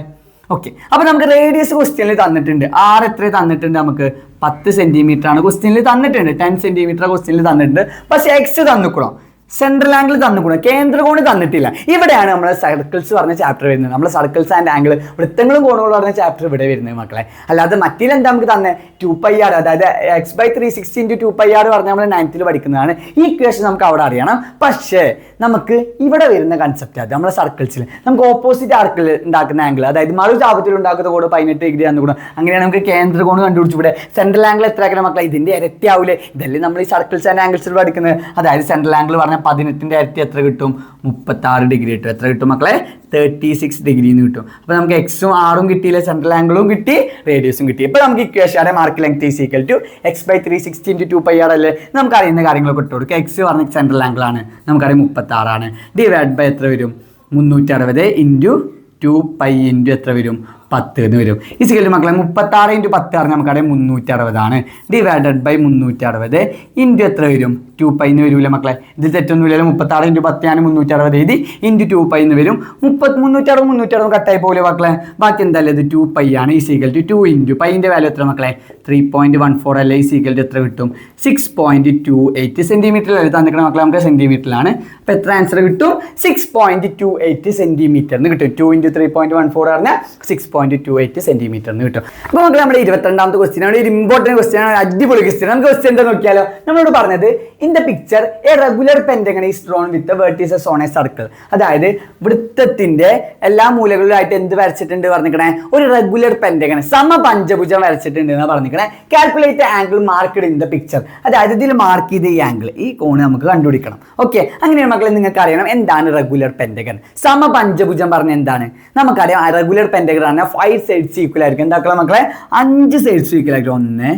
ഓക്കെ, അപ്പൊ നമുക്ക് റേഡിയസ് ക്വസ്റ്റ്യനിൽ തന്നിട്ടുണ്ട്. ആർ എത്ര തന്നിട്ടുണ്ട്? നമുക്ക് 10 സെന്റിമീറ്റർ ആണ് ക്വസ്റ്റ്യനിൽ തന്നിട്ടുണ്ട്. 10 സെന്റിമീറ്റർ ക്വസ്റ്റ്യനിൽ തന്നിട്ടുണ്ട്. പക്ഷെ എക്സ് തന്നിക്കണം, സെൻട്രൽ ആംഗിൾ തന്നിക്കണം, കേന്ദ്രകോണ് തന്നിട്ടില്ല. ഇവിടെയാണ് നമ്മൾ സർക്കിൾസ് പറഞ്ഞ ചാപ്റ്റർ വരുന്നത്. നമ്മൾ സർക്കിൾസ് ആൻഡ് ആംഗിൾ, വൃത്തങ്ങളും കോണുകളും പറഞ്ഞ ചാപ്റ്റർ ഇവിടെ വരുന്നത് മക്കളെ. അല്ലാതെ മറ്റിലെന്താ നമുക്ക് തന്നെ 2πr, അതായത് x/360 × 2πr പറഞ്ഞാൽ നമ്മൾ 9th പഠിക്കുന്നതാണ്. ഈ ഇക്വേഷൻ നമുക്ക് അവിടെ അറിയണം. പക്ഷേ നമുക്ക് ഇവിടെ വരുന്ന കൺസെപ്റ്റ്, അത് നമ്മുടെ സർക്കിൾസിൽ നമുക്ക് ഓപ്പോസിറ്റ് ആർക്കിൽ ഉണ്ടാക്കുന്ന ആംഗിൾ, അതായത് മറു ചാപത്തിൽ ഉണ്ടാക്കുന്ന കോട് 18 ഡിഗ്രി തന്നുകൂടും. അങ്ങനെയാണ് നമുക്ക് കേന്ദ്രകോണ് കണ്ടുപിടിച്ചു. ഇവിടെ സെൻട്രൽ ആംഗിൾ എത്ര ആക്കണം മക്കളെ? ഇതിന്റെ ഇരട്ടി ആവൂലേ? ഇതല്ലേ നമ്മൾ ഈ സർക്കിൾസ് ആൻഡ് ആംഗിൾസിൽ പഠിക്കുന്നത്. അതായത് സെൻട്രൽ ആംഗിൾ പറഞ്ഞാൽ 18ന്റെ ഇരട്ടി എത്ര കിട്ടും? 36 ഡിഗ്രി കിട്ടും. എത്ര കിട്ടും മക്കളെ? 36 ഡിഗ്രി എന്ന് കിട്ടും. അപ്പൊ നമുക്ക് എക്സും ആറും കിട്ടിയില്ല, സെൻട്രൽ ആംഗിളും കിട്ടി, റേഡിയസും കിട്ടി. ഇപ്പൊ നമുക്ക് equation mark length is equal to x/360 × 2πr അല്ലേ? നമുക്ക് അറിയുന്ന കാര്യങ്ങളൊക്കെ ഇട്ട് കൊടുക്കുക. എക്സ് പറഞ്ഞ സെൻട്രൽ ആംഗിൾ ആണ്, നമുക്കറിയാം 36 ആണ്. ഡിവൈഡ് ബൈ എത്ര വരും? 360 × 2π × എത്ര വരും? 10 എന്ന് വരും. ഈസിക്കൽ മക്കളെ 36 × 10 പറഞ്ഞാൽ നമുക്കറിയാം 360 ഡിവൈഡഡ് ബൈ 360 ഇൻറ്റു എത്ര വരും 2π എന്ന് വരൂല മക്കളെ. ഇത് തെറ്റൊന്നുമില്ലല്ലോ. 36 × 10 ഞാൻ 360 എഴുതി ഇൻറ്റു 2π എന്ന് വരും. 360 കട്ടായി പോലെ മക്കളെ. ബാക്കി എന്തായാലും ഇത് 2π ആണ്. ഈസിക്കൽ ടു 2 ഇൻറ്റു പൈൻ്റെ വാല്യൂ എത്ര മക്കളെ 3.14 അല്ലേ. ഈസിക്കൽ ടു എത്ര കിട്ടും 6.28 സെൻറ്റിമീറ്ററിൽ തന്നിക്കണം മക്കളെ. നമുക്ക് സെൻറ്റിമീറ്ററിലാണ്. അപ്പോൾ എത്ര ആൻസർ കിട്ടും 6.28 സെൻറ്റിമീറ്റർ എന്ന് കിട്ടും. 2 ഇൻറ്റു 3.14 പറഞ്ഞാൽ 6.28 സെൻറ്റിമീറ്റർ എന്ന് കിട്ടും. അപ്പോൾ നമുക്ക് നമ്മുടെ 22ാമത്തെ ക്വസ്റ്റ്യൻ ആണ്. ഒരു ഇമ്പോർട്ടൻറ്റ് ക്വസ്റ്റ്യൻ ആണ്. അടിപൊളി ക്വസ്റ്റ്യൻ. നമുക്ക് ക്വസ്റ്റ്യൻ എന്താ നോക്കിയാലോ. നമ്മളോട് പറഞ്ഞത് in the picture A regular pentagon is drawn with vertices on A circle. അതായത് വൃത്തത്തിന്റെ എല്ലാ മൂലകളിലായിട്ട് എന്ത് വരച്ചിട്ടുണ്ട് പറഞ്ഞിരിക്കണേ ഒരു റെഗുലർ പെന്റഗൺ സമപഞ്ചഭുജം വരച്ചിട്ടുണ്ട് എന്ന് പറഞ്ഞിരിക്കണേ. Calculate angle marked in the picture. അതായത് ഇതിൽ മാർക്ക് ചെയ്ത ഈ ആംഗിൾ ഈ കോണ് നമുക്ക് കണ്ടുപിടിക്കണം. ഓക്കെ, അങ്ങനെയാണ് മക്കളെ നിങ്ങൾക്ക് അറിയണം എന്താണ് റെഗുലർ പെന്റഗൺ. സമപഞ്ചഭുജം പറഞ്ഞ എന്താണ് നമുക്കറിയാം. റെഗുലർ പെന്റഗൺ പറഞ്ഞാൽ 5 സൈഡ്സ് ഈക്വൽ ആയിരിക്കും. എന്താക്കണം മക്കളെ 5 സൈഡ്സ് ഈക്വൽ ആയിരിക്കും. 1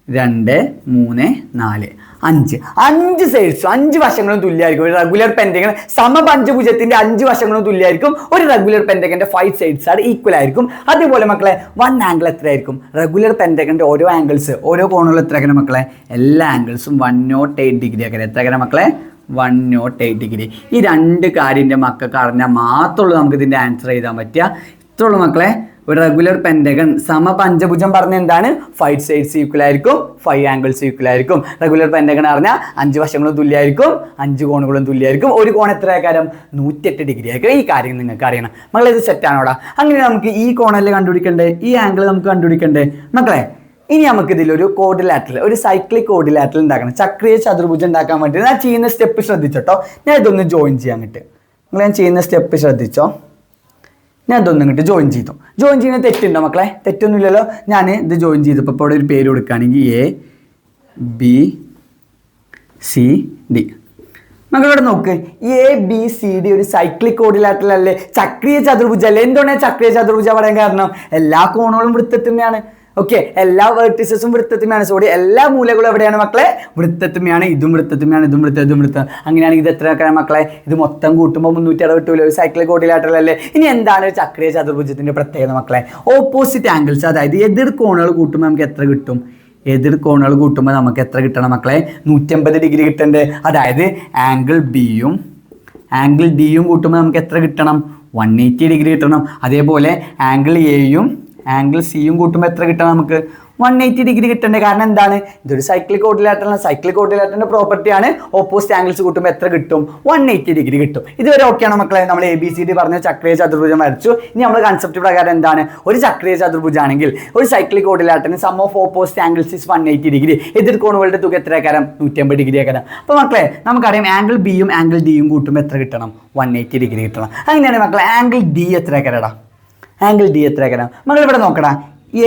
2 3 4 5 സൈഡ്സ് 5 വശങ്ങളും തുല്യമായിരിക്കും. ഒരു റെഗുലർ പെന്റഗൺ സമപഞ്ചഭുജത്തിന്റെ 5 വശങ്ങളും തുല്യമായിരിക്കും. ഒരു റെഗുലർ പെന്റഗന്റെ 5 സൈഡ്സ് ആണ് ഈക്വൽ ആയിരിക്കും. അതേപോലെ മക്കളെ 1 ആംഗിൾ എത്രയായിരിക്കും റെഗുലർ പെന്റഗന്റെ ഓരോ ആംഗിൾസ് ഓരോ കോണുകളും എത്രയാക്കണം മക്കളെ എല്ലാ ആംഗിൾസും 108 ഡിഗ്രി ആക്കണം. എത്രയാക്കണം മക്കളെ 108 ഡിഗ്രി. ഈ 2 കാര്യൻ്റെ മക്കൾക്ക് അറിഞ്ഞാൽ മാത്രമേ ഉള്ളൂ നമുക്ക് ഇതിൻ്റെ ആൻസർ എഴുതാൻ പറ്റുക. ഇത്രയുള്ളൂ മക്കളെ. ഒരു റെഗുലർ പെന്റഗൺ സമപഞ്ചഭുജം പറഞ്ഞ എന്താണ് 5 സൈഡ്സ് ഈക്വൽ ആയിരിക്കും 5 ആംഗിൾസ് ഈക്വൽ ആയിരിക്കും. റെഗുലർ പെന്റഗൺ പറഞ്ഞാൽ 5 വശങ്ങളും തുല്യമായിരിക്കും 5 കോണുകളും തുല്യമായിരിക്കും. ഒരു കോൺ എത്ര ആക്കാരം 108 ഡിഗ്രി ആയിരിക്കും. ഈ കാര്യം നിങ്ങൾക്ക് അറിയണം മക്കളെ. ഇത് സെറ്റാണോടാ. അങ്ങനെ നമുക്ക് ഈ കോണല്ലേ കണ്ടുപിടിക്കണ്ടേ ഈ ആംഗിൾ നമുക്ക് കണ്ടുപിടിക്കണ്ടേ മക്കളെ. ഇനി നമുക്ക് ഇതിലൊരു കോഡിലാറ്ററൽ ഒരു സൈക്ലിക് കോഡിലാറ്ററൽ ഉണ്ടാക്കണം. ചക്രീയ ചതുർഭുജം ഉണ്ടാക്കാൻ വേണ്ടി ഞാൻ ചെയ്യുന്ന സ്റ്റെപ്പ് ശ്രദ്ധിച്ചോട്ടോ. ഞാൻ ഇതൊന്ന് ജോയിൻ ചെയ്യാൻ കിട്ടും. ഞാൻ ചെയ്യുന്ന സ്റ്റെപ്പ് ശ്രദ്ധിച്ചോ. ഞാൻ ഇതൊന്നും ഇങ്ങോട്ട് ജോയിൻ ചെയ്തു. ജോയിൻ ചെയ്യുന്ന തെറ്റുണ്ടോ മക്കളെ? തെറ്റൊന്നുമില്ലല്ലോ. ഞാൻ ഇത് ജോയിൻ ചെയ്തപ്പോൾ ഇപ്പോൾ ഇവിടെ ഒരു പേര് കൊടുക്കുകയാണെങ്കിൽ ABCD. മക്കളിവിടെ നോക്ക് ABCD ഒരു സൈക്ലിക് കോഡിലാറ്ററൽ അല്ലേ ചക്രീയ ചതുർഭുജം അല്ലേ. എന്തുകൊണ്ടാണ് ചക്രീയ ചതുർഭുജം പറയാൻ കാരണം എല്ലാ കോണുകളും വൃത്തത്തിന്റെയാണ്. ഓക്കെ, എല്ലാ വെർട്ടിസസും വൃത്തത്തിന്റെയാണ്. സോറി എല്ലാ മൂലകളും എവിടെയാണ് മക്കളെ വൃത്തത്തിന്റെയാണ്. ഇതും വൃത്തത്തിന്റെയാണ് ഇതും വൃത്തം. അങ്ങനെയാണെങ്കിൽ ഇത് എത്ര മക്കളെ ഇത് മൊത്തം കൂട്ടുമ്പോൾ 360 ഒരു സൈക്ലിക് കോഡിലാറ്ററൽ അല്ലേ. ഇനി എന്താണ് ചക്രീയ ചതുർഭുജത്തിന്റെ പ്രത്യേകത മക്കളെ? ഓപ്പോസിറ്റ് ആംഗിൾസ് അതായത് എതിർ കോണുകൾ കൂട്ടുമ്പോൾ നമുക്ക് എത്ര കിട്ടും? എതിർ കോണുകൾ കൂട്ടുമ്പോൾ നമുക്ക് എത്ര കിട്ടണം മക്കളെ 180 ഡിഗ്രി കിട്ടണ്ടേ. അതായത് ആംഗിൾ ബിയും ആംഗിൾ ഡിയും കൂട്ടുമ്പോൾ നമുക്ക് എത്ര കിട്ടണം 180 ഡിഗ്രി കിട്ടണം. അതേപോലെ ആംഗിൾ എയും ആംഗിൾ സിയും കൂട്ടുമ്പോൾ എത്ര കിട്ടണം നമുക്ക് 180 ഡിഗ്രി കിട്ടണ്ടേ. കാരണം എന്താണ് ഇതൊരു സൈക്ലിക് കോഡിലാറ്ററൽ. സൈക്ലിക് കോഡിലാറ്ററിന്റെ പ്രോപ്പർട്ടിയാണ് ഓപ്പോസിറ്റ് ആംഗിൾസ് കൂട്ടുമ്പോൾ എത്ര കിട്ടും 180 ഡിഗ്രി കിട്ടും. ഇതുവരെ ഓക്കെയാണ് മക്കളെ. നമ്മൾ ABCD പറഞ്ഞ ചക്രീയ ചതുർഭുജം വരച്ചു. ഇനി നമ്മൾ കൺസെപ്റ്റ് പ്രകാരം എന്താണ് ഒരു ചക്രീയ ചതുർഭുജാണെങ്കിൽ ഒരു സൈക്ലിക് കോഡിലാറ്ററിന് sum of opposite angles is 180 degree. എതിർ കോണുകളുടെ തുക എത്ര ആക്കാരം 180 ഡിഗ്രി ആക്കാരം. അപ്പോൾ മക്കളെ നമുക്കറിയാം ആംഗിൾ ബിയും ആംഗിൾ ഡിയും കൂട്ടുമ്പോൾ എത്ര കിട്ടണം 180 ഡിഗ്രി കിട്ടണം. അങ്ങനെയാണ് മക്കളെ ആംഗിൾ ഡി എത്ര ആക്കാരടാ ആംഗിൾ ഡി എത്ര ആക്കണം മക്കൾ ഇവിടെ നോക്കടാ.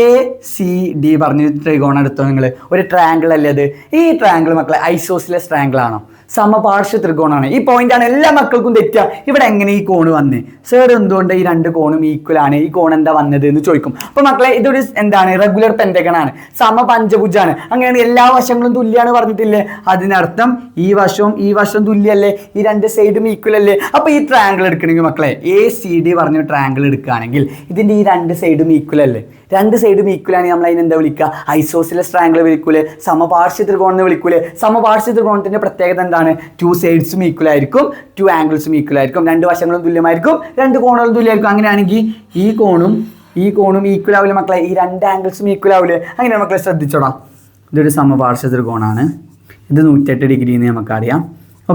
ACD പറഞ്ഞ ത്രികോണം എടുത്തോ നിങ്ങൾ. ഒരു ട്രയാങ്കിൾ അല്ലേ അത്. ഈ ട്രയാങ്കിൾ മക്കളെ ഐസോസിലസ് ട്രയാങ്കിൾ ആണോ സമപാർശ്വ ത്രികോണമാണ്. ഈ പോയിന്റാണ് എല്ലാ മക്കൾക്കും തെറ്റുക. ഇവിടെ എങ്ങനെ ഈ കോണ് വന്ന് സർ എന്തുകൊണ്ട് ഈ 2 കോണും ഈക്വൽ ആണ് ഈ കോൺ എന്താ വന്നത് എന്ന് ചോദിക്കും. അപ്പോൾ മക്കളെ ഇതൊരു എന്താണ് റെഗുലർ പെന്റഗൺ ആണ് സമപഞ്ചഭുജാണ്. അങ്ങനെയാണ് എല്ലാ വശങ്ങളും തുല്യമാണ് പറഞ്ഞിട്ടില്ലേ. അതിനർത്ഥം ഈ വശവും തുല്യല്ലേ ഈ 2 സൈഡും ഈക്വൽ അല്ലേ. അപ്പോൾ ഈ ട്രയാങ്കിൾ എടുക്കണമെങ്കിൽ മക്കളെ ACD പറഞ്ഞ ട്രയാങ്കിൾ എടുക്കുകയാണെങ്കിൽ ഇതിൻ്റെ ഈ 2 സൈഡും ഈക്വൽ അല്ലേ. 2 സൈഡും ഈക്വൽ ആണെങ്കിൽ നമ്മൾ അതിനെന്താ വിളിക്കുക ഐസോസിലസ് ട്രയാങ്കിൾ വിളിക്കൂലേ സമപാർശ്വ ത്രികോണം എന്ന് വിളിക്കൂലേ. സമപാർശ്വ ത്രികോണത്തിന്റെ പ്രത്യേകത എന്താണ് 2 സൈഡ്സും ഈക്വൽ ആയിരിക്കും 2 ആംഗിൾസും ഈക്വൽ ആയിരിക്കും 2 വശങ്ങളും തുല്യമായിരിക്കും 2 കോണുകളും തുല്യമായിരിക്കും. അങ്ങനെയാണെങ്കിൽ ഈ കോണും ഈക്വൽ ആവില്ല മക്കളെ. ഈ 2 ആംഗിൾസും ഈക്വൽ ആവില്ലേ. അങ്ങനെ മക്കളെ ശ്രദ്ധിച്ചോടാം. ഇതൊരു സമപാർശ്വ ത്രികോണമാണ്. ഇത് 108 ഡിഗ്രി എന്ന് നമുക്കറിയാം.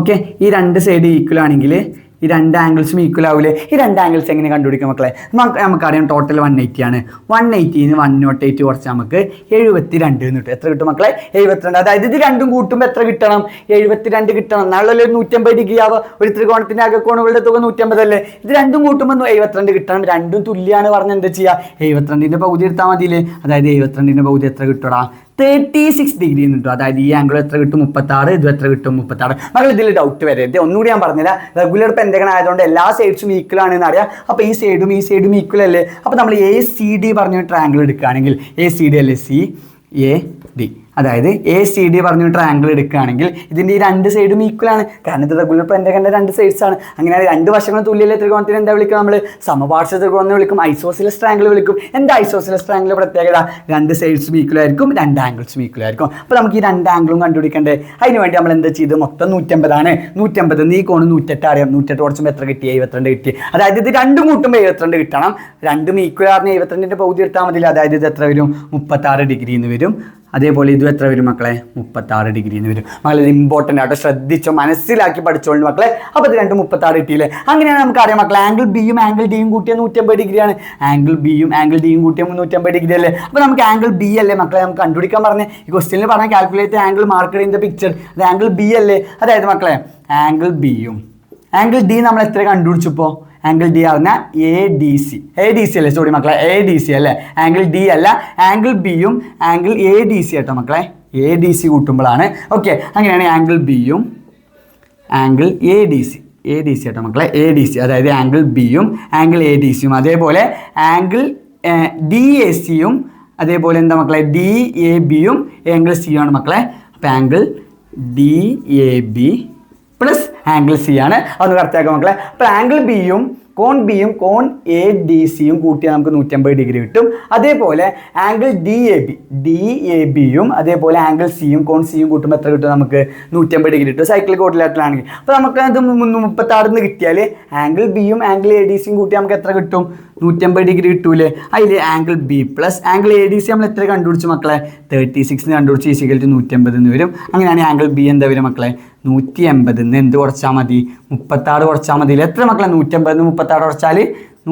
ഓക്കെ, ഈ 2 സൈഡ് ഈക്വൽ ആണെങ്കിൽ ഈ 2 ആംഗിൾസും ഈക്വൽ ആവില്ലേ. ഈ 2 ആംഗിൾസ് എങ്ങനെ കണ്ടുപിടിക്കും മക്കളെ? നമുക്കറിയാം ടോട്ടൽ 180 ആണ്. 180 108 കുറച്ച് നമുക്ക് 72 എന്ന് കിട്ടും. എത്ര കിട്ടും മക്കളെ 72. അതായത് ഇത് രണ്ടും കൂട്ടുമ്പോൾ എത്ര കിട്ടണം 72 കിട്ടണം. എന്നാലുള്ള 180 ഡിഗ്രി ആവുക. ഒരു ത്രികോണത്തിന്റെ അകക്കോണുകളുടെ തുക 180 അല്ലേ. ഇത് രണ്ടും കൂട്ടുമ്പോൾ 72 കിട്ടണം. രണ്ടും തുല്യമാണ് പറഞ്ഞ് എന്താ ചെയ്യുക 72ന്റെ പകുതി എടുത്താൽ മതിയില്ലേ. അതായത് 72ന്റെ പകുതി എത്ര കിട്ടൂടാ 36 ഡിഗ്രി എന്ന് കിട്ടും. അതായത് ഈ ആംഗിൾ എത്ര കിട്ടും 36. ഇത് എത്ര കിട്ടും 36. മകൾ ഇതിൽ ഡൗട്ട് വരരുത്. ഒന്നുകൂടി ഞാൻ പറഞ്ഞില്ല രാഗുലർ പെന്റഗൺ ആയതുകൊണ്ട് എല്ലാ സൈഡ്സും ഈക്വൽ ആണെന്ന് അറിയാം. അപ്പോൾ ഈ സൈഡും ഈക്വൽ അല്ലേ. അപ്പോൾ നമ്മൾ ACD പറഞ്ഞ ട്രയാങ്കിൾ എടുക്കുകയാണെങ്കിൽ ACD അല്ലേ CAD. അതായത് എ സി ഡി പറഞ്ഞ ട്രയാങ്കിൾ എടുക്കുകയാണെങ്കിൽ ഇതിൻ്റെ ഈ രണ്ട് സൈഡും ഈക്വൽ ആണ്. കാരണം ഇത് റെഗുലർ പെൻറ്റഗണിൻ്റെ രണ്ട് സൈഡ്സ് ആണ്. അങ്ങനെ രണ്ട് വശങ്ങളും തുല്യമായ ത്രികോണത്തിന് എന്താ വിളിക്കുക? നമ്മൾ സമപാർശ്വ ത്രികോണം എന്ന് വിളിക്കും, ഐസോസിലസ് ട്രയാങ്കിൾ വിളിക്കും. എന്താ ഐസോസിലസ് ട്രയാങ്കിൾ പ്രത്യേകത? രണ്ട് സൈഡ്സും ഈക്വൽ ആയിരിക്കും, രണ്ട് ആംഗിൾസും ഈക്വൽ ആയിരിക്കും. അപ്പോൾ നമുക്ക് ഈ രണ്ട് ആംഗിളും കണ്ടുപിടിക്കണ്ടേ? അതിന് വേണ്ടി നമ്മൾ എന്താ ചെയ്ത്? മൊത്തം 150 ആണ്. 150 ഈ കോണ് 108 അറിയാം. 108 കുറച്ചുമ്പോൾ എത്ര കിട്ടി? 72 കിട്ടി. അതായത് ഇത് രണ്ടും കൂട്ടുമ്പോൾ 72 കിട്ടണം. രണ്ടും ഈക്വൽ ആറിന് 72ൻ്റെ പകുതി എടുത്താൽ മതിയില്ല. അതായത് ഇത് എത്ര വരും? 36 ഡിഗ്രി എന്ന് വരും. അതേപോലെ ഇതും എത്ര വരും മക്കളെ? 36 ഡിഗ്രി എന്ന് വരും. മക്കളെ ഇത് ഇമ്പോർട്ടൻ്റ് ആട്ടോ, ശ്രദ്ധിച്ചോ, മനസ്സിലാക്കി പഠിച്ചോളൂ മക്കളെ. അപ്പോൾ ഇത് രണ്ടും 36 കിട്ടിയില്ലേ? അങ്ങനെയാണ് നമുക്കറിയാം മക്കളെ, ആംഗിൾ ബിയും ആംഗിൾ ഡിയും കൂട്ടിയ 150 ഡിഗ്രിയാണ്. ആംഗിൾ ബിയും ആംഗിൾ ഡിയും കൂട്ടിയ 350 ഡിഗ്രി അല്ലേ? അപ്പോൾ നമുക്ക് ആംഗിൾ ബി അല്ലേ മക്കളെ നമുക്ക് കണ്ടുപിടിക്കാൻ പറഞ്ഞേ? ഈ ക്വസ്റ്റ്യനിൽ പറഞ്ഞ calculate angle marked in the picture. അത് ആംഗിൾ ബി അല്ലേ? അതായത് മക്കളെ ആംഗിൾ ബിയും ആംഗിൾ ഡി നമ്മൾ എത്ര കണ്ടുപിടിച്ചപ്പോൾ? ആംഗിൾ ഡി പറഞ്ഞാൽ എ ഡി സി അല്ലേ? സോറി മക്കളെ, എ ഡി സി അല്ലേ? ആംഗിൾ ഡി അല്ല, ആംഗിൾ ബിയും ആംഗിൾ എ ഡി സി കേട്ടോ മക്കളെ. എ ഡി സി കൂട്ടുമ്പോഴാണ്. ഓക്കെ, അങ്ങനെയാണ് ആംഗിൾ ബിയും ആംഗിൾ എ ഡി സി കേട്ടോ മക്കളെ. എ ഡി സി അതായത് ആംഗിൾ ബിയും ആംഗിൾ എ ഡി സിയും, അതേപോലെ ആംഗിൾ ഡി എ സിയും, അതേപോലെ എന്താ മക്കളെ? ഡി എ ബിയും ആംഗിൾ സിയും ആണ് മക്കളെ. അപ്പോൾ angle D A B plus angle C ആണ്. അതൊന്ന് കറക്റ്റാക്കാം മക്കളെ. അപ്പോൾ ആംഗിൾ ബിയും കോൺ ബിയും കോൺ എ ഡി സിയും കൂട്ടിയാൽ നമുക്ക് 150 ഡിഗ്രി കിട്ടും. അതേപോലെ ആംഗിൾ ഡി എ ബിയും അതേപോലെ ആംഗിൾ സിയും കോൺ സിയും കൂട്ടുമ്പോൾ എത്ര കിട്ടും? നമുക്ക് 150 ഡിഗ്രി കിട്ടും, സൈക്കിൾ കോർഡിലേറ്ററിലാണെങ്കിൽ. അപ്പോൾ നമുക്ക് അത് 36 കിട്ടിയാൽ ആംഗിൾ ബിയും ആംഗിൾ എ ഡി സിയും കൂട്ടിയാൽ നമുക്ക് എത്ര കിട്ടും? 150 ഡിഗ്രി കിട്ടൂലേ? അതിൽ angle B plus angle A D C നമ്മൾ എത്ര കണ്ടുപിടിച്ചു മക്കളെ? 36 കണ്ടുപിടിച്ച് ഈസിക്കൽ ടു 150 എന്ന് വരും. അങ്ങനെയാണ് ആംഗിൾ ബി എന്താ വരും മക്കളെ? 180 എന്ത് കുറച്ചാൽ മതി? 36 കുറച്ചാൽ മതി. എത്ര മക്കളെ? 180 36 കുറച്ചാൽ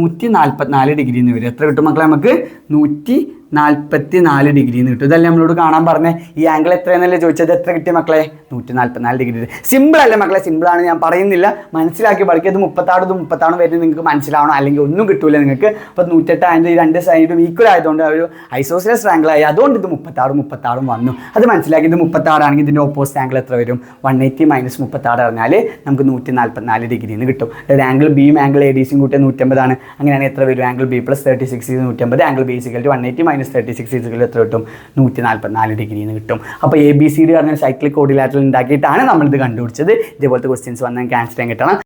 144 ഡിഗ്രി എന്ന് വരും. എത്ര കിട്ടും മക്കളെ? നമുക്ക് 144 ഡിഗ്രി എന്ന് കിട്ടും. ഇതല്ലേ നമ്മളോട് കാണാൻ പറഞ്ഞേ? ഈ ആംഗിൾ എത്രയെന്നല്ലേ ചോദിച്ചത്? എത്ര കിട്ടിയ മക്കളെ? 144 ഡിഗ്രി. സിമ്പിൾ അല്ലേ മക്കളെ? സിമ്പിളാണ്, ഞാൻ പറയുന്നില്ല, മനസ്സിലാക്കി പഠിക്കുക. ഇത് 36 വരുന്നത് നിങ്ങൾക്ക് മനസ്സിലാവണം, അല്ലെങ്കിൽ ഒന്നും കിട്ടൂല നിങ്ങൾക്ക്. അപ്പോൾ 108 ആയത് ഈ രണ്ട് സൈഡും ഈക്വൽ ആയതുകൊണ്ട് ഒരു ഐസോസിലസ് ട്രയാങ്കിൾ ആയി, അതുകൊണ്ട് ഇത് 36 വന്നു. അത് മനസ്സിലാക്കി. ഇത് 36 ആണെങ്കിൽ ഇതിൻ്റെ ഓപ്പോസിറ്റ് ആംഗിൾ എത്ര വരും? 180 മൈനസ് 36 പറഞ്ഞാൽ നമുക്ക് 144 ഡിഗ്രി എന്ന് കിട്ടും. അതായത് ആംഗിൾ ബിയും ആംഗിൾ എ ഡി സിയും കൂട്ടിയ 150 ആണ്. അങ്ങനെയാണ് എത്ര വരും? Angle B plus 36 150. Angle B equal to 180 minus 36 equal എത്ര കിട്ടും? 144 ഡിഗ്രി എന്ന് കിട്ടും. അപ്പോൾ എ ബി സി ഡി പറഞ്ഞ സൈക്ലിക് കോർഡിലേറ്ററൽ ഉണ്ടാക്കിയിട്ടാണ് നമ്മളിത് കണ്ടുപിടിച്ചത്. ഇതേപോലത്തെ ക്വസ്റ്റ്യൻസ് വന്നാൽ ക്യാൻസർ ചെയ്യാൻ കിട്ടണം.